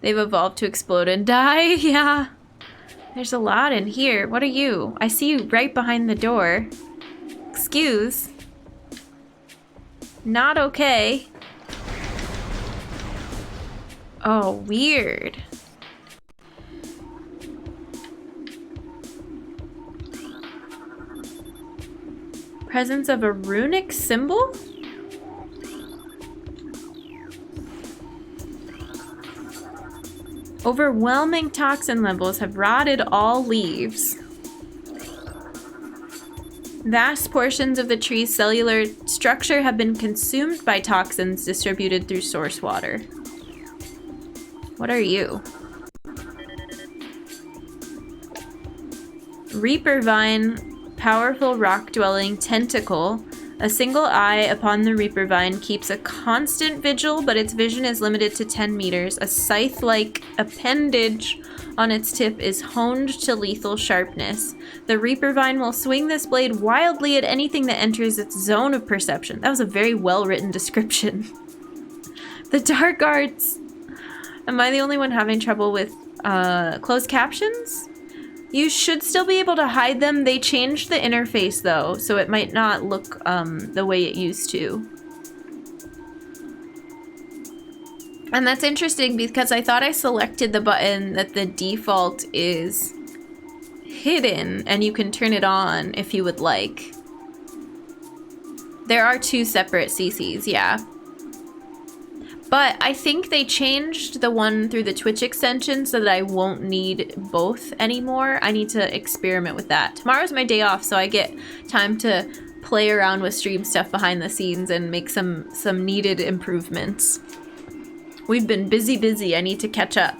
They've evolved to explode and die? Yeah. There's a lot in here. What are you? I see you right behind the door. Excuse. Not okay. Oh, weird. Presence of a runic symbol? Overwhelming toxin levels have rotted all leaves. Vast portions of the tree's cellular structure have been consumed by toxins distributed through source water. What are you? Reaper vine, powerful rock-dwelling tentacle. A single eye upon the Reaper vine keeps a constant vigil, but its vision is limited to 10 meters. A scythe-like appendage on its tip is honed to lethal sharpness. The Reaper vine will swing this blade wildly at anything that enters its zone of perception. That was a very well-written description. The dark arts. Am I the only one having trouble with closed captions? You should still be able to hide them. They changed the interface though, so it might not look the way it used to. And that's interesting because I thought I selected the button that the default is hidden and you can turn it on if you would like. There are two separate CCs, yeah. But I think they changed the one through the Twitch extension so that I won't need both anymore. I need to experiment with that. Tomorrow's my day off, so I get time to play around with stream stuff behind the scenes and make some needed improvements. We've been busy. I need to catch up.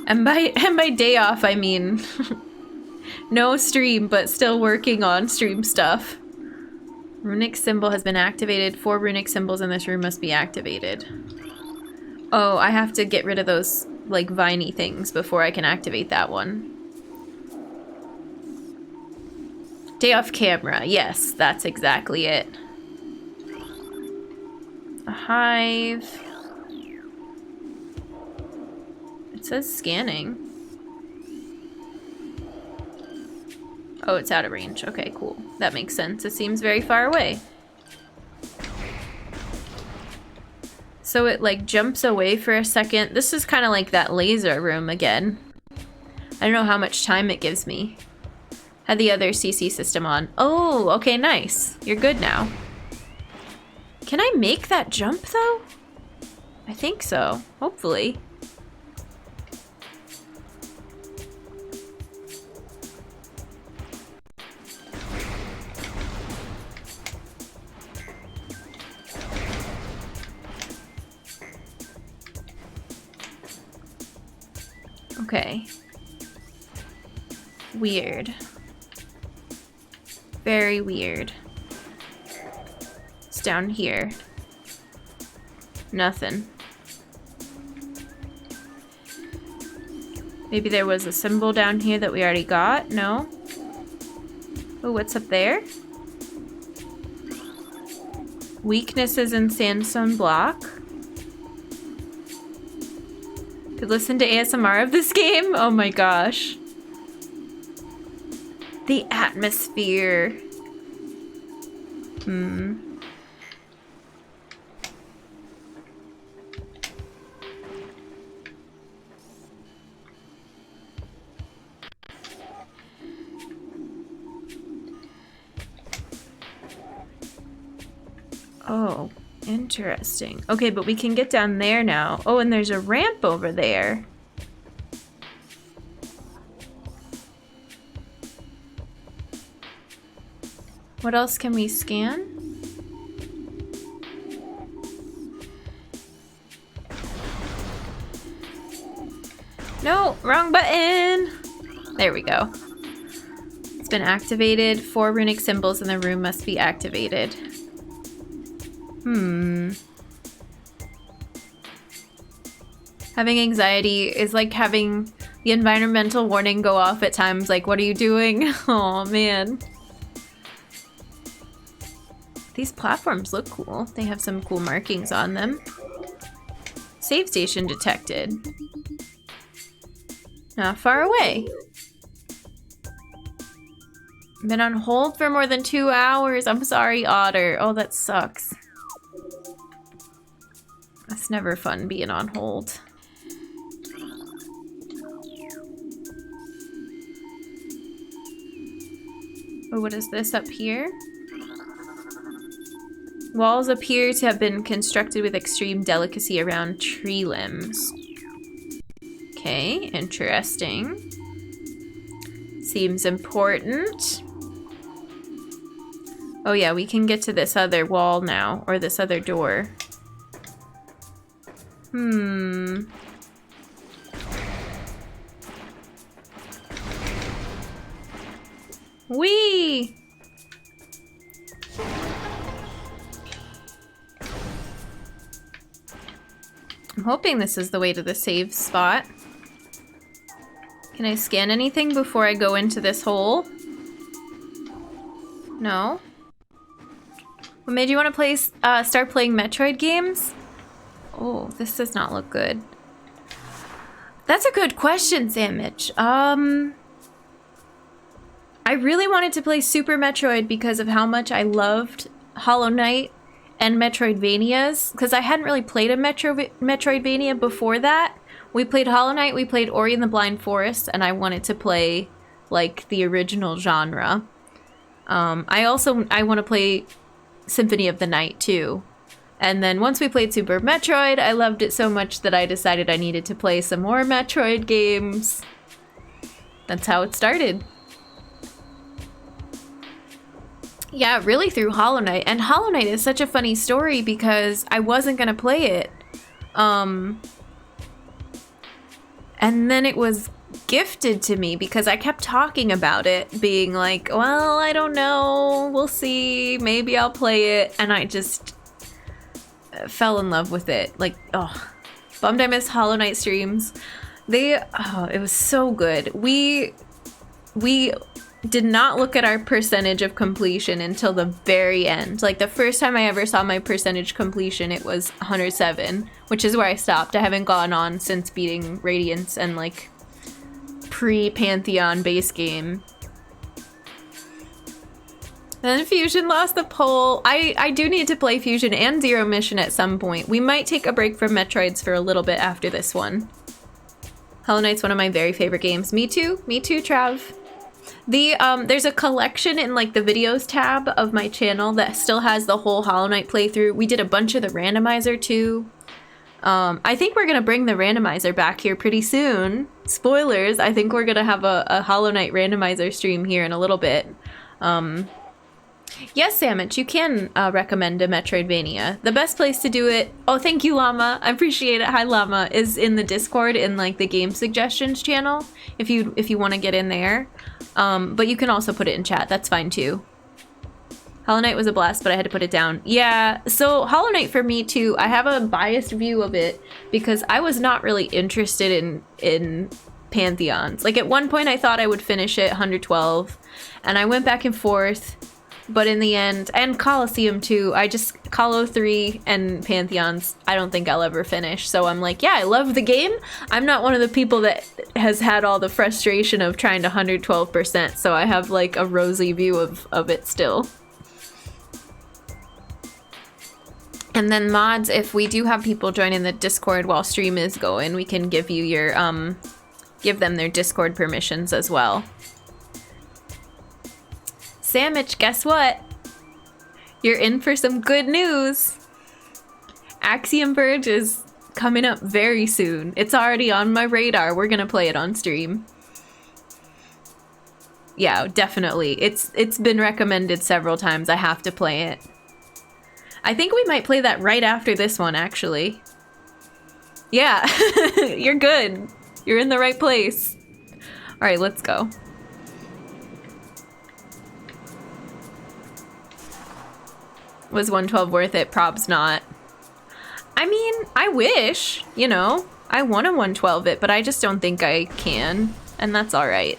And by day off, I mean no stream, but still working on stream stuff. Runic symbol has been activated. 4 runic symbols in this room must be activated. Oh, I have to get rid of those like, viney things before I can activate that one. Day off camera. Yes, that's exactly it. A hive. It says scanning. Oh, it's out of range. Okay, cool. That makes sense. It seems very far away. So it, like, jumps away for a second. This is kind of like that laser room again. I don't know how much time it gives me. Had the other CC system on. Oh, okay, nice. You're good now. Can I make that jump, though? I think so. Hopefully. Okay. Weird. Very weird. It's down here. Nothing. Maybe there was a symbol down here that we already got? No? Oh, what's up there? Weaknesses in sandstone block. Could listen to ASMR of this game? Oh my gosh. The atmosphere. Oh, interesting. Okay, but we can get down there now. Oh, and there's a ramp over there. What else can we scan? No, wrong button. There we go. It's been activated. 4 runic symbols in the room must be activated. Having anxiety is like having the environmental warning go off at times. Like, what are you doing? Oh, man. These platforms look cool. They have some cool markings on them. Save station detected. Not far away. Been on hold for more than 2 hours. I'm sorry, Otter. Oh, that sucks. That's never fun being on hold. Oh, what is this up here? Walls appear to have been constructed with extreme delicacy around tree limbs. Okay, interesting. Seems important. Oh yeah, we can get to this other wall now, or this other door. Whee! I'm hoping this is the way to the save spot. Can I scan anything before I go into this hole? No? What made you want to start playing Metroid games? Oh, this does not look good. That's a good question, Sandwich. I really wanted to play Super Metroid because of how much I loved Hollow Knight and Metroidvanias, because I hadn't really played a Metroidvania before that. We played Hollow Knight, we played Ori and the Blind Forest, and I wanted to play, like, the original genre. I want to play Symphony of the Night, too. And then once we played Super Metroid, I loved it so much that I decided I needed to play some more Metroid games. That's how it started. Yeah, really through Hollow Knight. And Hollow Knight is such a funny story because I wasn't gonna play it. And then it was gifted to me because I kept talking about it, being like, well, I don't know, we'll see, maybe I'll play it. And I just fell in love with it. Like, oh, Bummed I missed Hollow Knight streams. It was so good. We did not look at our percentage of completion until the very end. Like the first time I ever saw my percentage completion, it was 107, which is where I stopped. I haven't gone on since beating Radiance and like pre-Pantheon base game. Then Fusion lost the poll. I do need to play Fusion and Zero Mission at some point. We might take a break from Metroids for a little bit after this one. Hollow Knight's one of my very favorite games. Me too, Trav. There's a collection in like the videos tab of my channel that still has the whole Hollow Knight playthrough. We did a bunch of the randomizer too. I think we're gonna bring the randomizer back here pretty soon. Spoilers, I think we're gonna have a Hollow Knight randomizer stream here in a little bit. Yes, Samich, you can recommend a Metroidvania. The best place to do it, oh thank you Llama, I appreciate it, hi Llama, is in the Discord in like the game suggestions channel if you want to get in there. But you can also put it in chat, that's fine too. Hollow Knight was a blast, but I had to put it down. Yeah, so Hollow Knight for me too, I have a biased view of it because I was not really interested in Pantheons. Like at one point I thought I would finish it 112 and I went back and forth. But in the end, and Colosseum too, Colo 3 and Pantheons, I don't think I'll ever finish. So I'm like, yeah, I love the game. I'm not one of the people that has had all the frustration of trying to 112%. So I have like a rosy view of it still. And then mods, if we do have people join in the Discord while stream is going, we can give you your, give them their Discord permissions as well. Samich, guess what? You're in for some good news. Axiom Verge is coming up very soon. It's already on my radar. We're gonna play it on stream. Yeah, definitely. It's been recommended several times. I have to play it. I think we might play that right after this one, actually. Yeah, you're good. You're in the right place. All right, let's go. Was 112 worth it? Probs not. I mean, I wish, you know, I want to 112 it, but I just don't think I can, and that's all right.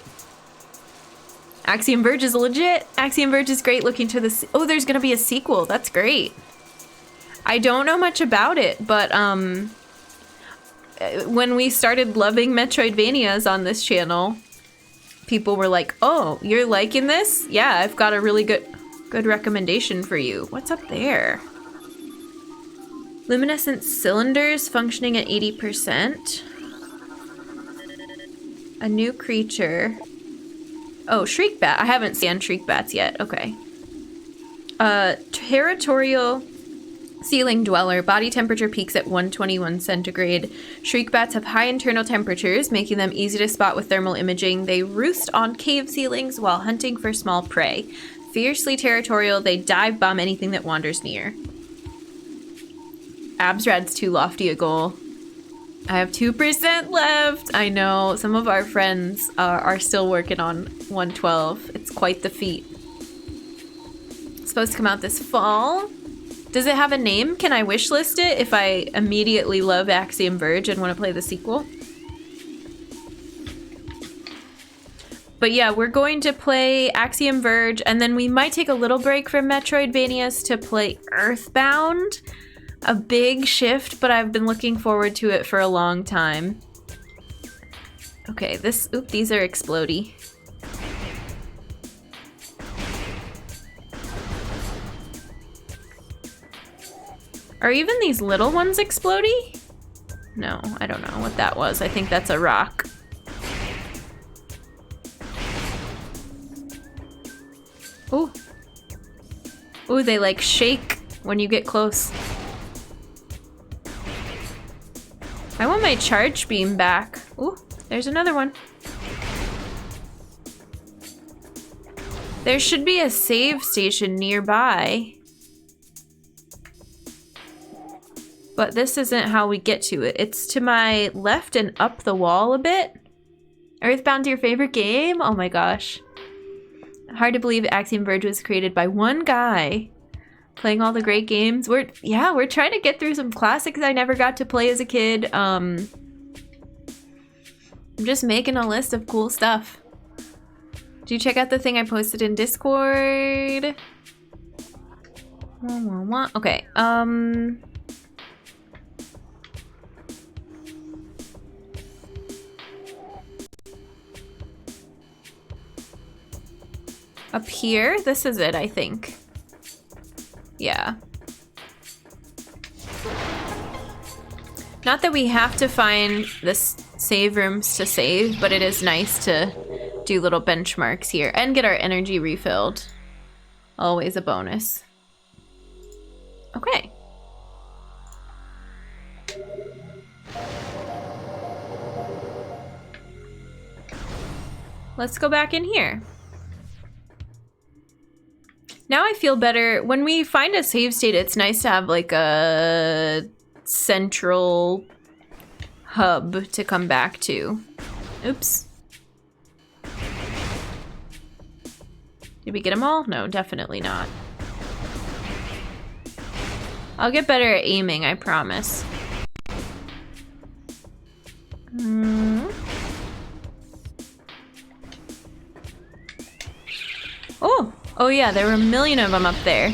Axiom Verge is legit. Axiom Verge is great. Looking to the oh, there's gonna be a sequel. That's great. I don't know much about it, but when we started loving Metroidvanias on this channel, people were like, "Oh, you're liking this? Yeah, I've got a really good recommendation for you." What's up there? Luminescent cylinders functioning at 80%. A new creature. Oh, Shriek Bat. I haven't seen Shriek Bats yet. Okay. Territorial ceiling dweller. Body temperature peaks at 121 centigrade. Shriek Bats have high internal temperatures, making them easy to spot with thermal imaging. They roost on cave ceilings while hunting for small prey. Fiercely territorial, they dive bomb anything that wanders near. Absrad's too lofty a goal. I have 2% left. I know, some of our friends are still working on 112. It's quite the feat. It's supposed to come out this fall. Does it have a name? Can I wishlist it if I immediately love Axiom Verge and want to play the sequel? But yeah, we're going to play Axiom Verge, and then we might take a little break from Metroidvanias to play Earthbound. A big shift, but I've been looking forward to it for a long time. Okay, these are explodey. Are even these little ones explodey? No, I don't know what that was. I think that's a rock. Ooh. Ooh, they like shake when you get close. I want my charge beam back. Ooh, there's another one. There should be a save station nearby. But this isn't how we get to it. It's to my left and up the wall a bit. Earthbound's your favorite game? Oh my gosh. Hard to believe Axiom Verge was created by one guy. Playing all the great games. We're trying to get through some classics I never got to play as a kid. I'm just making a list of cool stuff. Did you check out the thing I posted in Discord? Okay, up here? This is it, I think. Yeah. Not that we have to find the save rooms to save, but it is nice to do little benchmarks here and get our energy refilled. Always a bonus. Okay. Let's go back in here. Now I feel better. When we find a save state, it's nice to have like a central hub to come back to. Oops. Did we get them all? No, definitely not. I'll get better at aiming, I promise. Oh yeah, there were a million of them up there.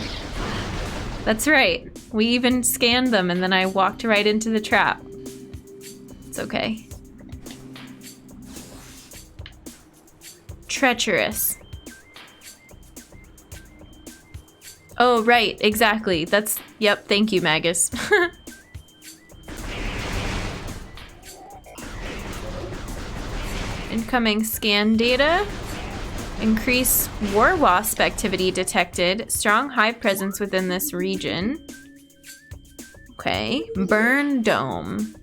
That's right. We even scanned them and then I walked right into the trap. It's okay. Treacherous. Oh, right, exactly. That's, yep, thank you, Magus. Incoming scan data. Increased war wasp activity detected. Strong hive presence within this region. Okay. Burn dome.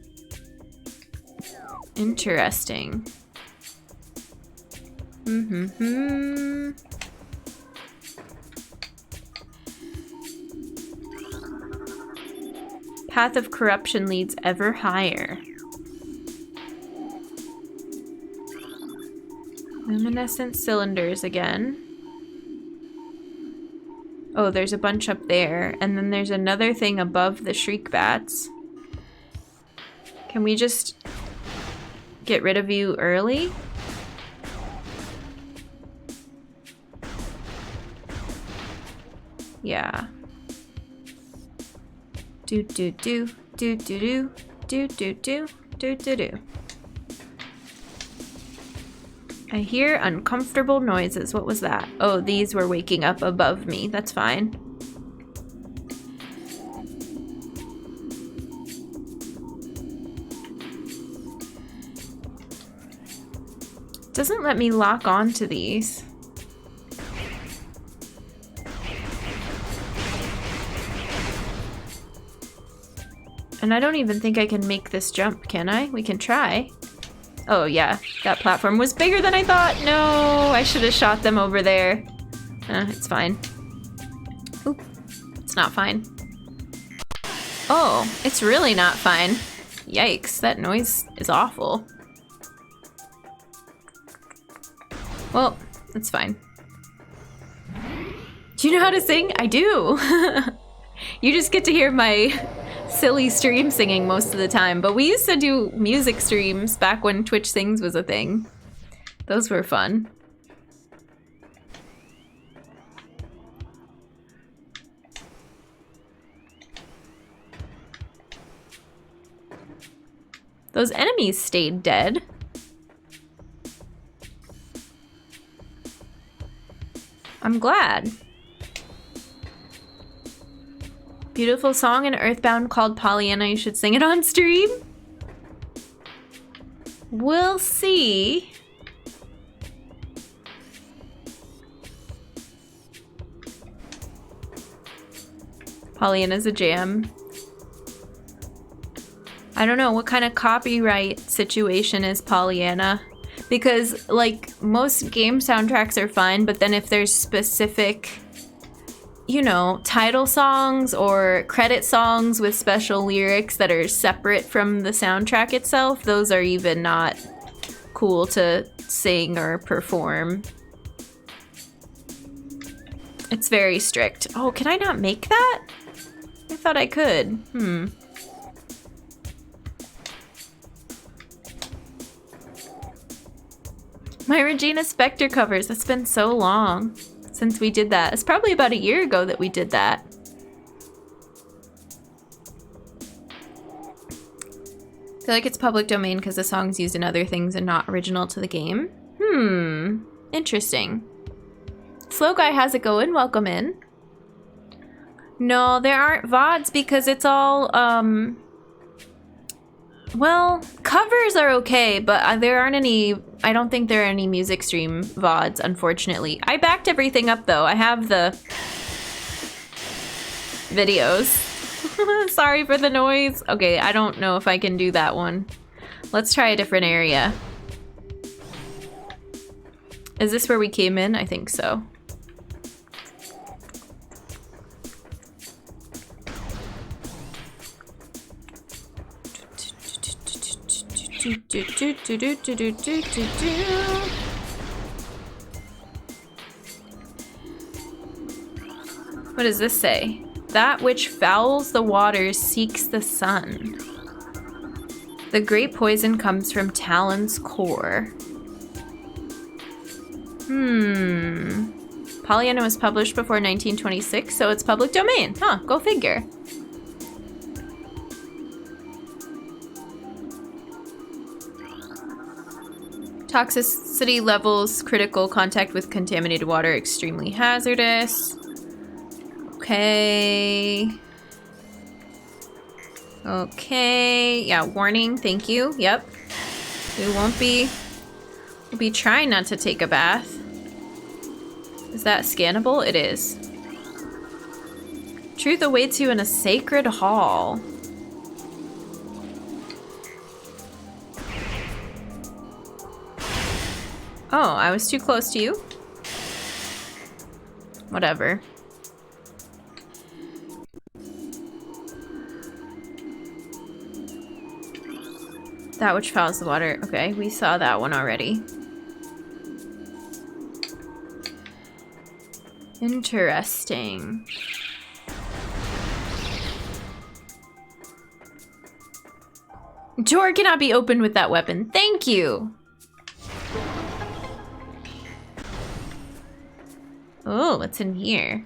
Interesting. Path of corruption leads ever higher. Luminescent cylinders again. Oh, there's a bunch up there. And then there's another thing above the shriek bats. Can we just get rid of you early? Yeah. Do do do do do do do do do do do do. I hear uncomfortable noises. What was that? Oh, these were waking up above me. That's fine. Doesn't let me lock onto these. And I don't even think I can make this jump, can I? We can try. Oh yeah, that platform was bigger than I thought. No, I should have shot them over there. It's fine. Oop, it's not fine. Oh, it's really not fine. Yikes, that noise is awful. Well, it's fine. Do you know how to sing? I do. You just get to hear my silly stream singing most of the time, but we used to do music streams back when Twitch Sings was a thing. Those were fun. Those enemies stayed dead. I'm glad. Beautiful song in Earthbound called Pollyanna. You should sing it on stream. We'll see. Pollyanna's a jam. I don't know what kind of copyright situation is Pollyanna. Because, like, most game soundtracks are fine, but then if there's specific, you know, title songs or credit songs with special lyrics that are separate from the soundtrack itself, those are even not cool to sing or perform. It's very strict. Oh, can I not make that? I thought I could. My Regina Spectre covers. It's been so long since we did that. It's probably about a year ago that we did that. I feel like it's public domain because the song's used in other things and not original to the game. Interesting. Slow Guy, how's it going? Welcome in. No, there aren't VODs because it's all, well, covers are okay, but there aren't any, I don't think there are any music stream VODs, unfortunately. I backed everything up though. I have the videos. Sorry for the noise. Okay, I don't know if I can do that one. Let's try a different area. Is this where we came in? I think so. What does this say? That which fouls the waters seeks the sun. The great poison comes from Tallon's core. Pollyanna was published before 1926, so it's public domain. Huh, go figure. Toxicity levels, critical contact with contaminated water, extremely hazardous. Okay. Okay, yeah, warning, thank you, yep. We'll be trying not to take a bath. Is that scannable? It is. Truth awaits you in a sacred hall. Oh, I was too close to you? Whatever. That which fouls the water. Okay, we saw that one already. Interesting. Door cannot be opened with that weapon. Thank you. Oh, what's in here?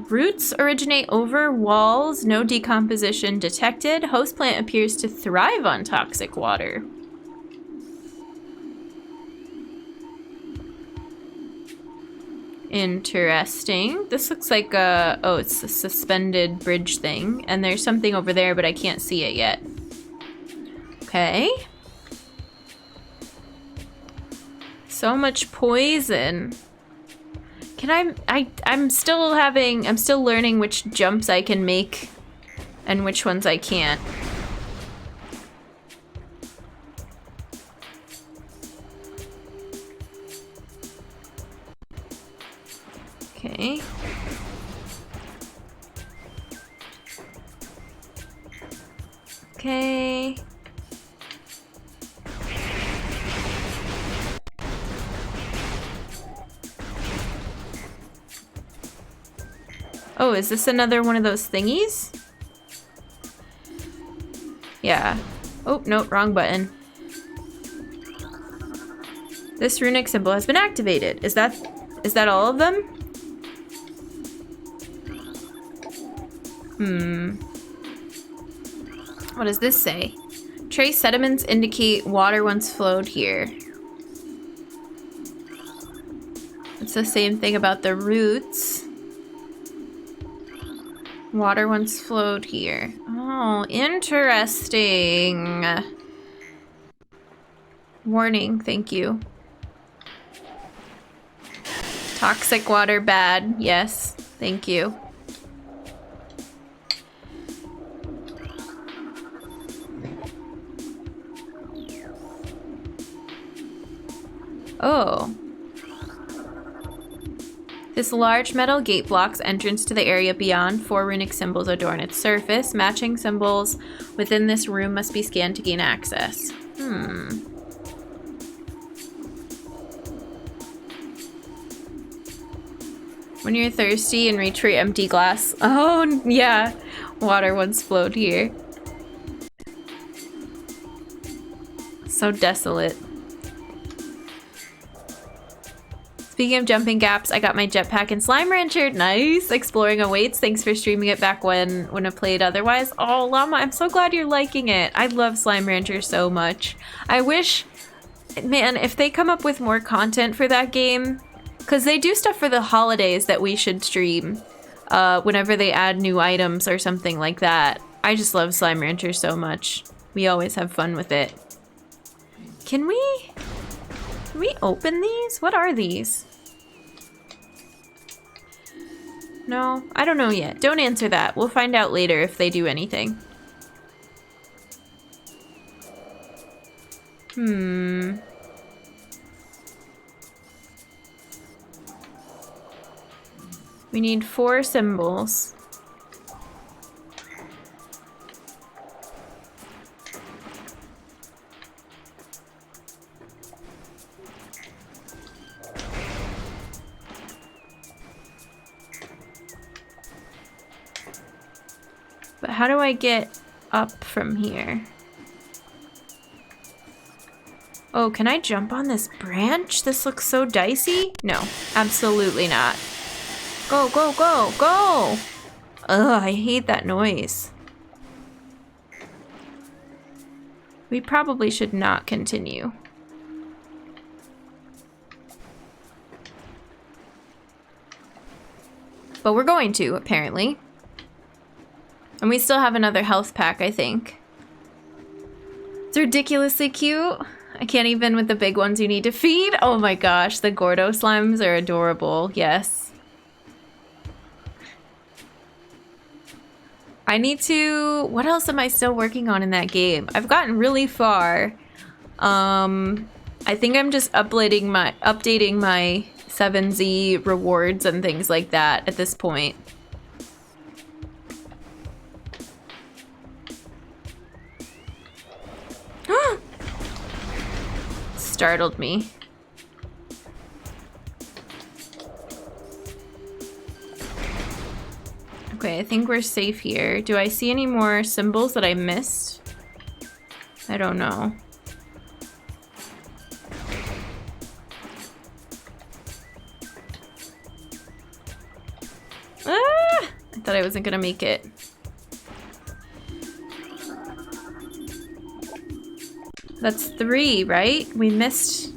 Roots originate over walls, no decomposition detected. Host plant appears to thrive on toxic water. Interesting. This looks like a, oh, it's a suspended bridge thing. And there's something over there, but I can't see it yet. Okay. So much poison. Can I'm still learning which jumps I can make and which ones I can't. Okay. Okay. Oh, is this another one of those thingies? Yeah. Oh, no, wrong button. This runic symbol has been activated. Is that all of them? What does this say? Trace sediments indicate water once flowed here. It's the same thing about the roots. Water once flowed here. Oh, interesting. Warning, thank you. Toxic water bad. Yes, thank you. Oh. This large metal gate blocks entrance to the area beyond. 4 runic symbols adorn its surface. Matching symbols within this room must be scanned to gain access. When you're thirsty and reach for your empty glass. Oh, yeah. Water once flowed here. So desolate. Speaking of jumping gaps, I got my jetpack and slime rancher. Nice. Exploring awaits. Thanks for streaming it back when I played otherwise. Oh, Llama, I'm so glad you're liking it. I love slime rancher so much. I wish, man, if they come up with more content for that game, because they do stuff for the holidays that we should stream whenever they add new items or something like that. I just love slime rancher so much. We always have fun with it. Can we open these? What are these? No, I don't know yet. Don't answer that. We'll find out later if they do anything. We need 4 symbols. But how do I get up from here? Oh, can I jump on this branch? This looks so dicey. No, absolutely not. Go, go, go, go! Ugh, I hate that noise. We probably should not continue. But we're going to, apparently. And we still have another health pack, I think. It's ridiculously cute. I can't even with the big ones you need to feed. Oh my gosh, the Gordo slimes are adorable. Yes. I need to... What else am I still working on in that game? I've gotten really far. I think I'm just updating my 7Z rewards and things like that at this point. Startled me. Okay, I think we're safe here. Do I see any more symbols that I missed? I don't know. Ah! I thought I wasn't gonna make it. That's 3, right? We missed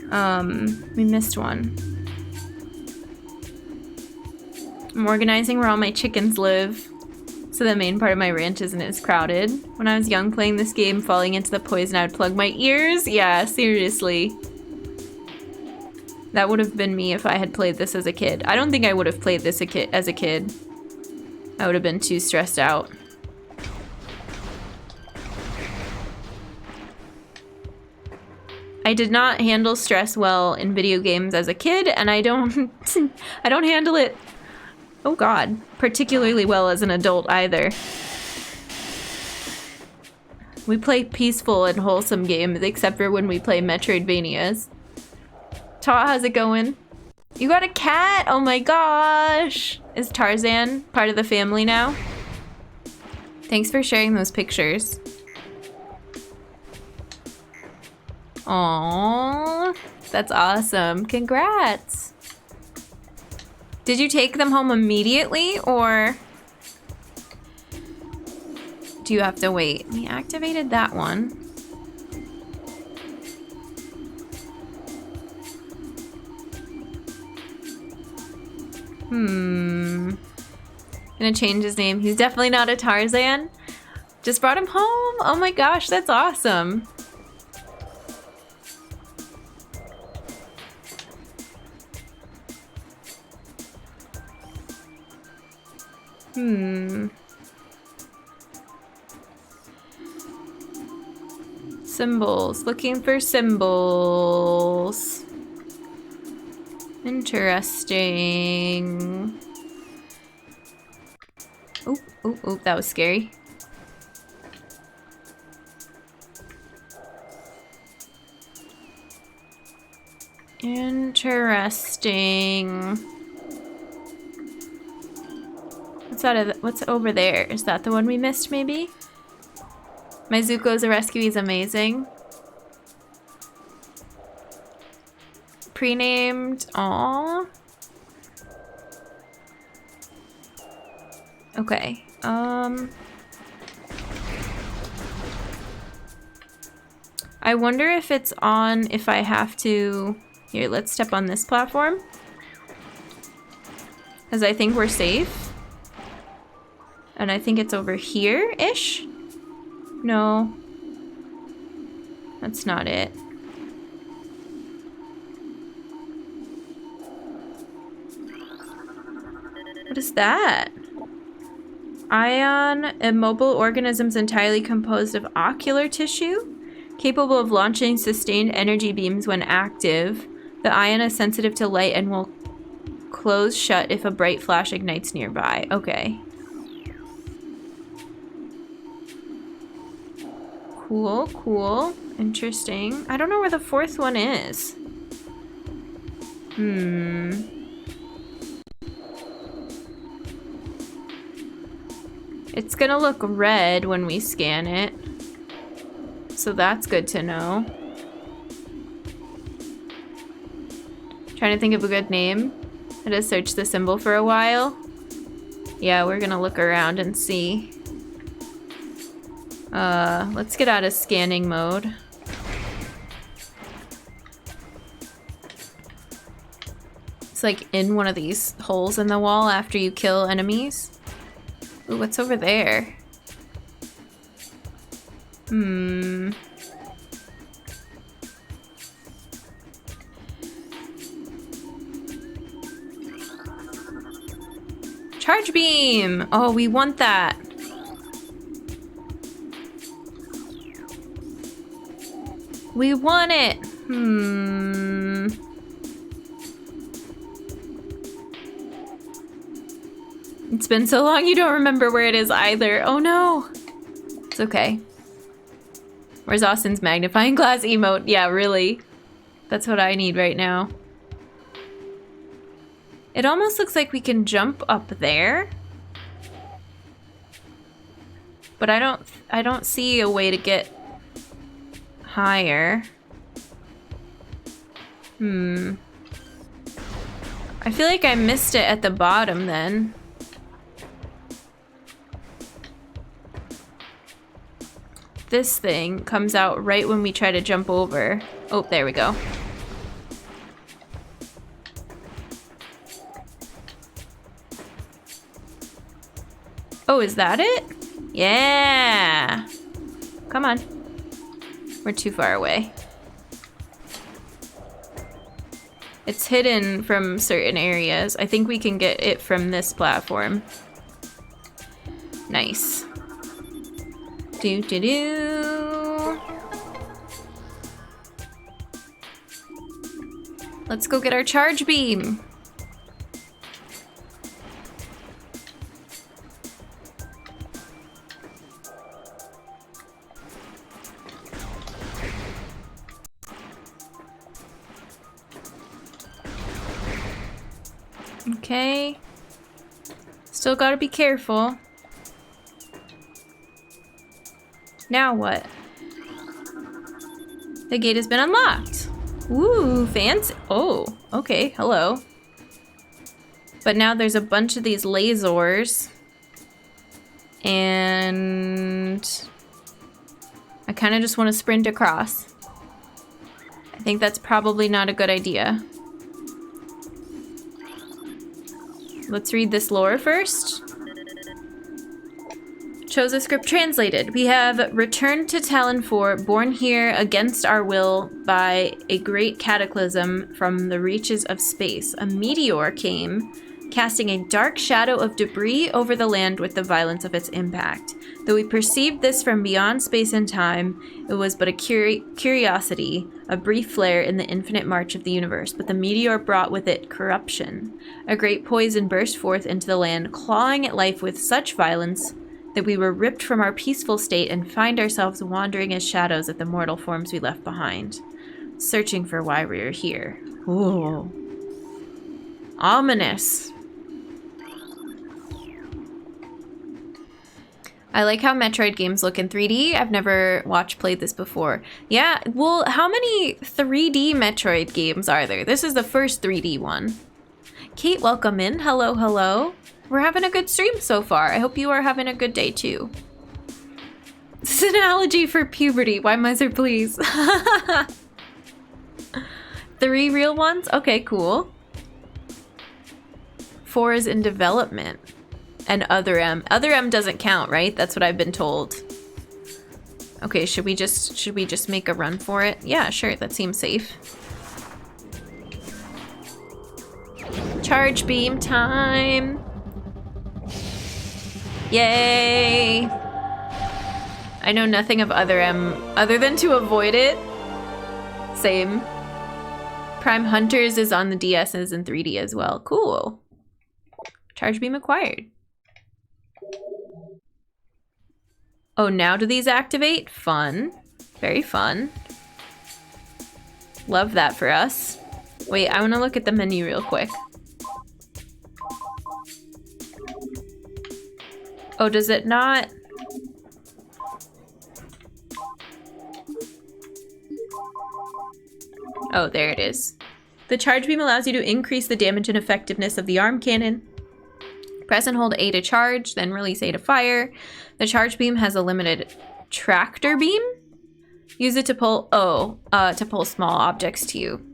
one. I'm organizing where all my chickens live, so the main part of my ranch isn't as crowded. When I was young playing this game, falling into the poison, I would plug my ears. Yeah, seriously. That would have been me if I had played this as a kid. I don't think I would have played this as a kid. I would have been too stressed out. I did not handle stress well in video games as a kid, and I don't I don't handle it, oh god, particularly well as an adult either. We play peaceful and wholesome games, except for when we play Metroidvanias. Ta, how's it going? You got a cat? Oh my gosh! Is Tarzan part of the family now? Thanks for sharing those pictures. Aww, that's awesome. Congrats. Did you take them home immediately, or do you have to wait? We activated that one. Gonna change his name. He's definitely not a Tarzan. Just brought him home. Oh my gosh, that's awesome. Symbols. Looking for symbols. Interesting. Oop, oop, oop, that was scary. Interesting. What's over there? Is that the one we missed, maybe? My Zuko's a rescue, he's amazing. Pre-named, aww. Okay, I wonder if it's on, if I have to... Here, let's step on this platform. Because I think we're safe. And I think it's over here-ish? No. That's not it. What is that? Ion, immobile organisms entirely composed of ocular tissue, capable of launching sustained energy beams when active. The ion is sensitive to light and will close shut if a bright flash ignites nearby. Okay. Cool, cool. Interesting. I don't know where the fourth one is. It's gonna look red when we scan it. So that's good to know. Trying to think of a good name. I just searched the symbol for a while. Yeah, we're gonna look around and see. Let's get out of scanning mode. It's like in one of these holes in the wall after you kill enemies. Ooh, what's over there? Charge beam! Oh, we want that. We want it! It's been so long you don't remember where it is either. Oh no! It's okay. Where's Austin's magnifying glass emote? Yeah, really. That's what I need right now. It almost looks like we can jump up there. But I don't see a way to get higher. I feel like I missed it at the bottom then. This thing comes out right when we try to jump over. Oh, there we go. Oh, is that it? Yeah! Come on. We're too far away. It's hidden from certain areas. I think we can get it from this platform. Nice. Do-do-do. Let's go get our charge beam. Okay. Still gotta be careful. Now what? The gate has been unlocked. Ooh, fancy. Oh, okay, hello. But now there's a bunch of these lasers. And I kind of just want to sprint across. I think that's probably not a good idea. Let's read this lore first. Chose a script translated. We have returned to Tallon IV, born here against our will by a great cataclysm from the reaches of space. A meteor came casting a dark shadow of debris over the land with the violence of its impact. Though we perceived this from beyond space and time, it was but a curiosity, a brief flare in the infinite march of the universe, but the meteor brought with it corruption. A great poison burst forth into the land, clawing at life with such violence that we were ripped from our peaceful state and find ourselves wandering as shadows at the mortal forms we left behind, searching for why we are here. Ooh. Ominous. I like how Metroid games look in 3D. I've never played this before. Yeah, well, how many 3D Metroid games are there? This is the first 3D one. Kate, welcome in. Hello, hello. We're having a good stream so far. I hope you are having a good day too. This is an analogy for puberty. Why miser, please? 3 real ones? Okay, cool. 4 is in development. And Other M. Other M doesn't count, right? That's what I've been told. Okay, should we just make a run for it? Yeah, sure, that seems safe. Charge beam time. Yay! I know nothing of Other M other than to avoid it. Same. Prime Hunters is on the DS's in 3D as well. Cool. Charge beam acquired. Oh, now do these activate? Fun. Very fun. Love that for us. Wait, I want to look at the menu real quick. Oh, does it not? Oh, there it is. The charge beam allows you to increase the damage and effectiveness of the arm cannon. Press and hold A to charge, then release A to fire. The charge beam has a limited tractor beam. Use it to pull small objects to you.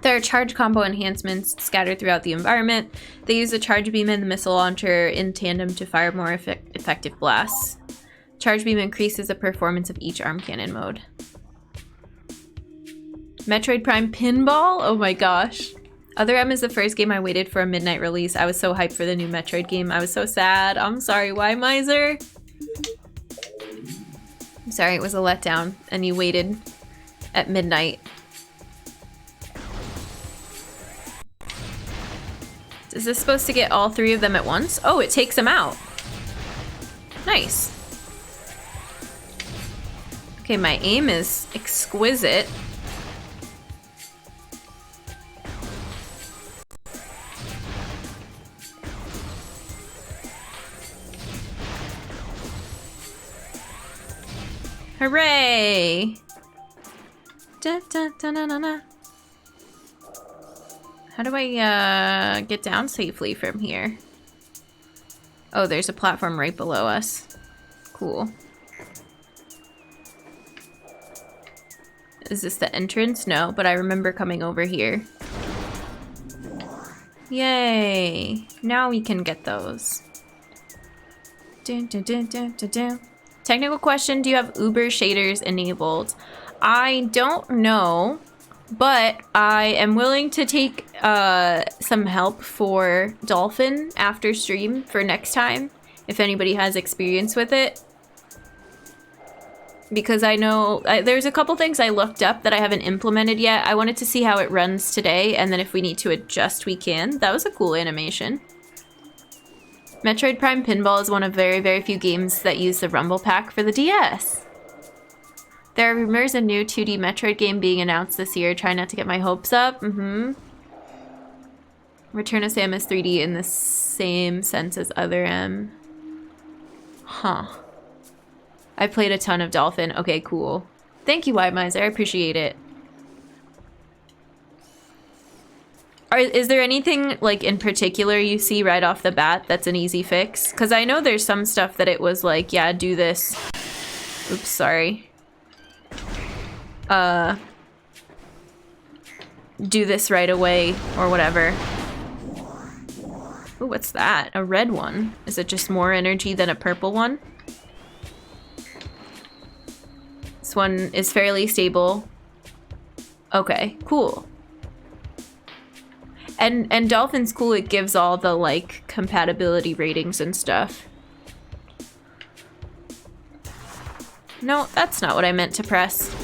There are charge combo enhancements scattered throughout the environment. They use the charge beam and the missile launcher in tandem to fire more effective blasts. Charge beam increases the performance of each arm cannon mode. Metroid Prime Pinball? Oh my gosh. Other M is the first game I waited for a midnight release. I was so hyped for the new Metroid game. I was so sad. I'm sorry. Why, Miser? I'm sorry it was a letdown and you waited at midnight. Is this supposed to get all 3 of them at once? Oh, it takes them out. Nice. Okay, my aim is exquisite. Hooray! Da, da, da, da, da, da. How do I get down safely from here? Oh, there's a platform right below us. Cool. Is this the entrance? No, but I remember coming over here. Yay! Now we can get those. Dun, dun, dun, dun, dun, dun. Technical question, do you have Uber shaders enabled? I don't know, but I am willing to take some help for Dolphin after stream for next time, if anybody has experience with it. Because I know there's a couple things I looked up that I haven't implemented yet. I wanted to see how it runs today, and then if we need to adjust, we can. That was a cool animation. Metroid Prime Pinball is one of very, very few games that use the Rumble Pack for the DS. There are rumors of a new 2D Metroid game being announced this year. Try not to get my hopes up. Return of Samus 3D in the same sense as Other M. Huh. I played a ton of Dolphin. Okay, cool. Thank you, Wide Miser. I appreciate it. Is there anything, like, in particular you see right off the bat that's an easy fix? Because I know there's some stuff that it was like, yeah, do this. Oops, sorry. Do this right away, or whatever. Ooh, what's that? A red one. Is it just more energy than a purple one? This one is fairly stable. Okay, cool. And Dolphin's cool, it gives all the like compatibility ratings and stuff. No, that's not what I meant to press.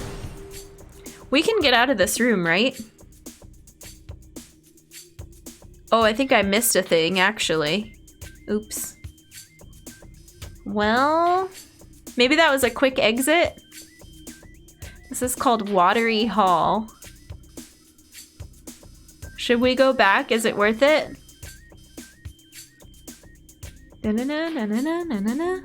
We can get out of this room, right? Oh, I think I missed a thing, actually. Oops. Well, maybe that was a quick exit. This is called Watery Hall. Should we go back? Is it worth it? Na-na-na-na-na-na-na-na.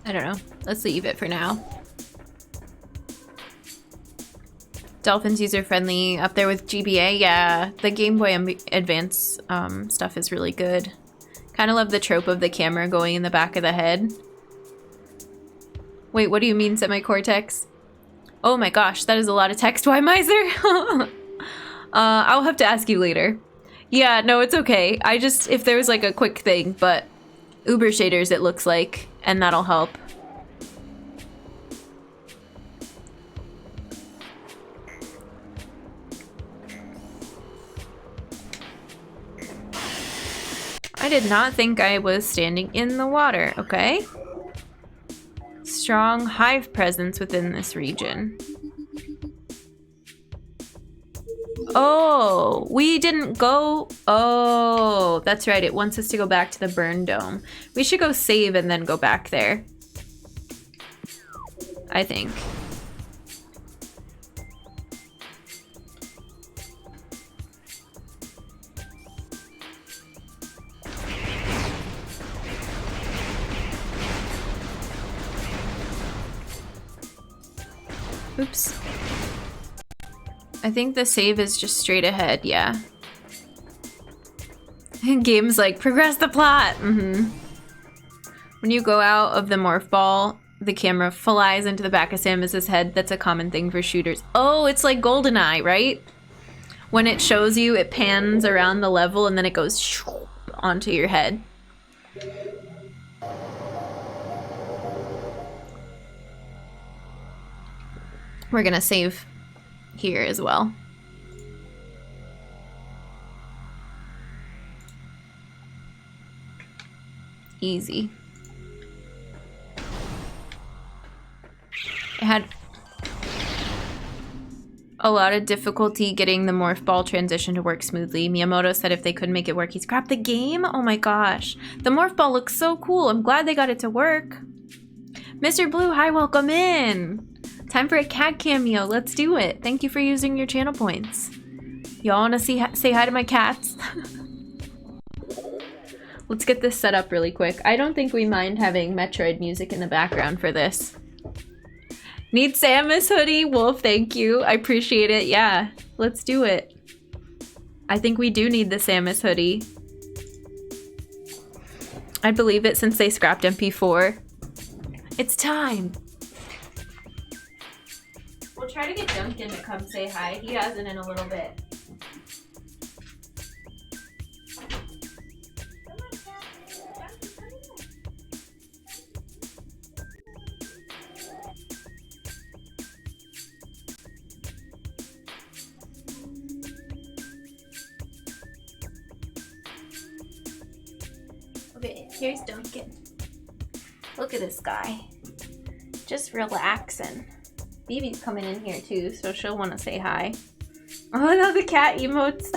I don't know. Let's leave it for now. Dolphin's user-friendly, up there with GBA. Yeah, the Game Boy Advance stuff is really good. Kind of love the trope of the camera going in the back of the head. Wait, what do you mean, semi-cortex? Oh my gosh, that is a lot of text. Why, Miser? I'll have to ask you later. Yeah, no, it's okay. I just, if there was like a quick thing, but Uber shaders it looks like, and that'll help. I did not think I was standing in the water, okay? Strong hive presence within this region. Oh, we didn't go. Oh, that's right. It wants us to go back to the burn dome. We should go save and then go back there. I think. Oops. I think the save is just straight ahead, yeah. Game's like, progress the plot! Mm-hmm. When you go out of the morph ball, the camera flies into the back of Samus's head. That's a common thing for shooters. Oh, it's like GoldenEye, right? When it shows you, it pans around the level and then it goes onto your head. We're gonna save here as well. Easy. I had a lot of difficulty getting the morph ball transition to work smoothly. Miyamoto said if they couldn't make it work, he'd scrap the game. Oh my gosh. The morph ball looks so cool. I'm glad they got it to work. Mr. Blue, hi, welcome in. Time for a cat cameo. Let's do it. Thank you for using your channel points. Y'all want to say hi to my cats? Let's get this set up really quick. I don't think we mind having Metroid music in the background for this. Need Samus hoodie? Wolf, thank you. I appreciate it. Yeah, let's do it. I think we do need the Samus hoodie. I believe it since they scrapped MP4. It's time. We'll try to get Duncan to come say hi. He hasn't in a little bit. Okay, here's Duncan. Look at this guy. Just relaxing. Bibi's coming in here too, so she'll want to say hi. Oh no, the cat emotes.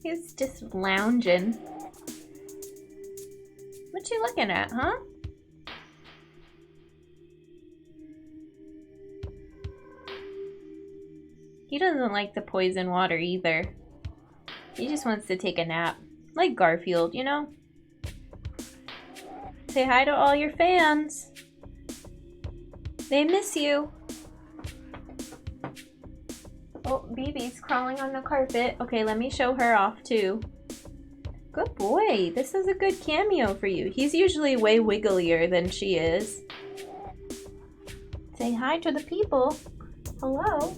He's just lounging. What you looking at, huh? He doesn't like the poison water either. He just wants to take a nap. Like Garfield, you know? Say hi to all your fans. They miss you. Oh, Bibi's crawling on the carpet. Okay, let me show her off too. Good boy. This is a good cameo for you. He's usually way wigglier than she is. Say hi to the people. Hello.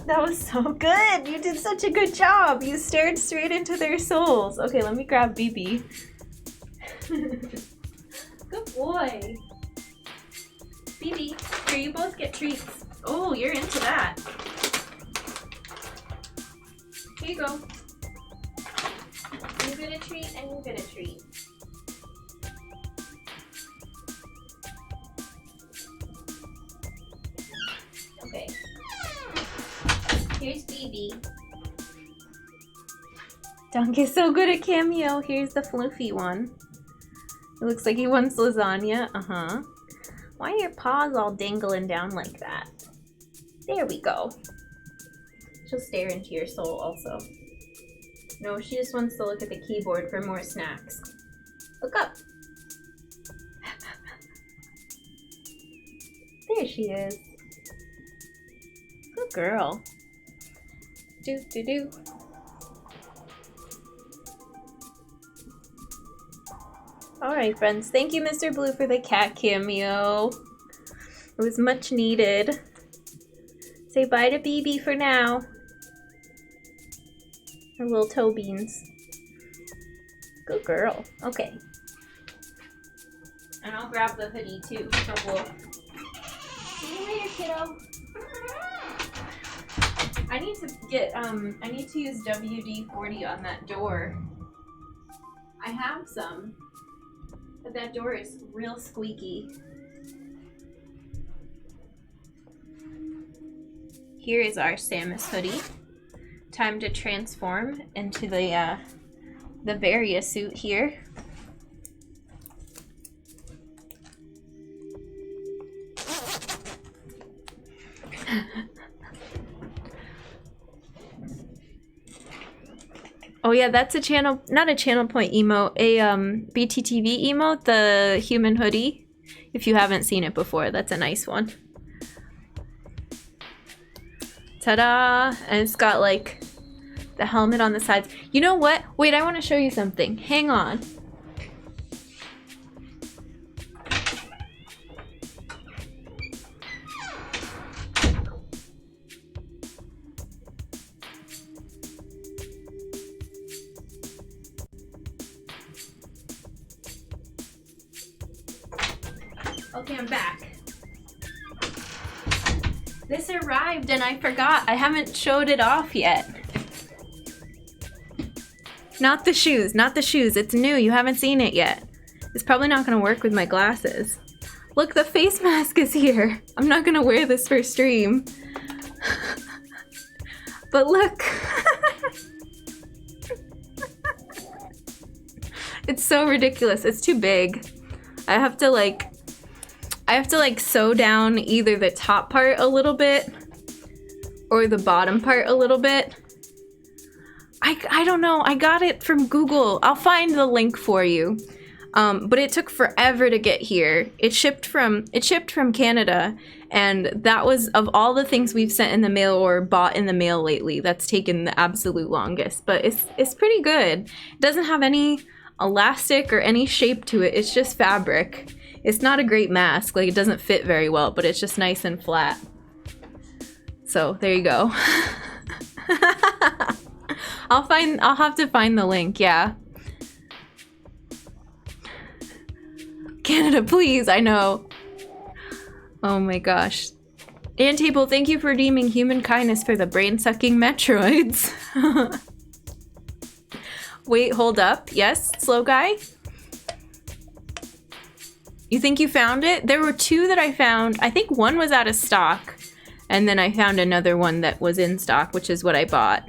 That was so good. You did such a good job. You stared straight into their souls. Okay, let me grab BB. Good boy. BB, here, you both get treats. Oh, you're into that. Here you go. You get a treat and you get a treat. Okay. Here's BB. Donkey's so good at cameo. Here's the floofy one. It looks like he wants lasagna. Uh-huh. Why are your paws all dangling down like that? There we go. She'll stare into your soul also. No, she just wants to look at the keyboard for more snacks. Look up. There she is. Good girl. Do. Alright, friends. Thank you, Mr. Blue, for the cat cameo. It was much needed. Say bye to BB for now. Her little toe beans. Good girl. Okay. And I'll grab the hoodie too. So we'll... See you later, kiddo. I need to get, I need to use WD-40 on that door. I have some, but that door is real squeaky. Here is our Samus hoodie. Time to transform into the Varia suit here. Oh yeah, that's a channel, not a channel point emote, a BTTV emote, the human hoodie. If you haven't seen it before, that's a nice one. Ta-da! And it's got like the helmet on the sides. You know what? Wait, I want to show you something. Hang on. Okay, I'm back. This arrived and I forgot. I haven't showed it off yet. Not the shoes, not the shoes. It's new. You haven't seen it yet. It's probably not going to work with my glasses. Look, the face mask is here. I'm not going to wear this for stream. But look. It's so ridiculous. It's too big. I have to like sew down either the top part a little bit or the bottom part a little bit. I don't know. I got it from Google. I'll find the link for you. But it took forever to get here. It shipped from Canada, and that was, of all the things we've sent in the mail or bought in the mail lately, that's taken the absolute longest. But it's pretty good. It doesn't have any elastic or any shape to it. It's just fabric. It's not a great mask, like it doesn't fit very well, but it's just nice and flat. So there you go. I'll have to find the link, yeah. Canada, please, I know. Oh my gosh. Antable, thank you for redeeming human kindness for the brain-sucking Metroids. Wait, hold up. Yes, slow guy? You think you found it? There were two that I found. I think one was out of stock, and then I found another one that was in stock, which is what I bought.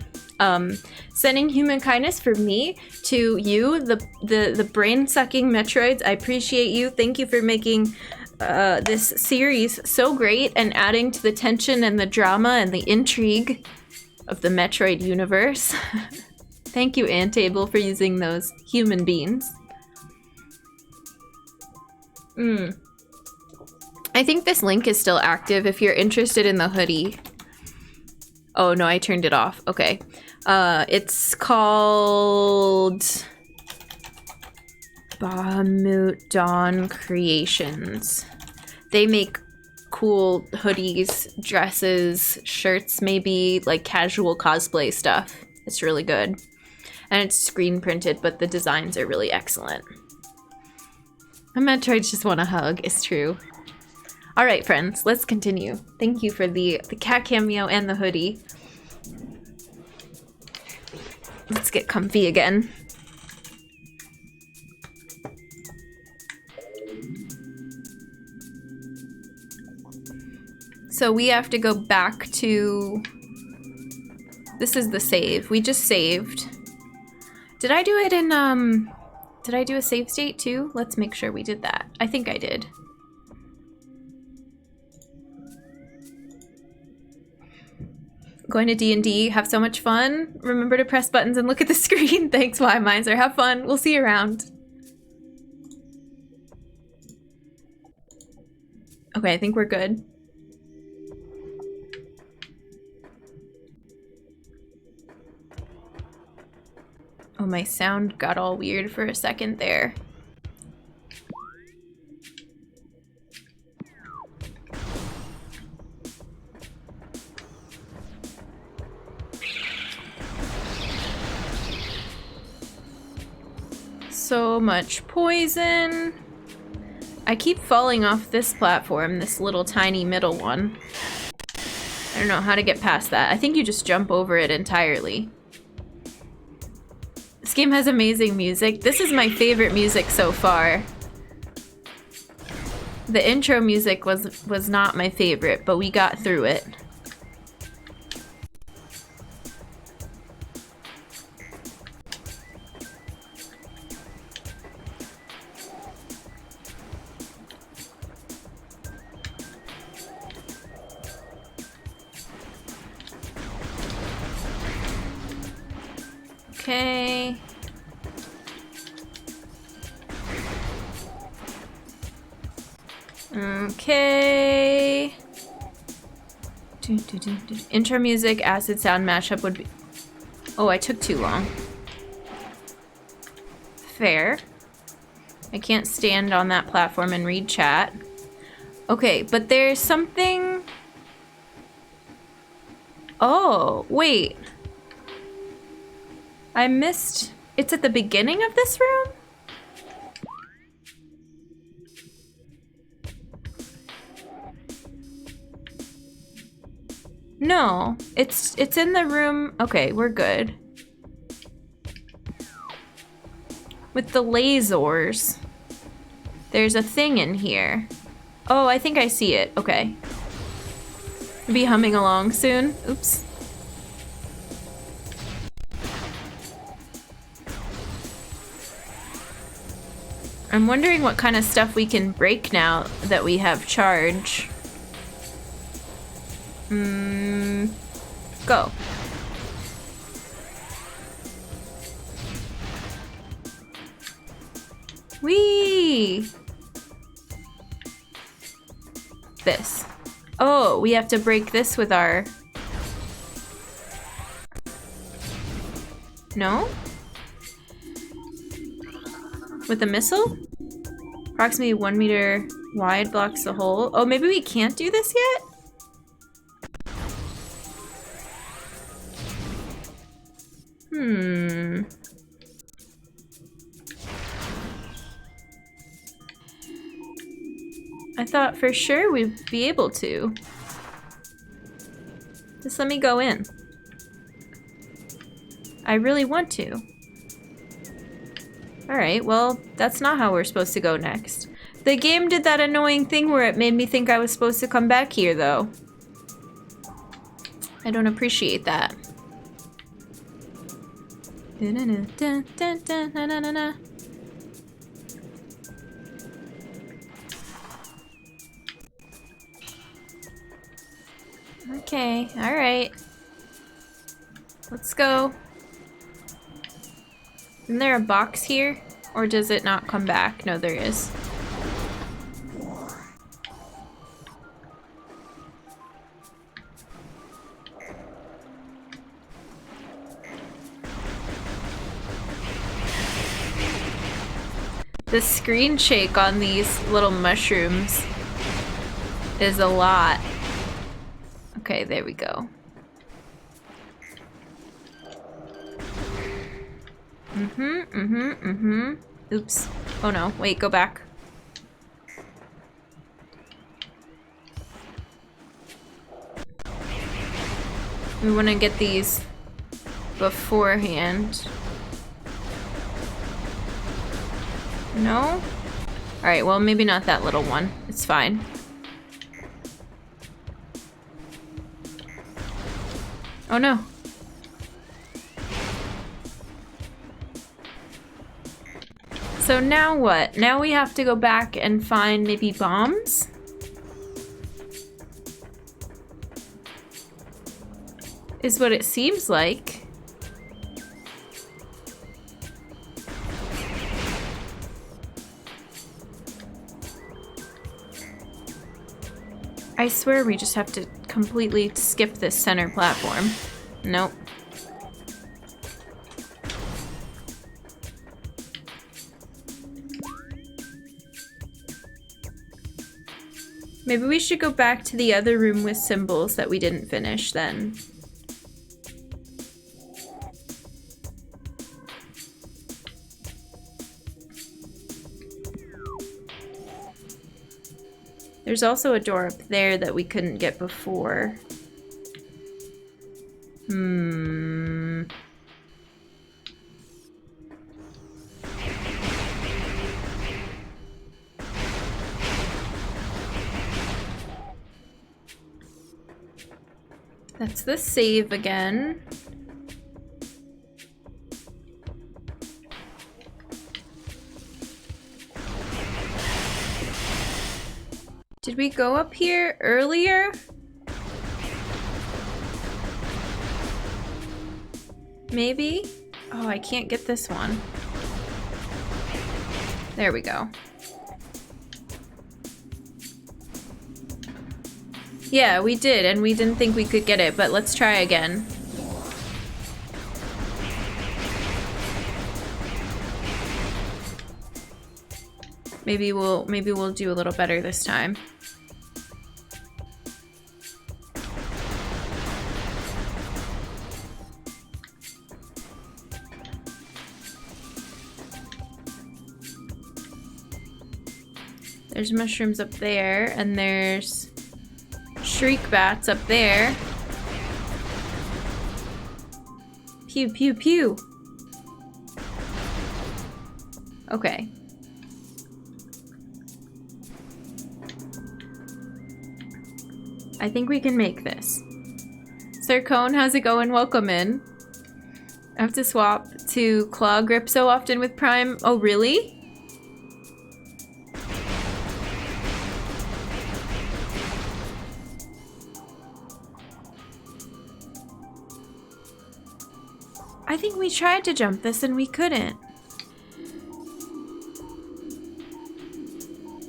Sending human kindness for me to you, the brain-sucking Metroids. I appreciate you. Thank you for making this series so great and adding to the tension and the drama and the intrigue of the Metroid universe. Thank you, Antable, for using those human beings. I think this link is still active if you're interested in the hoodie. Oh no, I turned it off. Okay. It's called Bahamut Dawn Creations. They make cool hoodies, dresses, shirts, maybe like casual cosplay stuff. It's really good. And it's screen printed, but the designs are really excellent. And Metroids just want a hug, it's true. Alright friends, let's continue. Thank you for the cat cameo and the hoodie. Let's get comfy again. So we have to go back to... This is the save. We just saved. Did I do it in, Did I do a save state too? Let's make sure we did that. I think I did. Going to D&D, have so much fun. Remember to press buttons and look at the screen. Thanks, Y-Miser. Have fun. We'll see you around. Okay, I think we're good. Oh, my sound got all weird for a second there. So much poison. I keep falling off this platform, this little tiny middle one. I don't know how to get past that. I think you just jump over it entirely. This game has amazing music. This is my favorite music so far. The intro music was not my favorite, but we got through it. Okay. Okay. Intro music, acid sound mashup would be... Oh, I took too long. Fair. I can't stand on that platform and read chat. Okay, but there's something... Oh, wait. I missed... It's at the beginning of this room? No, it's in the room... Okay, we're good. With the lasers. There's a thing in here. Oh, I think I see it. Okay. Be humming along soon. Oops. I'm wondering what kind of stuff we can break now that we have charge. Go. Whee! This. Oh, we have to break this with our... No? With a missile? Approximately 1 meter wide blocks the hole. Oh, maybe we can't do this yet? I thought for sure we'd be able to. Just let me go in. I really want to. Alright, well, that's not how we're supposed to go next. The game did that annoying thing where it made me think I was supposed to come back here, though. I don't appreciate that. Okay, alright. Let's go. Isn't there a box here? Or does it not come back? No, there is. The screen shake on these little mushrooms is a lot. Okay, there we go. Oops. Oh no, wait, go back. We want to get these beforehand. No? Alright, well, maybe not that little one. It's fine. Oh no. So now what? Now we have to go back and find maybe bombs? Is what it seems like. I swear we just have to completely skip this center platform. Nope. Maybe we should go back to the other room with symbols that we didn't finish then. There's also a door up there that we couldn't get before. That's the save again. Did we go up here earlier? Maybe? Oh, I can't get this one. There we go. Yeah, we did, and we didn't think we could get it, but let's try again. Maybe we'll do a little better this time. There's mushrooms up there, and there's shriek bats up there. Pew, pew, pew. Okay. I think we can make this. Sir Cone, how's it going? Welcome in. I have to swap to claw grip so often with Prime. Oh, really? I think we tried to jump this and we couldn't.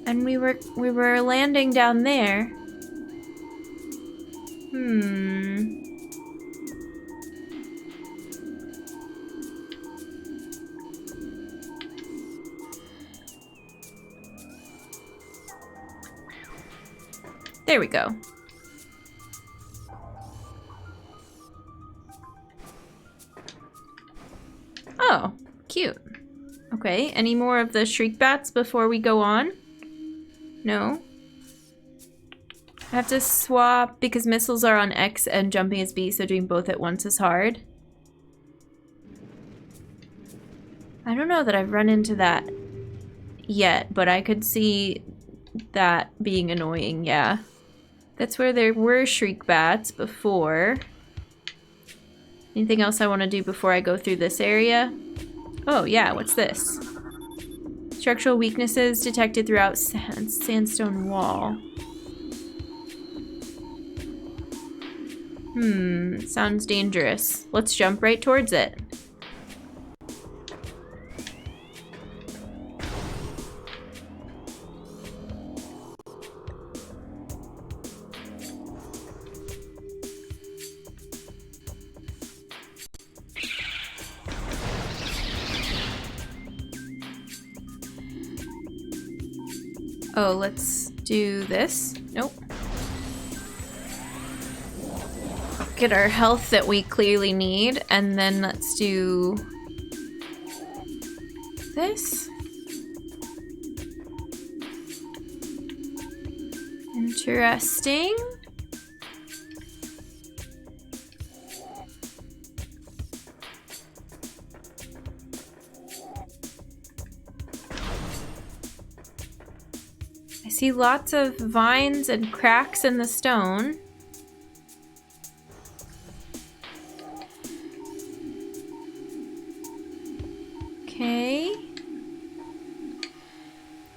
And we were landing down there. There we go. Oh, cute. Okay, any more of the shriek bats before we go on? No? I have to swap because missiles are on X and jumping is B, so doing both at once is hard. I don't know that I've run into that yet, but I could see that being annoying, yeah. That's where there were shriek bats before. Anything else I want to do before I go through this area? Oh yeah, what's this? Structural weaknesses detected throughout sandstone wall. Sounds dangerous. Let's jump right towards it. Oh, let's do this. Nope. get our health that we clearly need, and then let's do this. Interesting. I see lots of vines and cracks in the stone. Okay.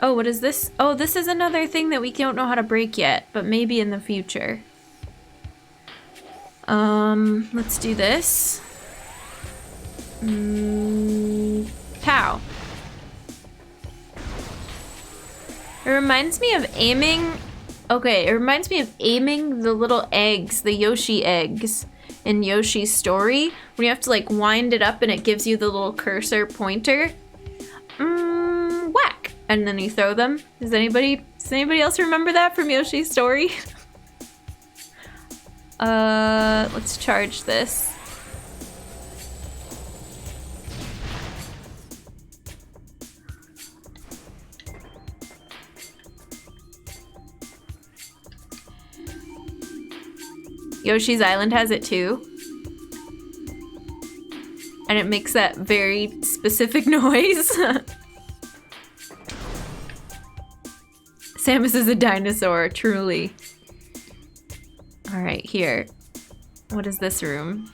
Oh, what is this? Oh, this is another thing that we don't know how to break yet, but maybe in the future. Let's do this. Pow. It reminds me of aiming... Okay, it reminds me of aiming the little eggs, the Yoshi eggs in Yoshi's Story, when you have to like wind it up and it gives you the little cursor pointer. Whack! And then you throw them. Does anybody else remember that from Yoshi's Story? Let's charge this. Yoshi's Island has it too. And it makes that very specific noise. Samus is a dinosaur, truly. Alright, here. What is this room?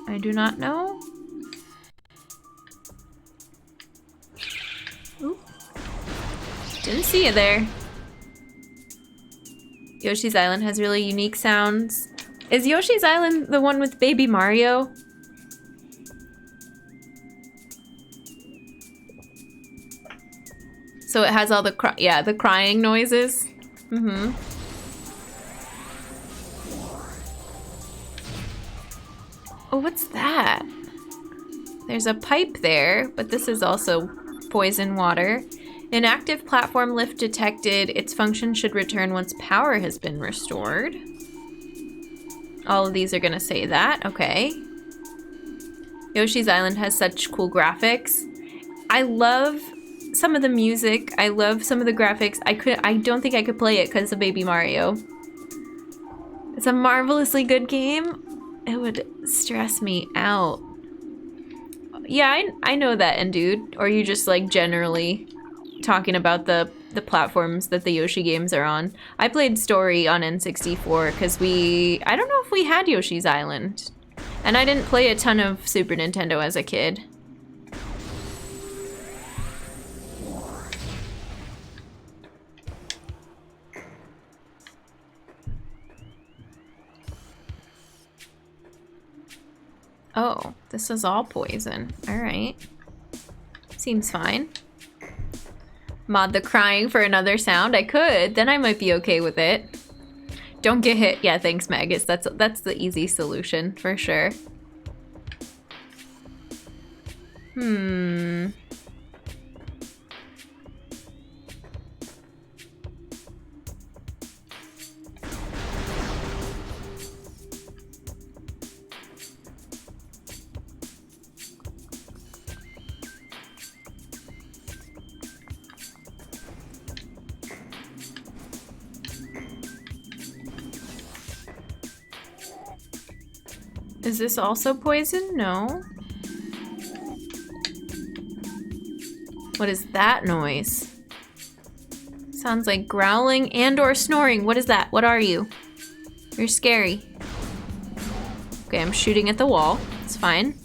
I do not know. Ooh. Didn't see you there. Yoshi's Island has really unique sounds. Is Yoshi's Island the one with Baby Mario? So it has all the the crying noises. Mm-hmm. Oh, what's that? There's a pipe there, but this is also poison water. Inactive platform lift detected. Its function should return once power has been restored. All of these are gonna say that. Okay. Yoshi's Island has such cool graphics. I love some of the music. I love some of the graphics. I don't think I could play it because of Baby Mario. It's a marvelously good game. It would stress me out. Yeah, I know that, and dude. Or you just like generally talking about the platforms that the Yoshi games are on. I played Story on N64 because I don't know if we had Yoshi's Island. And I didn't play a ton of Super Nintendo as a kid. Oh, this is all poison. Alright. Seems fine. Mod the crying for another sound? I could. Then I might be okay with it. Don't get hit. Yeah, thanks, Magus. That's the easy solution, for sure. Is this also poison? No. What is that noise? Sounds like growling and or snoring. What is that? What are you? You're scary. Okay, I'm shooting at the wall. It's fine.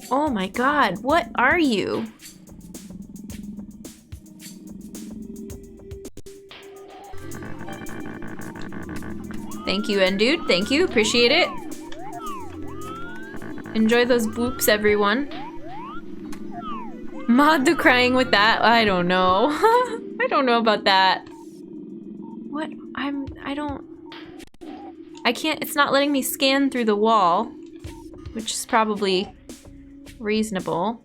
Oh my god, what are you? Thank you, Endude. Thank you. Appreciate it. Enjoy those boops, everyone. Mod the crying with that? I don't know. I don't know about that. What? I can't, it's not letting me scan through the wall, which is probably reasonable.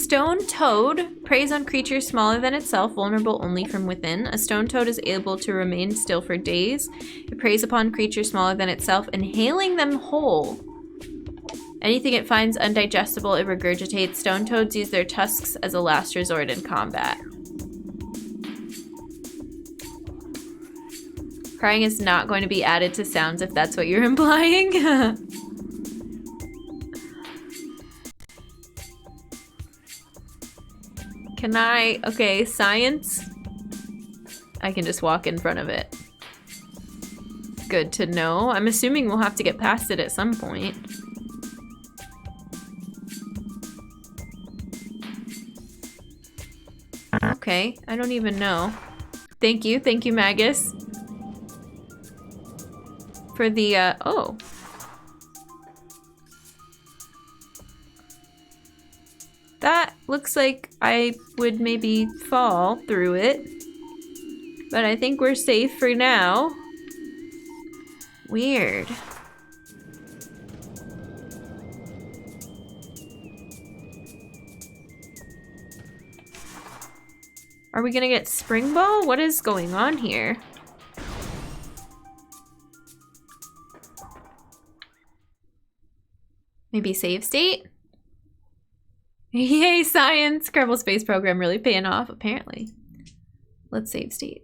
stone toad preys on creatures smaller than itself, vulnerable only from within. A stone toad is able to remain still for days. It preys upon creatures smaller than itself, inhaling them whole. Anything it finds undigestible, it regurgitates. Stone toads use their tusks as a last resort in combat. Crying is not going to be added to sounds if that's what you're implying. Can I... Okay, science. I can just walk in front of it. Good to know. I'm assuming we'll have to get past it at some point. Okay, I don't even know. Thank you, Magus. For the, oh. That looks like I would maybe fall through it. But I think we're safe for now. Weird. Are we gonna get spring ball? What is going on here? Maybe save state? Yay, science! Kerbal Space Program really paying off, apparently. Let's save state.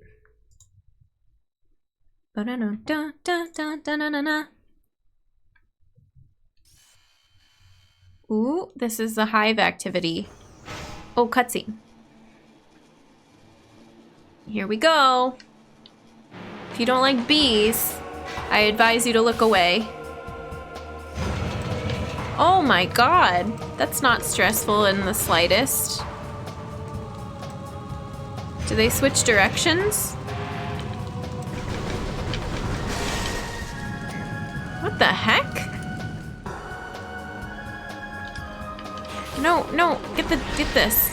Ooh, this is the hive activity. Oh, cutscene. Here we go. If you don't like bees, I advise you to look away. Oh my god, that's not stressful in the slightest. Do they switch directions? What the heck? No, no, get this.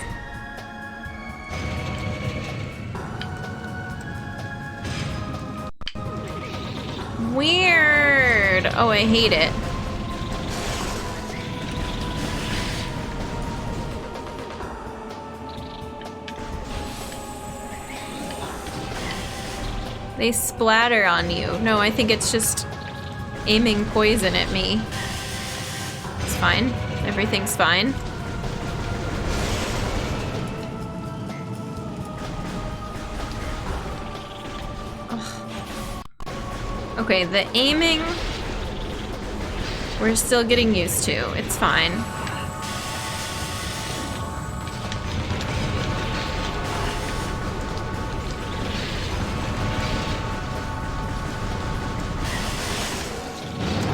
Weird. Oh, I hate it. They splatter on you. No, I think it's just aiming poison at me. It's fine. Everything's fine. Ugh. Okay, the aiming we're still getting used to. It's fine.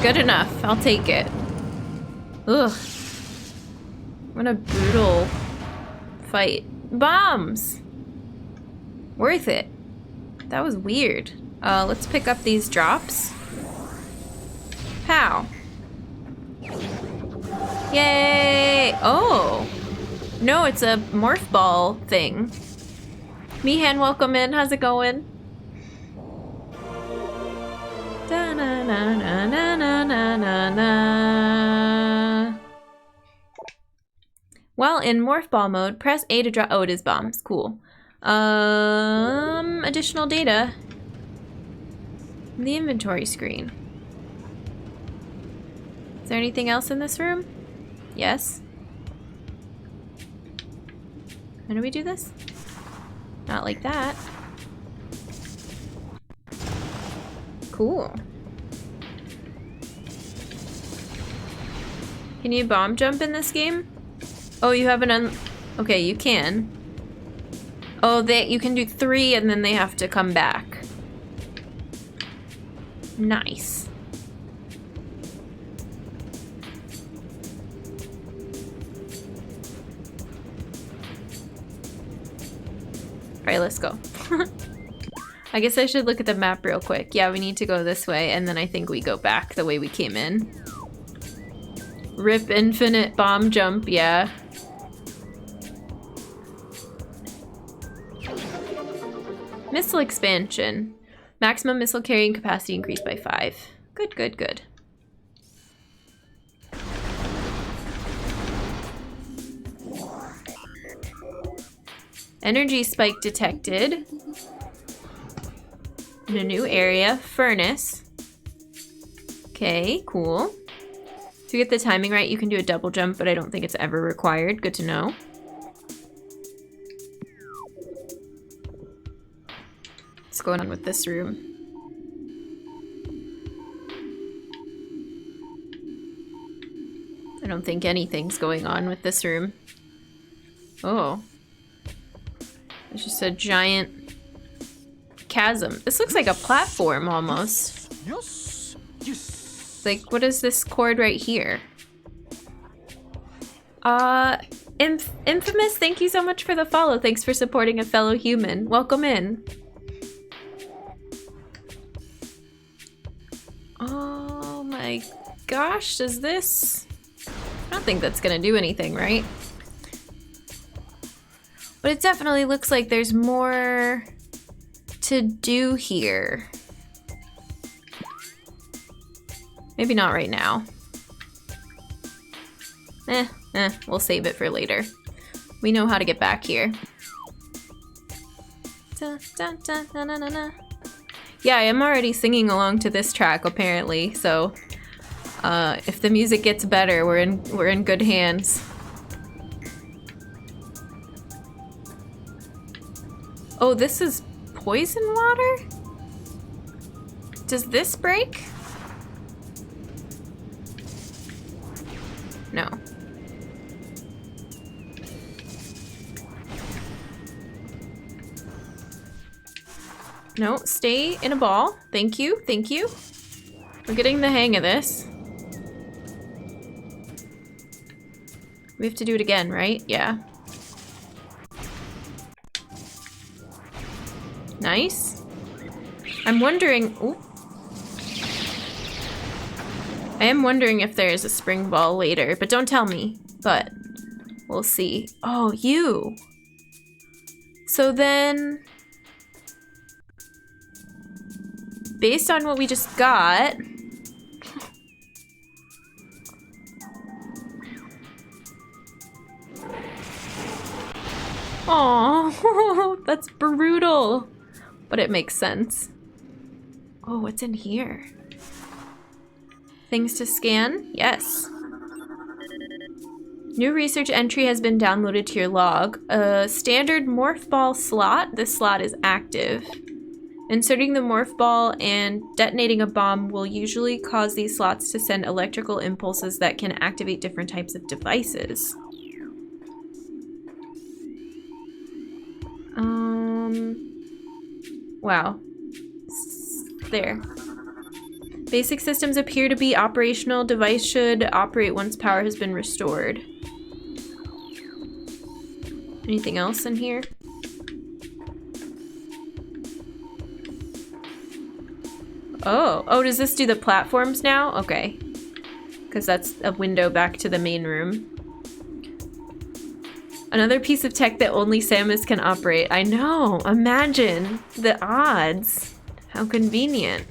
Good enough. I'll take it. Ugh. What a brutal fight. Bombs! Worth it. That was weird. Let's pick up these drops. Pow. Yay! Oh! No, it's a morph ball thing. Mihan, welcome in. How's it going? Da na na na na na na na na. While in morph ball mode, press A to drop. Oh, it is bombs. Cool. Additional data. The inventory screen. Is there anything else in this room? Yes. How do we do this? Not like that. Cool. Can you bomb jump in this game? Oh, you have an okay, you can. Oh, you can do 3 and then they have to come back. Nice. Alright, let's go. I guess I should look at the map real quick. Yeah, we need to go this way, and then I think we go back the way we came in. Rip infinite bomb jump, yeah. Missile expansion. Maximum missile carrying capacity increased by 5. Good, good, good. Energy spike detected. In a new area. Furnace. Okay, cool. If you get the timing right, you can do a double jump, but I don't think it's ever required. Good to know. What's going on with this room? I don't think anything's going on with this room. Oh. There's just a giant chasm. This looks like a platform almost. Yes. Yes. Like, what is this cord right here? Infamous, thank you so much for the follow. Thanks for supporting a fellow human. Welcome in. Oh my gosh, does this... I don't think that's gonna do anything, right? But it definitely looks like there's more to do here. Maybe not right now. We'll save it for later. We know how to get back here. Dun, dun, dun, dun, dun, dun, dun. Yeah, I am already singing along to this track apparently, so if the music gets better, we're in good hands. Oh, this is poison water? Does this break? No. No, stay in a ball. Thank you, thank you. We're getting the hang of this. We have to do it again, right? Yeah. Nice. I'm wondering... Ooh. I am wondering if there is a spring ball later, but don't tell me. But we'll see. Oh, you. So then... Based on what we just got... Oh, that's brutal. But it makes sense. Oh, what's in here? Things to scan? Yes. New research entry has been downloaded to your log. A standard morph ball slot. This slot is active. Inserting the morph ball and detonating a bomb will usually cause these slots to send electrical impulses that can activate different types of devices. Wow. There. Basic systems appear to be operational. Device should operate once power has been restored. Anything else in here? Oh, does this do the platforms now? Okay. Because that's a window back to the main room. Another piece of tech that only Samus can operate. I know, imagine the odds. How convenient.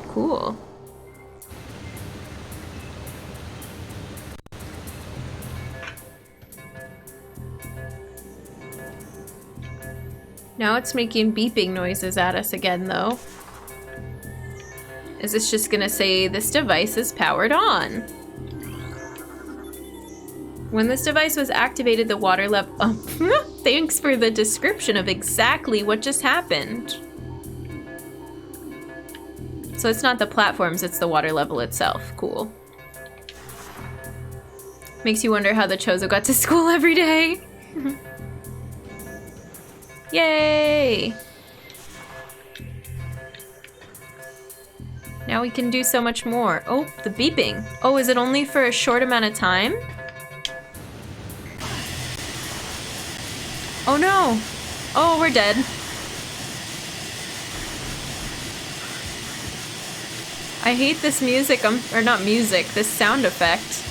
Cool. Now it's making beeping noises at us again, though. Is this just gonna say, this device is powered on? When this device was activated, the water level... Oh, thanks for the description of exactly what just happened. So it's not the platforms, it's the water level itself. Cool. Makes you wonder how the Chozo got to school every day. Yay! Now we can do so much more. Oh, the beeping. Oh, is it only for a short amount of time? Oh no! Oh, we're dead. I hate this music, or not music, this sound effect.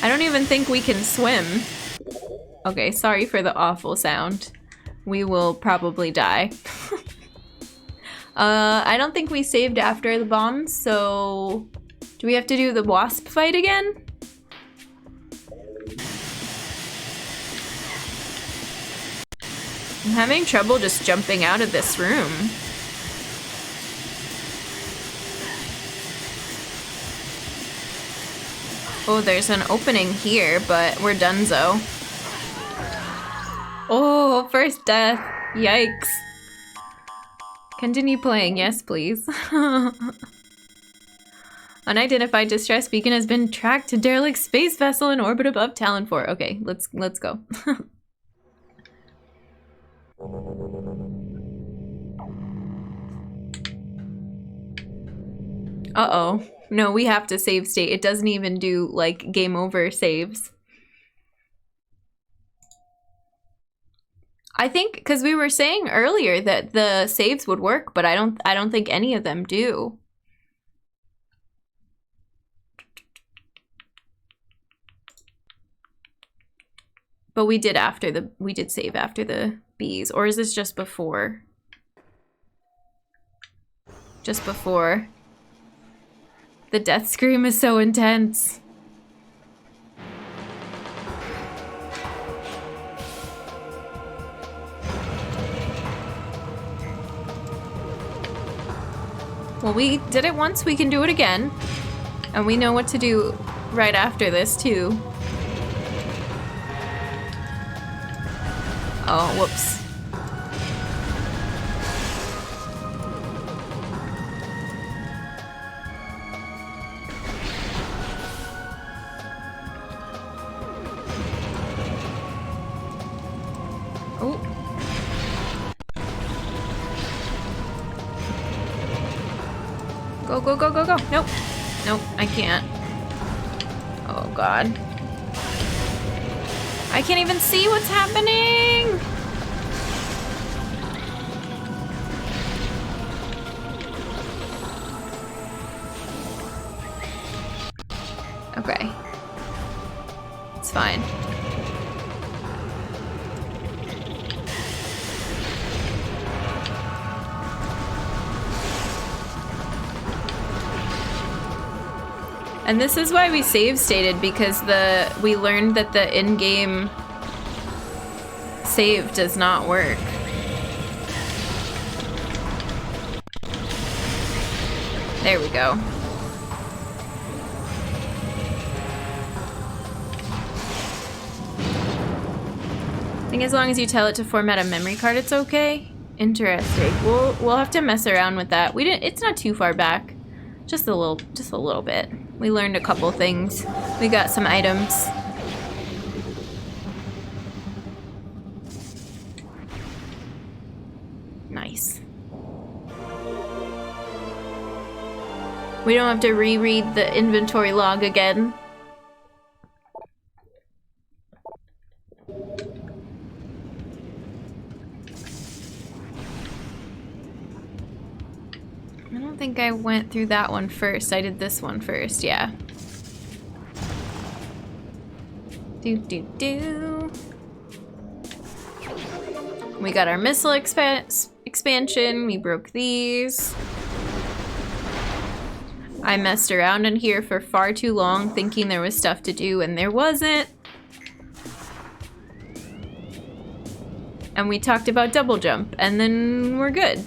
I don't even think we can swim. Okay, sorry for the awful sound. We will probably die. I don't think we saved after the bombs, so Do we have to do the wasp fight again? I'm having trouble just jumping out of this room. Oh, there's an opening here, but we're donezo. Oh, first death. Yikes. Continue playing, yes please. Unidentified distress beacon has been tracked to derelict space vessel in orbit above Tallon IV. Okay, let's go. Uh-oh. No, we have to save state. It doesn't even do, like, game over saves. I think, because we were saying earlier that the saves would work, but I don't think any of them do. But we did save after the bees, or is this just before? Just before. The death scream is so intense. Well, we did it once, we can do it again. And we know what to do right after this, too. Oh, whoops. Oh. Go, go, go, go, go. Nope. Nope, I can't. Oh, God. I can't even see what's happening! Okay. It's fine. And this is why we save stated, because we learned that the in-game save does not work. There we go. I think as long as you tell it to format a memory card, it's okay. Interesting. We'll have to mess around with that. It's not too far back. Just a little bit. We learned a couple things. We got some items. Nice. We don't have to reread the inventory log again. I don't think I went through that one first. I did this one first, yeah. Do. We got our missile expansion. We broke these. I messed around in here for far too long thinking there was stuff to do and there wasn't. And we talked about double jump and then we're good.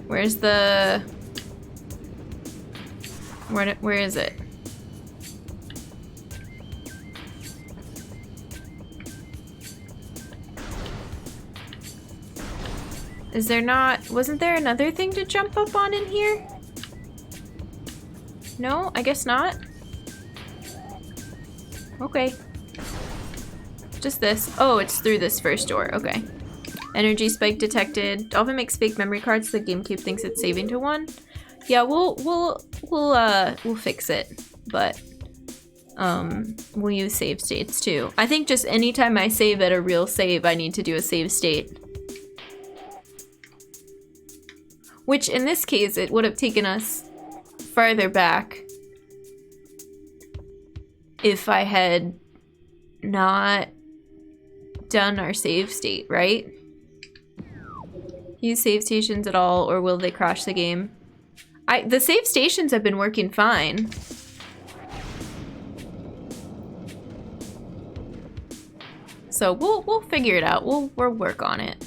Where's the... Where is it? Is there not... Wasn't there another thing to jump up on in here? No? I guess not. Okay. Just this. Oh, it's through this first door. Okay. Energy spike detected. Dolphin makes fake memory cards. The GameCube thinks it's saving to 1. Yeah, we'll fix it, but we'll use save states too. I think just anytime I save at a real save, I need to do a save state. Which in this case, it would have taken us farther back if I had not done our save state, right? Use save stations at all, or will they crash the game? The save stations have been working fine. So we'll figure it out. We'll work on it.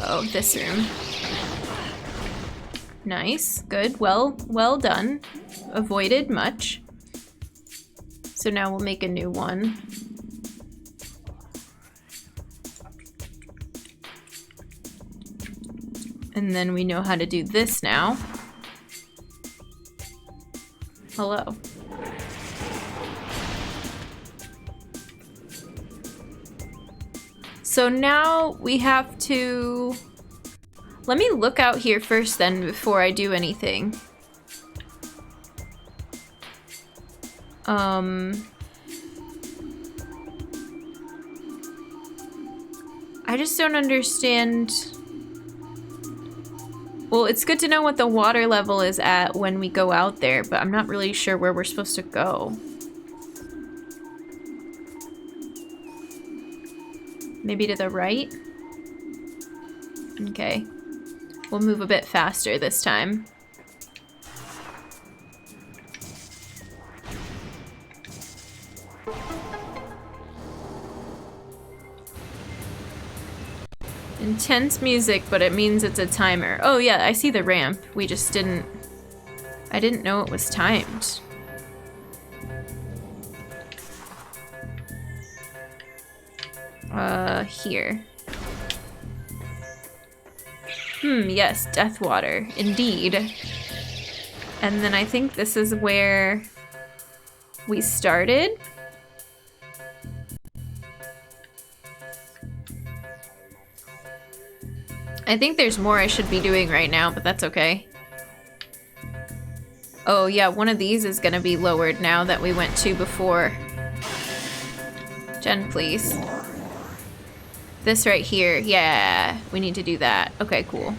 Oh, this room. Nice, good, well done. Avoided much. So now we'll make a new one. And then we know how to do this now. Hello. So now we have to... Let me look out here first then before I do anything. I just don't understand... Well, it's good to know what the water level is at when we go out there, but I'm not really sure where we're supposed to go. Maybe to the right? Okay. We'll move a bit faster this time. Intense music, but it means it's a timer. Oh yeah, I see the ramp. We just didn't... I didn't know it was timed. Here. Yes, death water. Indeed. And then I think this is where we started. I think there's more I should be doing right now, but that's okay. Oh yeah, one of these is gonna be lowered now that we went to before. Jen, please. This right here, yeah, we need to do that. Okay, cool.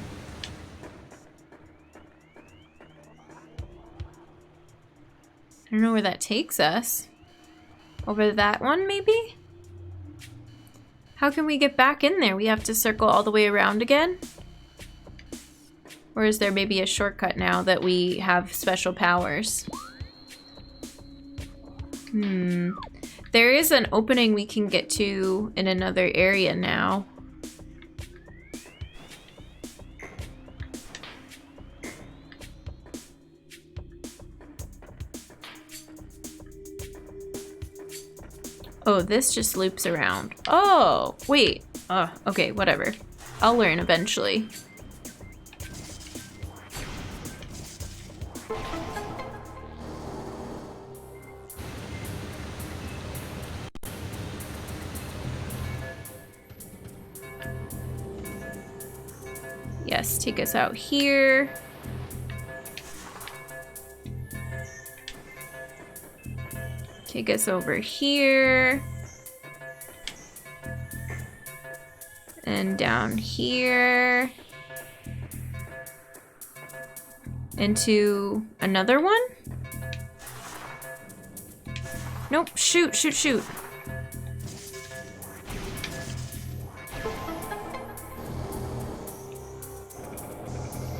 I don't know where that takes us. Over that one, maybe? How can we get back in there? We have to circle all the way around again? Or is there maybe a shortcut now that we have special powers? There is an opening we can get to in another area now. Oh, this just loops around. Oh, wait. Okay, whatever. I'll learn eventually. Yes, take us out here. Take us over here. And down here. Into another one? Nope, shoot, shoot, shoot.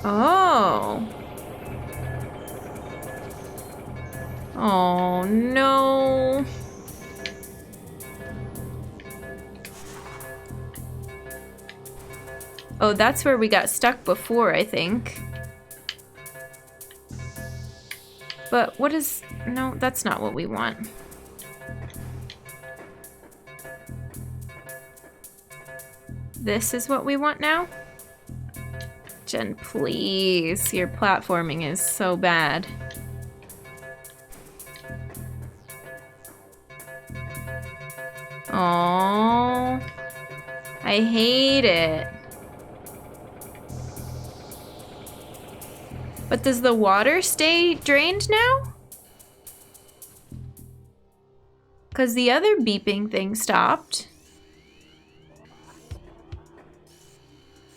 Oh. Oh, no. Oh, that's where we got stuck before, I think. But what is... No, that's not what we want. This is what we want now? Jen, please. Your platforming is so bad. Aww. I hate it. But does the water stay drained now? Because the other beeping thing stopped.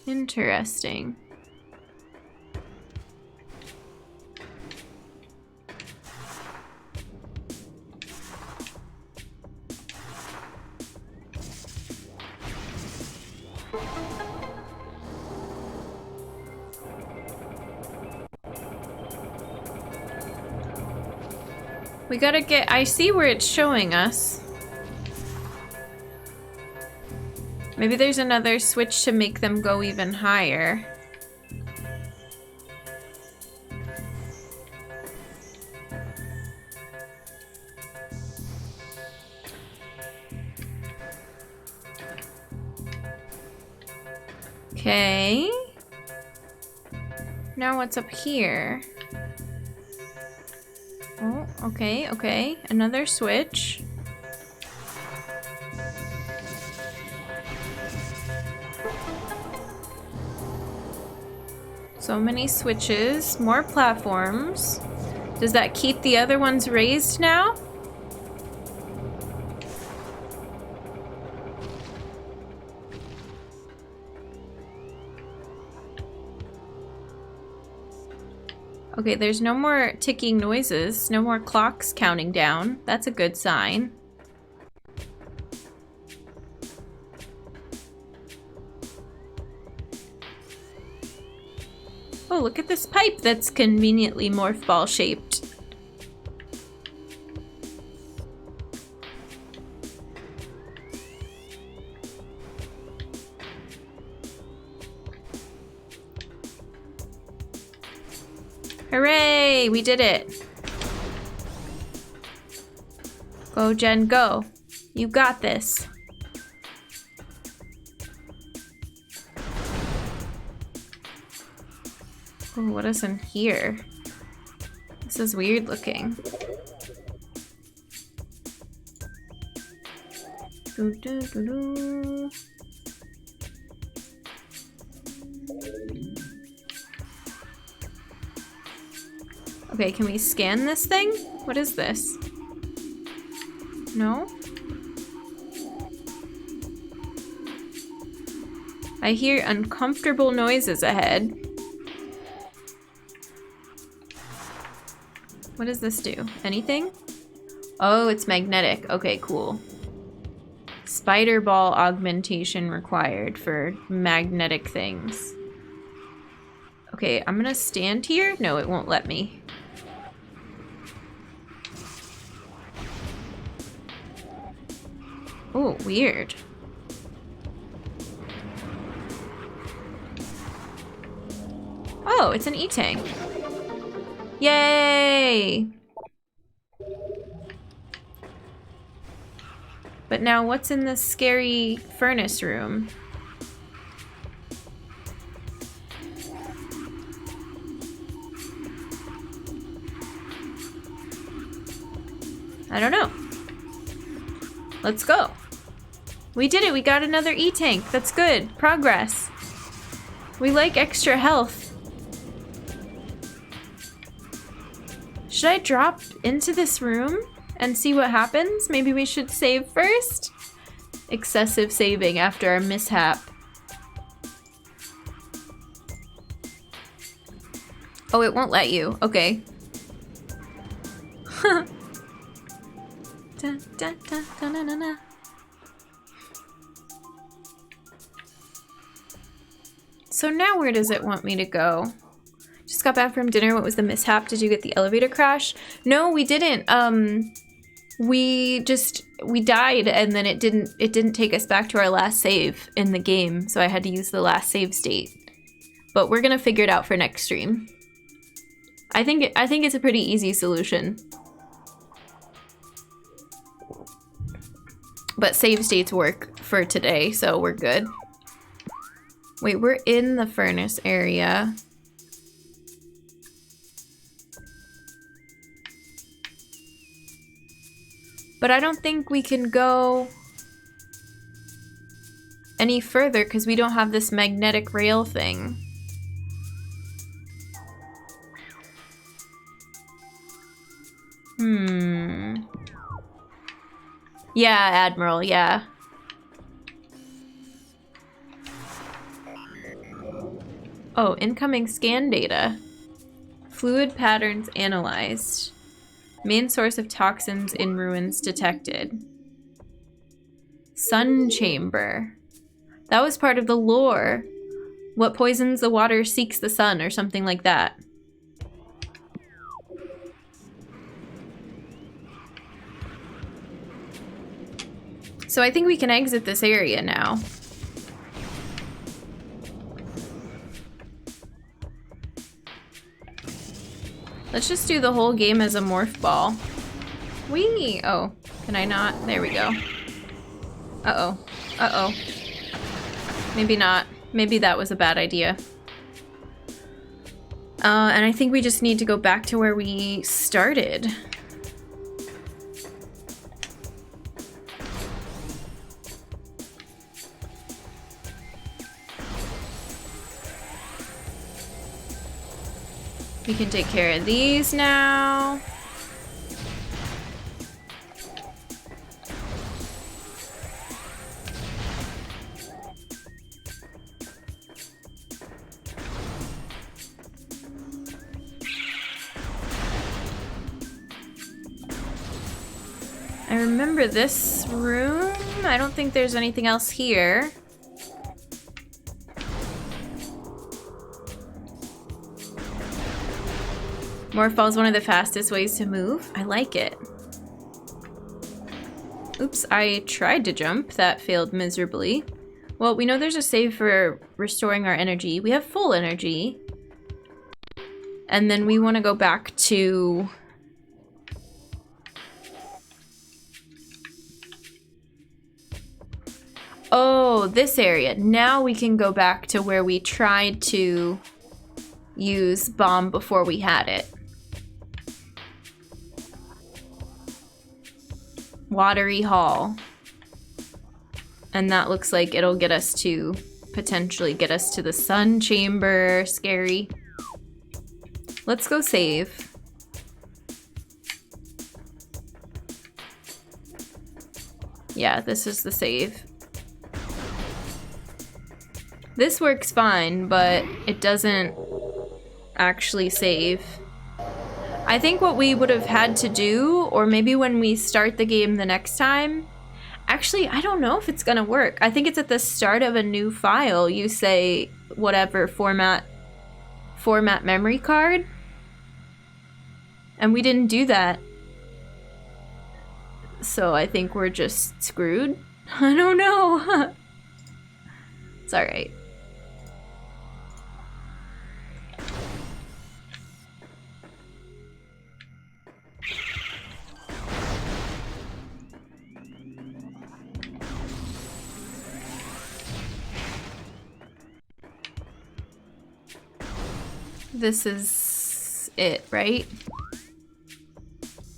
Interesting. We gotta get... I see where it's showing us. Maybe there's another switch to make them go even higher. Okay. Now what's up here? Oh, okay, okay. Another switch. So many switches, more platforms. Does that keep the other ones raised now? Okay, there's no more ticking noises, no more clocks counting down. That's a good sign. Oh, look at this pipe that's conveniently morph ball shaped. Hooray! We did it! Go, Jen, go. You got this. Oh, what is in here? This is weird looking. Doo -doo -doo -doo. Okay, can we scan this thing? What is this? No? I hear uncomfortable noises ahead. What does this do? Anything? Oh, it's magnetic. Okay, cool. Spider ball augmentation required for magnetic things. Okay, I'm gonna stand here. No, it won't let me. Oh, weird. Oh, it's an E-tank. Yay! But now what's in this scary furnace room? I don't know. Let's go. We did it. We got another E-tank. That's good. Progress. We like extra health. Should I drop into this room and see what happens? Maybe we should save first? Excessive saving after our mishap. Oh, it won't let you. Okay. Dun, dun, dun, dun, dun, dun, dun. So now where does it want me to go? Just got back from dinner. What was the mishap? Did you get the elevator crash? No, we didn't. We died and then it didn't take us back to our last save in the game, so I had to use the last save state. But we're gonna figure it out for next stream. I think it's a pretty easy solution. But save states work for today, so we're good. Wait, we're in the furnace area. But I don't think we can go any further because we don't have this magnetic rail thing. Yeah, Admiral, yeah. Oh, incoming scan data. Fluid patterns analyzed. Main source of toxins in ruins detected. Sun chamber. That was part of the lore. What poisons the water seeks the sun, or something like that. So I think we can exit this area now. Let's just do the whole game as a morph ball. Whee! Oh, can I not? There we go. Uh-oh. Uh-oh. Maybe not. Maybe that was a bad idea. And I think we just need to go back to where we started. We can take care of these now. I remember this room. I don't think there's anything else here. Morphball is one of the fastest ways to move. I like it. Oops, I tried to jump. That failed miserably. Well, we know there's a save for restoring our energy. We have full energy. And then we want to go back to... Oh, this area. Now we can go back to where we tried to use bomb before we had it. Watery Hall. And that looks like it'll get us to, potentially get us to the sun chamber. Scary. Let's go save. Yeah, this is the save. This works fine, but it doesn't actually save. I think what we would have had to do, or maybe when we start the game the next time, actually, I don't know if it's gonna work. I think it's at the start of a new file. You say whatever format memory card. And we didn't do that. So I think we're just screwed. I don't know. It's alright. This is it, right?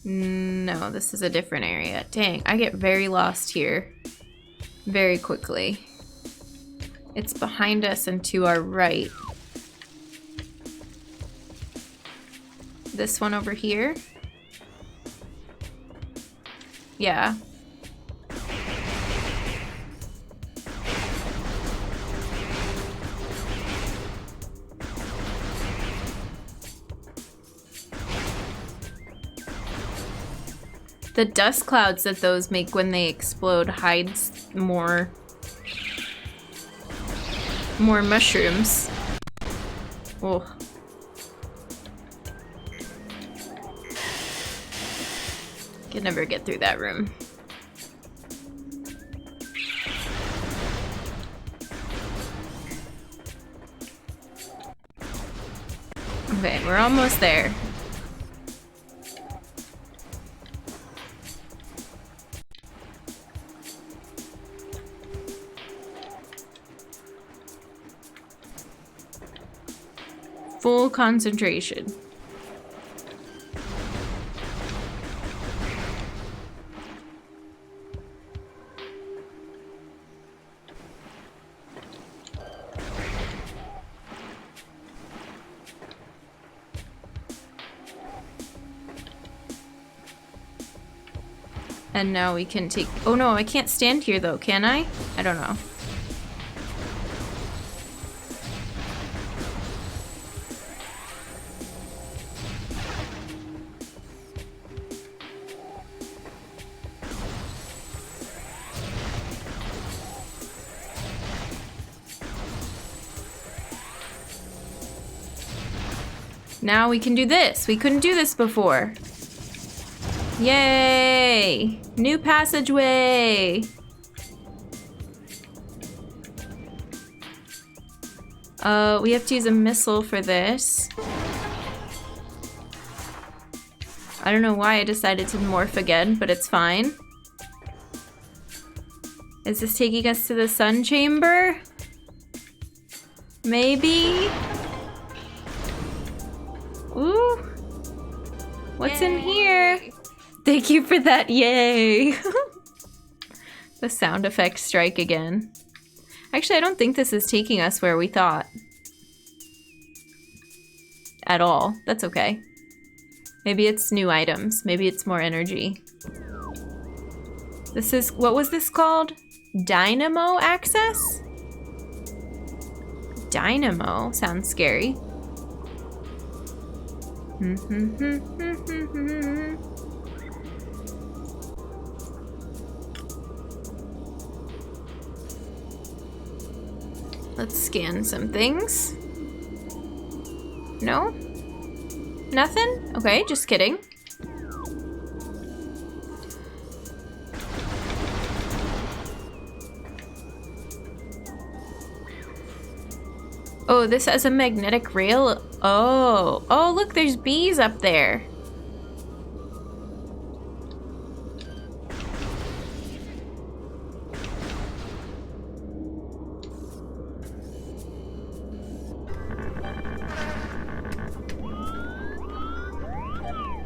No, this is a different area. Dang, I get very lost here very quickly. It's behind us and to our right. This one over here? Yeah. The dust clouds that those make when they explode hides more mushrooms. Oh. Can never get through that room. Okay, we're almost there. Full concentration. And now we can take... Oh no, I can't stand here though, can I? I don't know. Now we can do this. We couldn't do this before. Yay! New passageway! We have to use a missile for this. I don't know why I decided to morph again, but it's fine. Is this taking us to the sun chamber? Maybe? Ooh. What's in here? Thank you for that, yay! The sound effects strike again. Actually, I don't think this is taking us where we thought. At all. That's okay. Maybe it's new items. Maybe it's more energy. This is, what was this called? Dynamo access? Dynamo sounds scary. Let's scan some things. No? Nothing? Okay, just kidding. Oh, this has a magnetic rail. Oh. Oh, look, there's bees up there.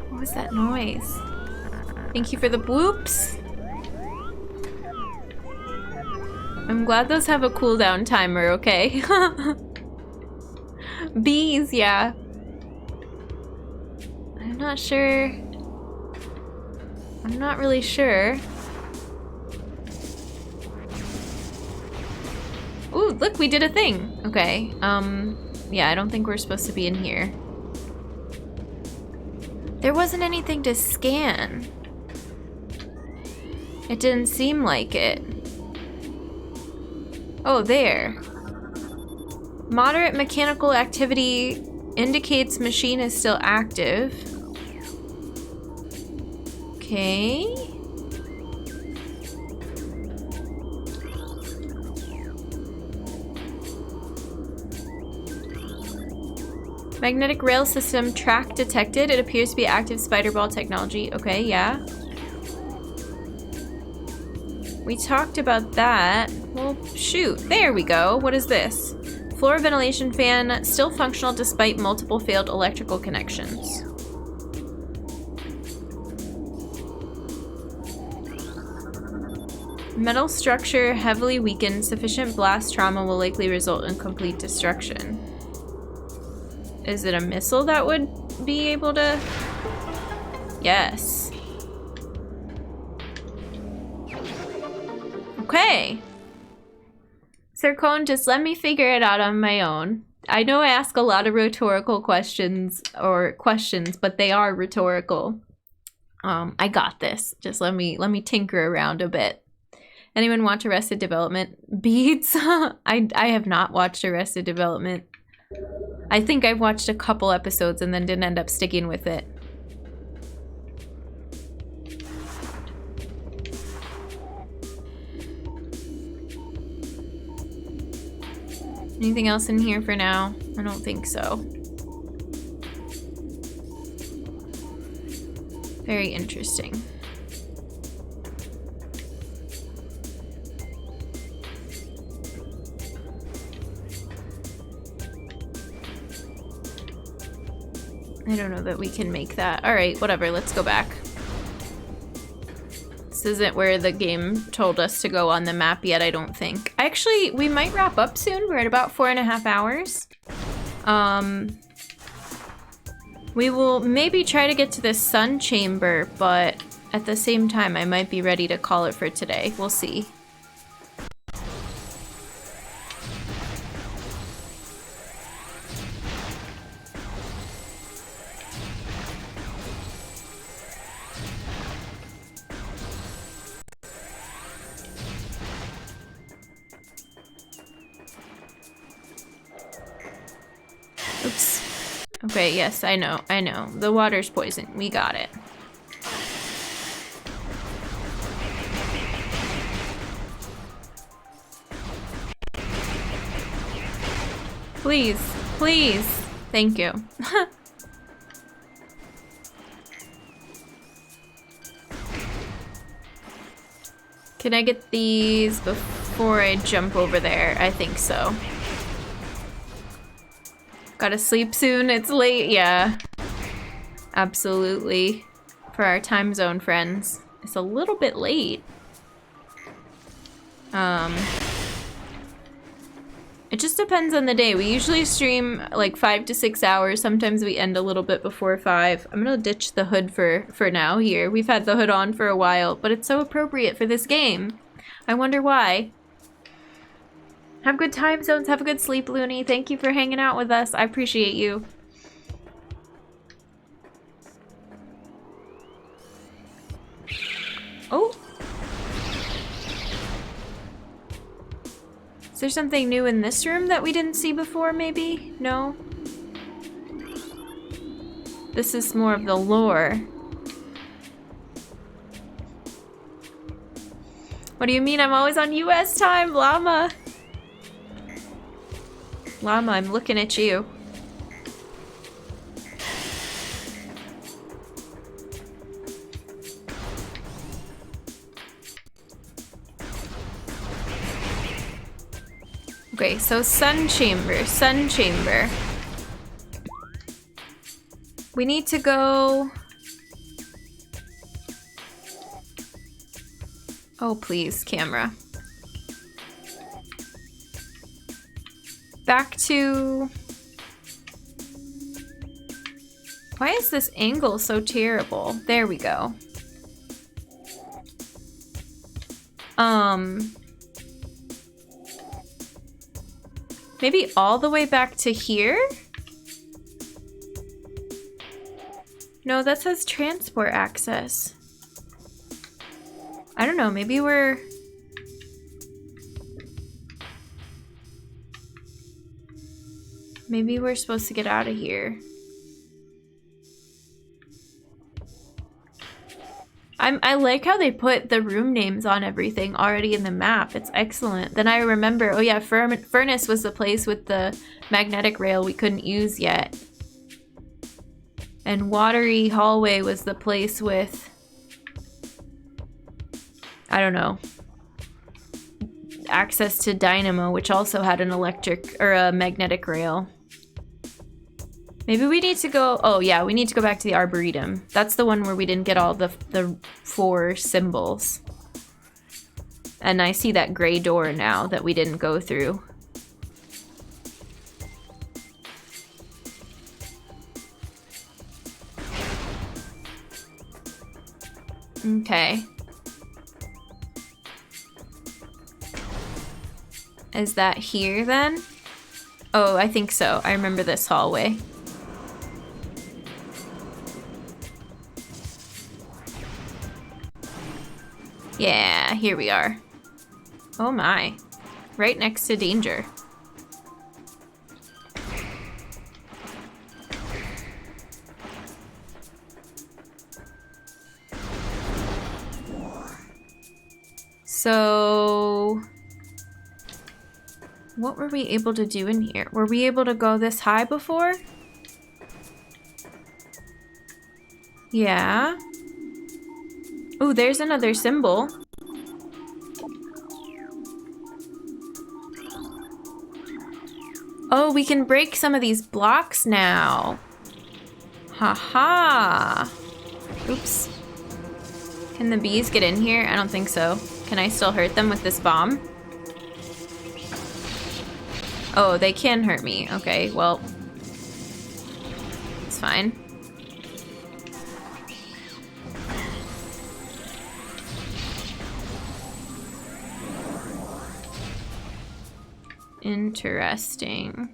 What was that noise? Thank you for the bloops. I'm glad those have a cooldown timer, okay? Bees, yeah. I'm not sure. I'm not really sure. Ooh, look, we did a thing. Okay, yeah, I don't think we're supposed to be in here. There wasn't anything to scan. It didn't seem like it. Oh, there. Moderate mechanical activity indicates machine is still active. Okay. Magnetic rail system track detected. It appears to be active spider ball technology. Okay, yeah. We talked about that. Well, shoot. There we go. What is this? Floor ventilation fan, still functional despite multiple failed electrical connections. Metal structure heavily weakened. Sufficient blast trauma will likely result in complete destruction. Is it a missile that would be able to? Yes. Okay. Sir Cone, just let me figure it out on my own. I know I ask a lot of rhetorical questions, but they are rhetorical. I got this. Just let me tinker around a bit. Anyone watch Arrested Development? Beats? I have not watched Arrested Development. I think I've watched a couple episodes and then didn't end up sticking with it. Anything else in here for now? I don't think so. Very interesting. I don't know that we can make that. All right, whatever, let's go back. This isn't where the game told us to go on the map yet, I don't think. Actually, we might wrap up soon. We're at about 4.5 hours. We will maybe try to get to the sun chamber, but at the same time, I might be ready to call it for today. We'll see. Oops. Okay, yes, I know. The water's poison. We got it. Please, please. Thank you. Can I get these before I jump over there? I think so. Gotta sleep soon, it's late, yeah. Absolutely. For our time zone friends. It's a little bit late. It just depends on the day. We usually stream like 5 to 6 hours. Sometimes we end a little bit before 5. I'm gonna ditch the hood for now here. We've had the hood on for a while, but it's so appropriate for this game. I wonder why. Have good time zones. Have a good sleep, Looney. Thank you for hanging out with us. I appreciate you. Oh. Is there something new in this room that we didn't see before, maybe? No? This is more of the lore. What do you mean I'm always on US time, Llama? Llama, I'm looking at you. Okay, so sun chamber, sun chamber. We need to go... Oh, please, camera. Back to... Why is this angle so terrible? There we go. Maybe all the way back to here? No, that says transport access. I don't know, maybe we're... Maybe we're supposed to get out of here. I like how they put the room names on everything already in the map. It's excellent. Then I remember, oh yeah, Furnace was the place with the magnetic rail we couldn't use yet. And Watery Hallway was the place with... I don't know. Access to Dynamo, which also had an electric or a magnetic rail. Maybe we need to go... Oh, yeah, we need to go back to the Arboretum. That's the one where we didn't get all the 4 symbols. And I see that gray door now that we didn't go through. Okay. Is that here, then? Oh, I think so. I remember this hallway. Yeah, here we are. Oh my. Right next to danger. So... What were we able to do in here? Were we able to go this high before? Yeah. Ooh, there's another symbol. Oh, we can break some of these blocks now. Haha. Oops. Can the bees get in here? I don't think so. Can I still hurt them with this bomb? Oh, they can hurt me. Okay, well. It's fine. Interesting.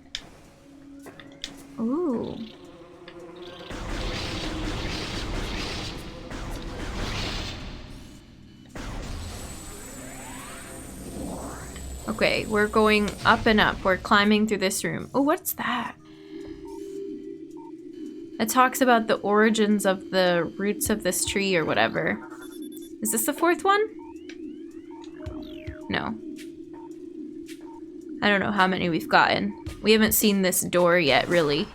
Ooh. Okay, we're going up and up. We're climbing through this room. Oh, what's that? It talks about the origins of the roots of this tree or whatever. Is this the 4th one? No. I don't know how many we've gotten. We haven't seen this door yet, really.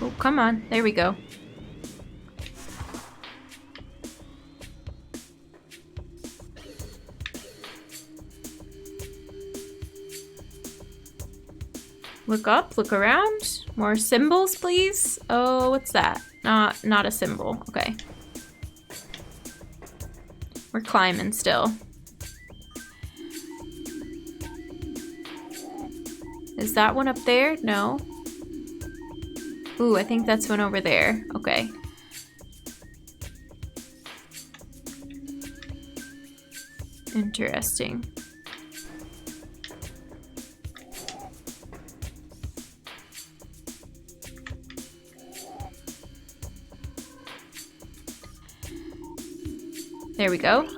Oh, come on. There we go. Look up, look around. More symbols, please. Oh, what's that? Not a symbol. Okay. We're climbing still. Is that one up there? No. Ooh, I think that's one over there. Okay. Interesting. There we go.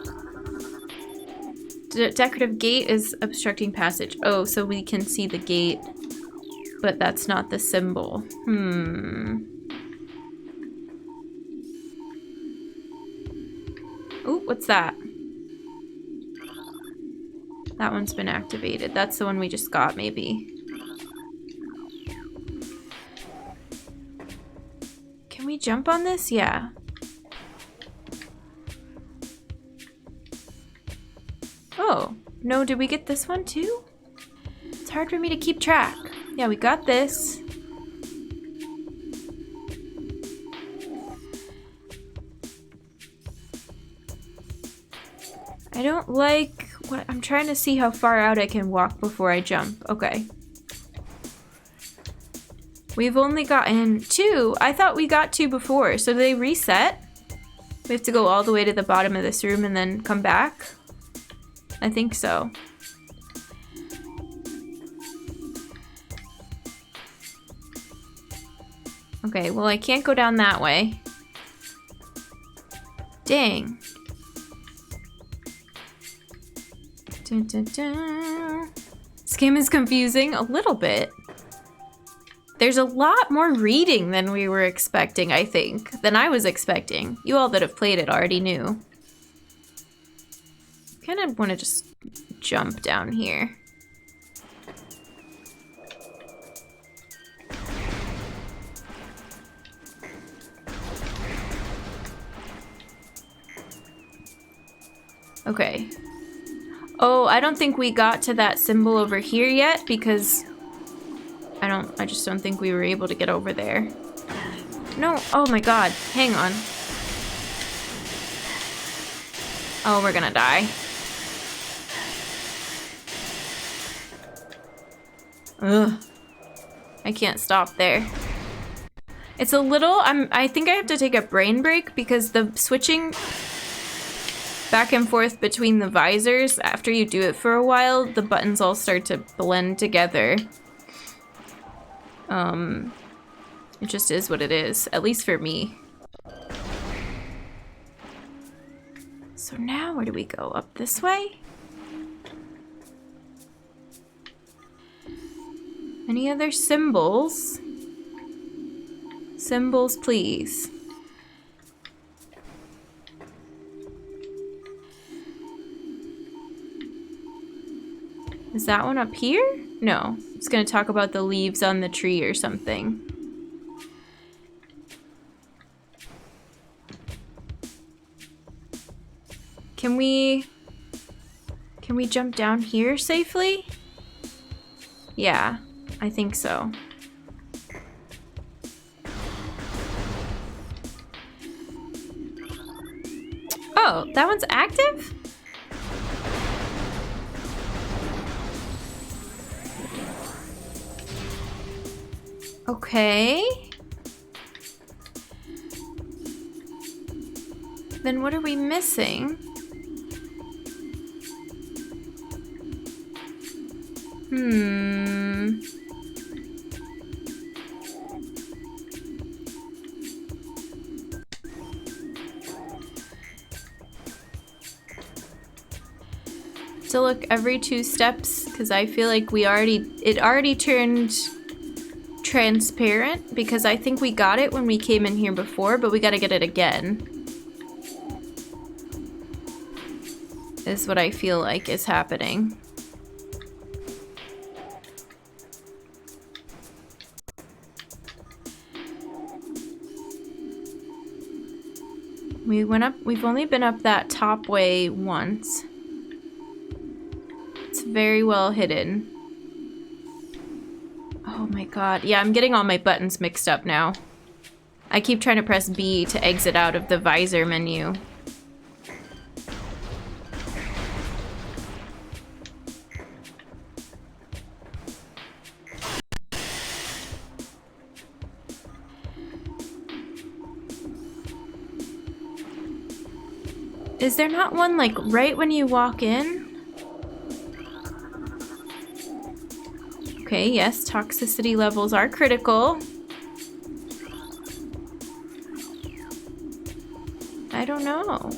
Decorative gate is obstructing passage. Oh, so we can see the gate, but that's not the symbol. Oh, what's that? That one's been activated. That's the one we just got, maybe. Can we jump on this? Yeah. Oh, no, did we get this one too? It's hard for me to keep track. Yeah, we got this. I don't like what I'm trying to see how far out I can walk before I jump. Okay. We've only gotten 2. I thought we got 2 before, so do they reset? We have to go all the way to the bottom of this room and then come back? I think so. Okay, well I can't go down that way. Dang. Dun, dun, dun. This game is confusing a little bit. There's a lot more reading than we were expecting, I think. Than I was expecting. You all that have played it already knew. Kind of want to just jump down here. Okay. Oh, I don't think we got to that symbol over here yet because I just don't think we were able to get over there. No, oh my god, hang on. Oh, we're gonna die. Ugh. I can't stop there. It's a little, I think I have to take a brain break because the switching back and forth between the visors, after you do it for a while, the buttons all start to blend together. It just is what it is, at least for me. So now where do we go? Up this way? Any other symbols? Symbols, please. Is that one up here? No. It's gonna talk about the leaves on the tree or something. Can we jump down here safely? Yeah, I think so. Oh, that one's active? Okay. Then what are we missing? To look every 2 steps because I feel like it already turned transparent because I think we got it when we came in here before, but we gotta get it again. Is what I feel like is happening. We've only been up that top way once. It's very well hidden. Oh my god. Yeah, I'm getting all my buttons mixed up now. I keep trying to press B to exit out of the visor menu. Is there not one, like, right when you walk in? Okay, yes, toxicity levels are critical. I don't know.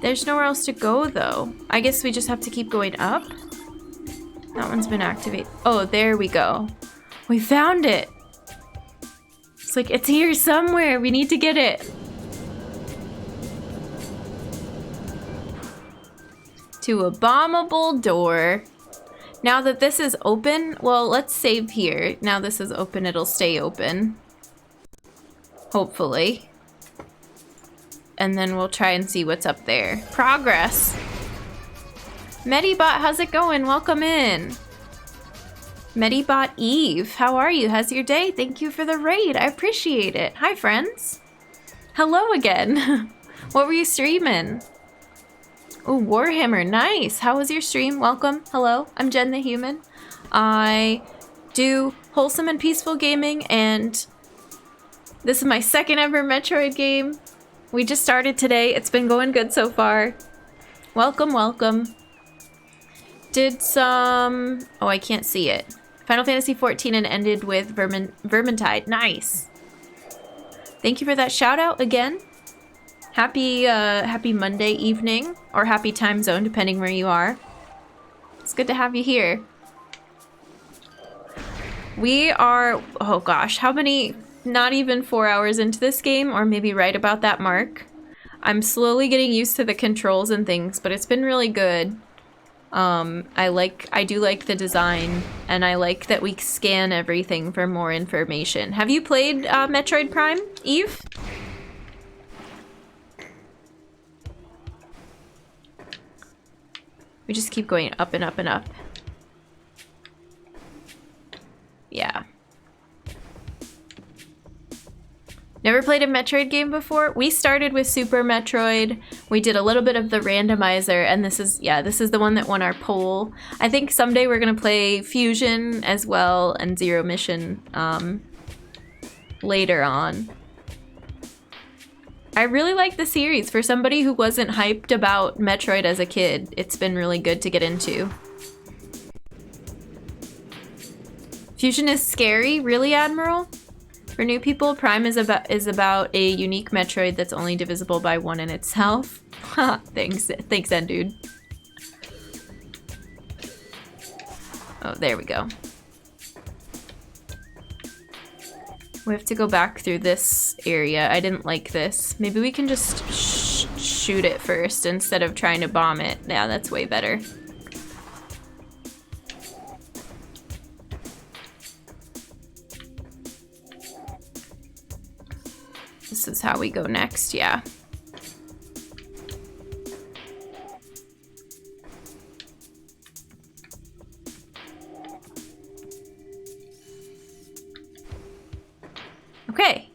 There's nowhere else to go, though. I guess we just have to keep going up. That one's been activated. Oh, there we go. We found it. It's like, it's here somewhere. We need to get it. To a bombable door. Now that this is open, well, let's save here. Now this is open, it'll stay open. Hopefully. And then we'll try and see what's up there. Progress. Medibot, how's it going? Welcome in. Medibot Eve, how are you? How's your day? Thank you for the raid. I appreciate it. Hi, friends. Hello again. What were you streaming? Oh, Warhammer, nice. How was your stream? Welcome. Hello, I'm Jen the Human. I do wholesome and peaceful gaming, and this is my second ever Metroid game. We just started today. It's been going good so far. Welcome, welcome. Did some... Oh, I can't see it. Final Fantasy XIV and ended with Vermintide. Nice. Thank you for that shout out again. Happy Monday evening, or happy time zone, depending where you are. It's good to have you here. We are, oh gosh, how many, not even 4 hours into this game, or maybe right about that mark. I'm slowly getting used to the controls and things, but it's been really good. I do like the design, and I like that we scan everything for more information. Have you played Metroid Prime, Eve? We just keep going up and up and up. Yeah. Never played a Metroid game before? We started with Super Metroid. We did a little bit of the randomizer, and this is the one that won our poll. I think someday we're gonna play Fusion as well, and Zero Mission later on. I really like the series. For somebody who wasn't hyped about Metroid as a kid, it's been really good to get into. Fusion is scary, really, Admiral? For new people, Prime is about a unique Metroid that's only divisible by one in itself. Thanks, Zen dude. Oh, there we go. We have to go back through this area. I didn't like this. Maybe we can just shoot it first instead of trying to bomb it. Yeah, that's way better. This is how we go next, yeah. Okay,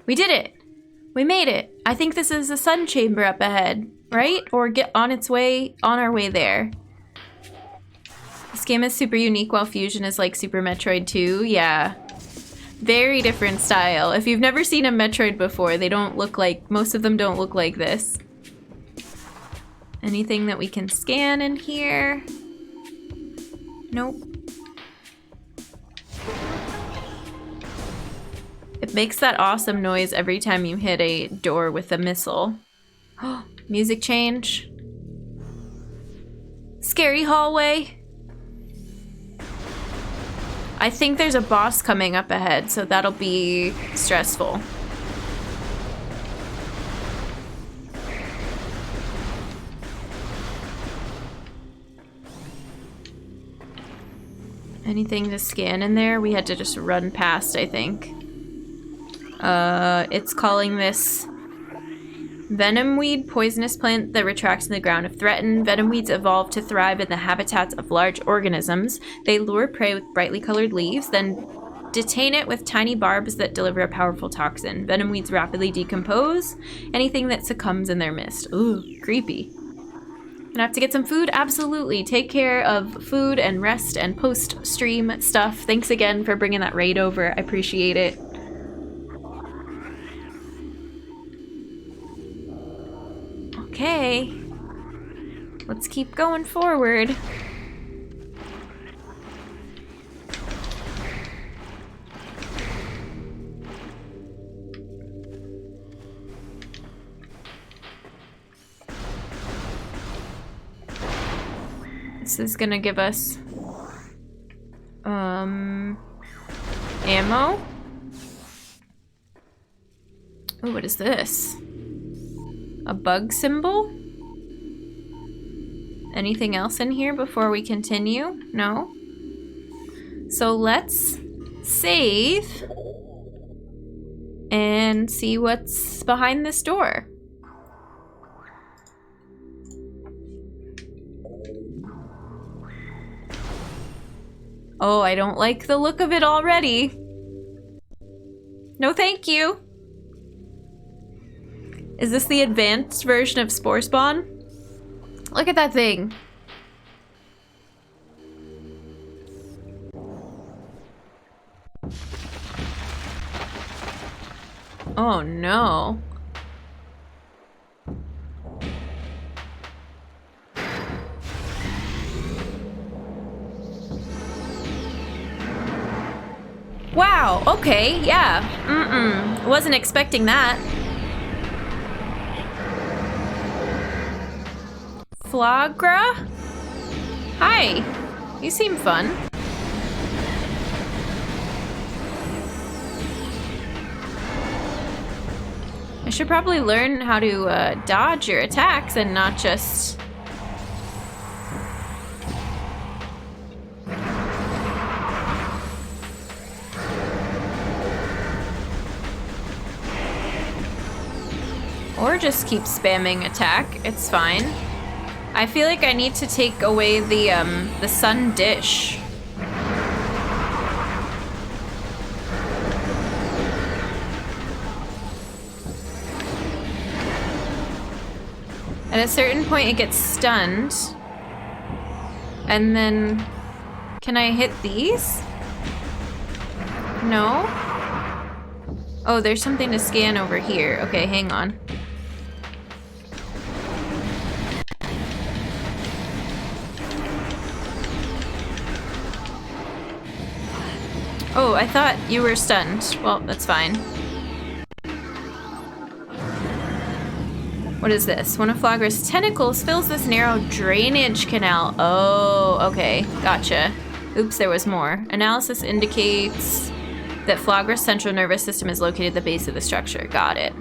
we did it. We made it. I think this is the sun chamber up ahead, right? Or get on our way there. This game is super unique while Fusion is like Super Metroid 2, yeah. Very different style. If you've never seen a Metroid before, they don't look like, most of them don't look like this. Anything that we can scan in here? Nope. It makes that awesome noise every time you hit a door with a missile. Music change. Scary hallway. I think there's a boss coming up ahead, so that'll be stressful. Anything to scan in there? We had to just run past, I think. It's calling this venom weed, poisonous plant that retracts in the ground if threatened. Venom weeds evolve to thrive in the habitats of large organisms. They lure prey with brightly colored leaves, then detain it with tiny barbs that deliver a powerful toxin. Venom weeds rapidly decompose anything that succumbs in their midst. Ooh, creepy. Gonna have to get some food? Absolutely. Take care of food and rest and post-stream stuff. Thanks again for bringing that raid over. I appreciate it. Okay. Let's keep going forward. This is gonna give us ammo. Oh, what is this? A bug symbol? Anything else in here before we continue? No? So let's save and see what's behind this door. Oh, I don't like the look of it already. No, thank you. Is this the advanced version of Spore Spawn? Look at that thing. Oh no. Wow, okay, yeah. Wasn't expecting that. Flagra? Hi. You seem fun. I should probably learn how to dodge your attacks and not just... Or just keep spamming attack. It's fine. I feel like I need to take away the sun dish. At a certain point it gets stunned. And then... Can I hit these? No? Oh, there's something to scan over here. Okay, hang on. Oh, I thought you were stunned. Well, that's fine. What is this? One of Flagra's tentacles fills this narrow drainage canal. Oh, okay. Gotcha. Oops, there was more. Analysis indicates that Flagra's central nervous system is located at the base of the structure. Got it.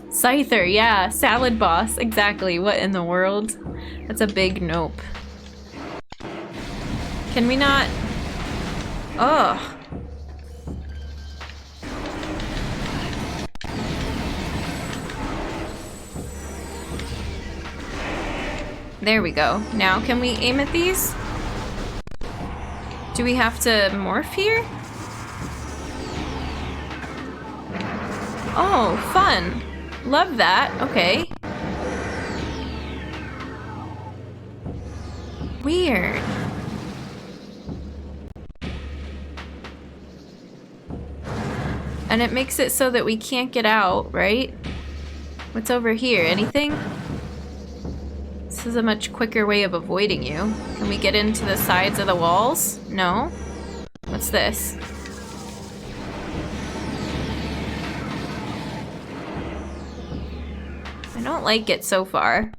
Scyther, yeah. Salad boss. Exactly. What in the world? That's a big nope. Can we not... Ugh. There we go. Now, can we aim at these? Do we have to morph here? Oh, fun. Love that. Okay. Weird. And it makes it so that we can't get out, right? What's over here? Anything? This is a much quicker way of avoiding you. Can we get into the sides of the walls? No? What's this? I don't like it so far.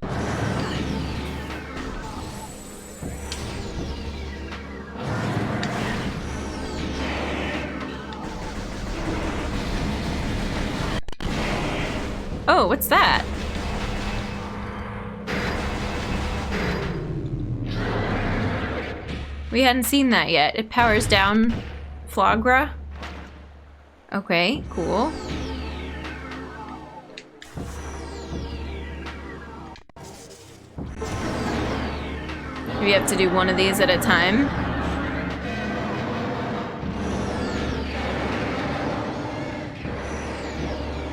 Oh, what's that? We hadn't seen that yet. It powers down Flagra. Okay, cool. We have to do one of these at a time.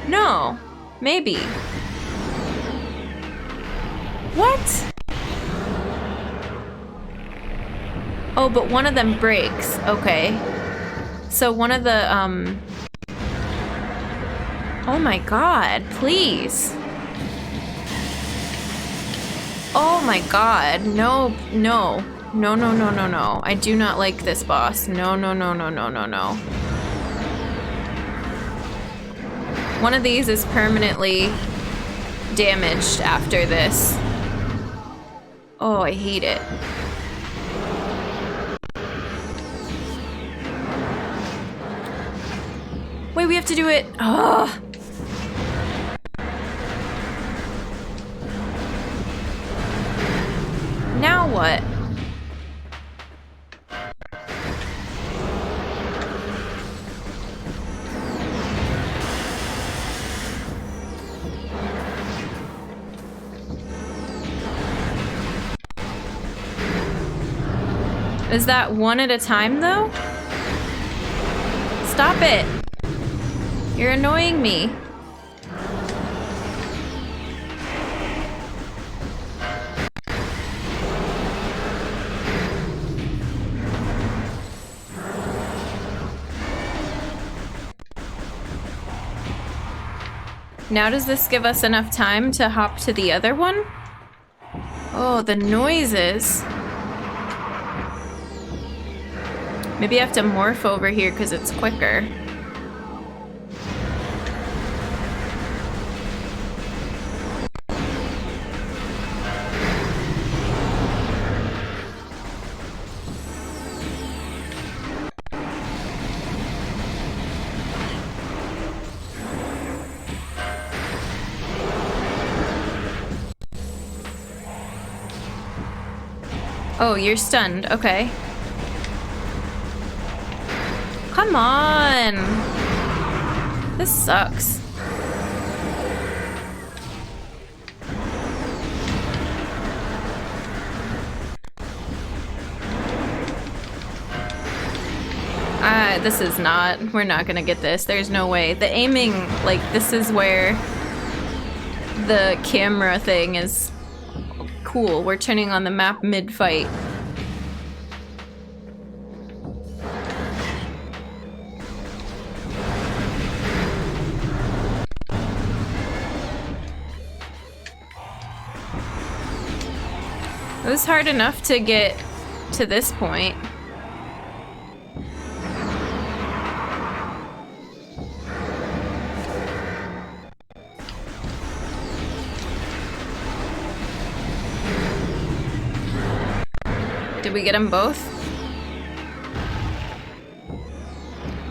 No, maybe. What? Oh, but one of them breaks. Okay. So one of the, oh my god, please. Oh my god, no, no. No, no, no, no, no. I do not like this boss. No, no, no, no, no, no, no. One of these is permanently damaged after this. Oh, I hate it. Wait, we have to do it. Ugh. Now what? Is that one at a time, though? Stop it! You're annoying me. Now does this give us enough time to hop to the other one? Oh, the noises. Maybe I have to morph over here because it's quicker. Oh, you're stunned. Okay. Come on! This sucks. This is not. We're not gonna get this. There's no way. The aiming, like, this is where the camera thing is cool. We're turning on the map mid-fight. It was hard enough to get to this point. Did we get them both?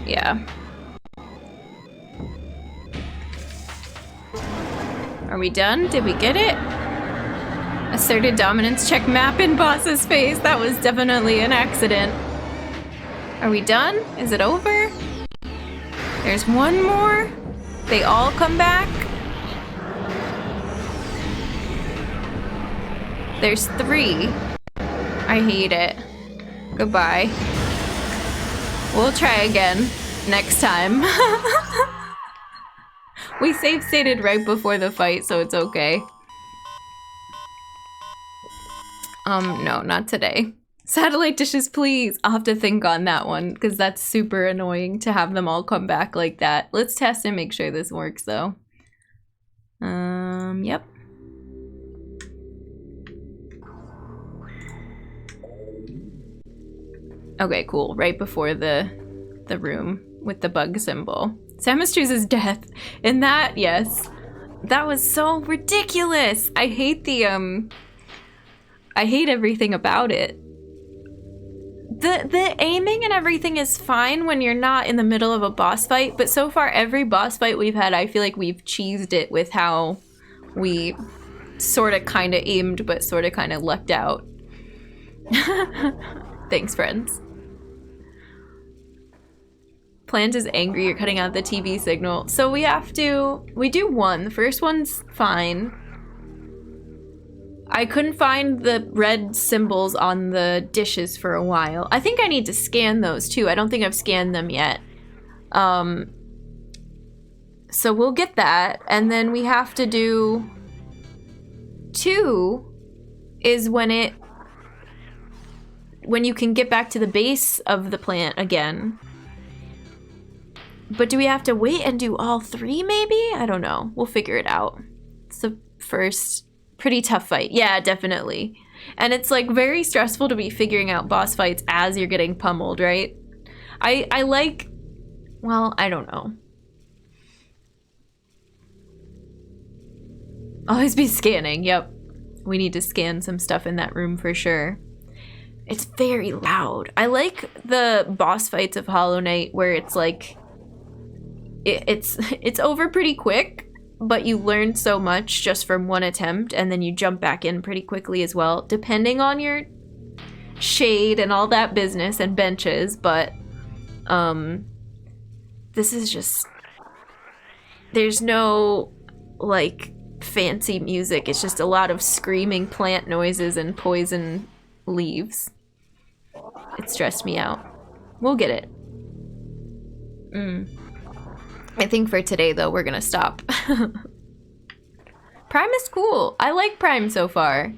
Yeah. Are we done? Did we get it? Asserted dominance, check map in boss's face. That was definitely an accident. Are we done? Is it over? There's one more? They all come back? There's 3. I hate it. Goodbye. We'll try again next time. We save stated right before the fight, so it's okay. No, not today. Satellite dishes, please. I'll have to think on that one, because that's super annoying to have them all come back like that. Let's test and make sure this works, though. Yep. Okay, cool. Right before the room with the bug symbol. Samus chooses death. In that, yes. That was so ridiculous. I hate the, I hate everything about it. The aiming and everything is fine when you're not in the middle of a boss fight, but so far every boss fight we've had, I feel like we've cheesed it with how we sort of kind of aimed, but sort of kind of lucked out. Thanks, friends. Plant is angry, you're cutting out the TV signal. So we do one. The first one's fine. I couldn't find the red symbols on the dishes for a while. I think I need to scan those too. I don't think I've scanned them yet. So we'll get that. And then we have to do 2 is when you can get back to the base of the plant again. But do we have to wait and do all 3 maybe? I don't know. We'll figure it out. It's the first pretty tough fight. Yeah, definitely. And it's like very stressful to be figuring out boss fights as you're getting pummeled, right? I like, well, I don't know. Always be scanning, yep. We need to scan some stuff in that room for sure. It's very loud. I like the boss fights of Hollow Knight where it's like, it's over pretty quick, but you learn so much just from one attempt, and then you jump back in pretty quickly as well, depending on your shade and all that business and benches, but this is just, there's no like fancy music. It's just a lot of screaming plant noises and poison leaves. It stressed me out. We'll get it. I think for today, though, we're gonna stop. Prime is cool. I like Prime so far.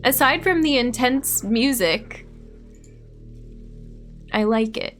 Aside from the intense music, I like it.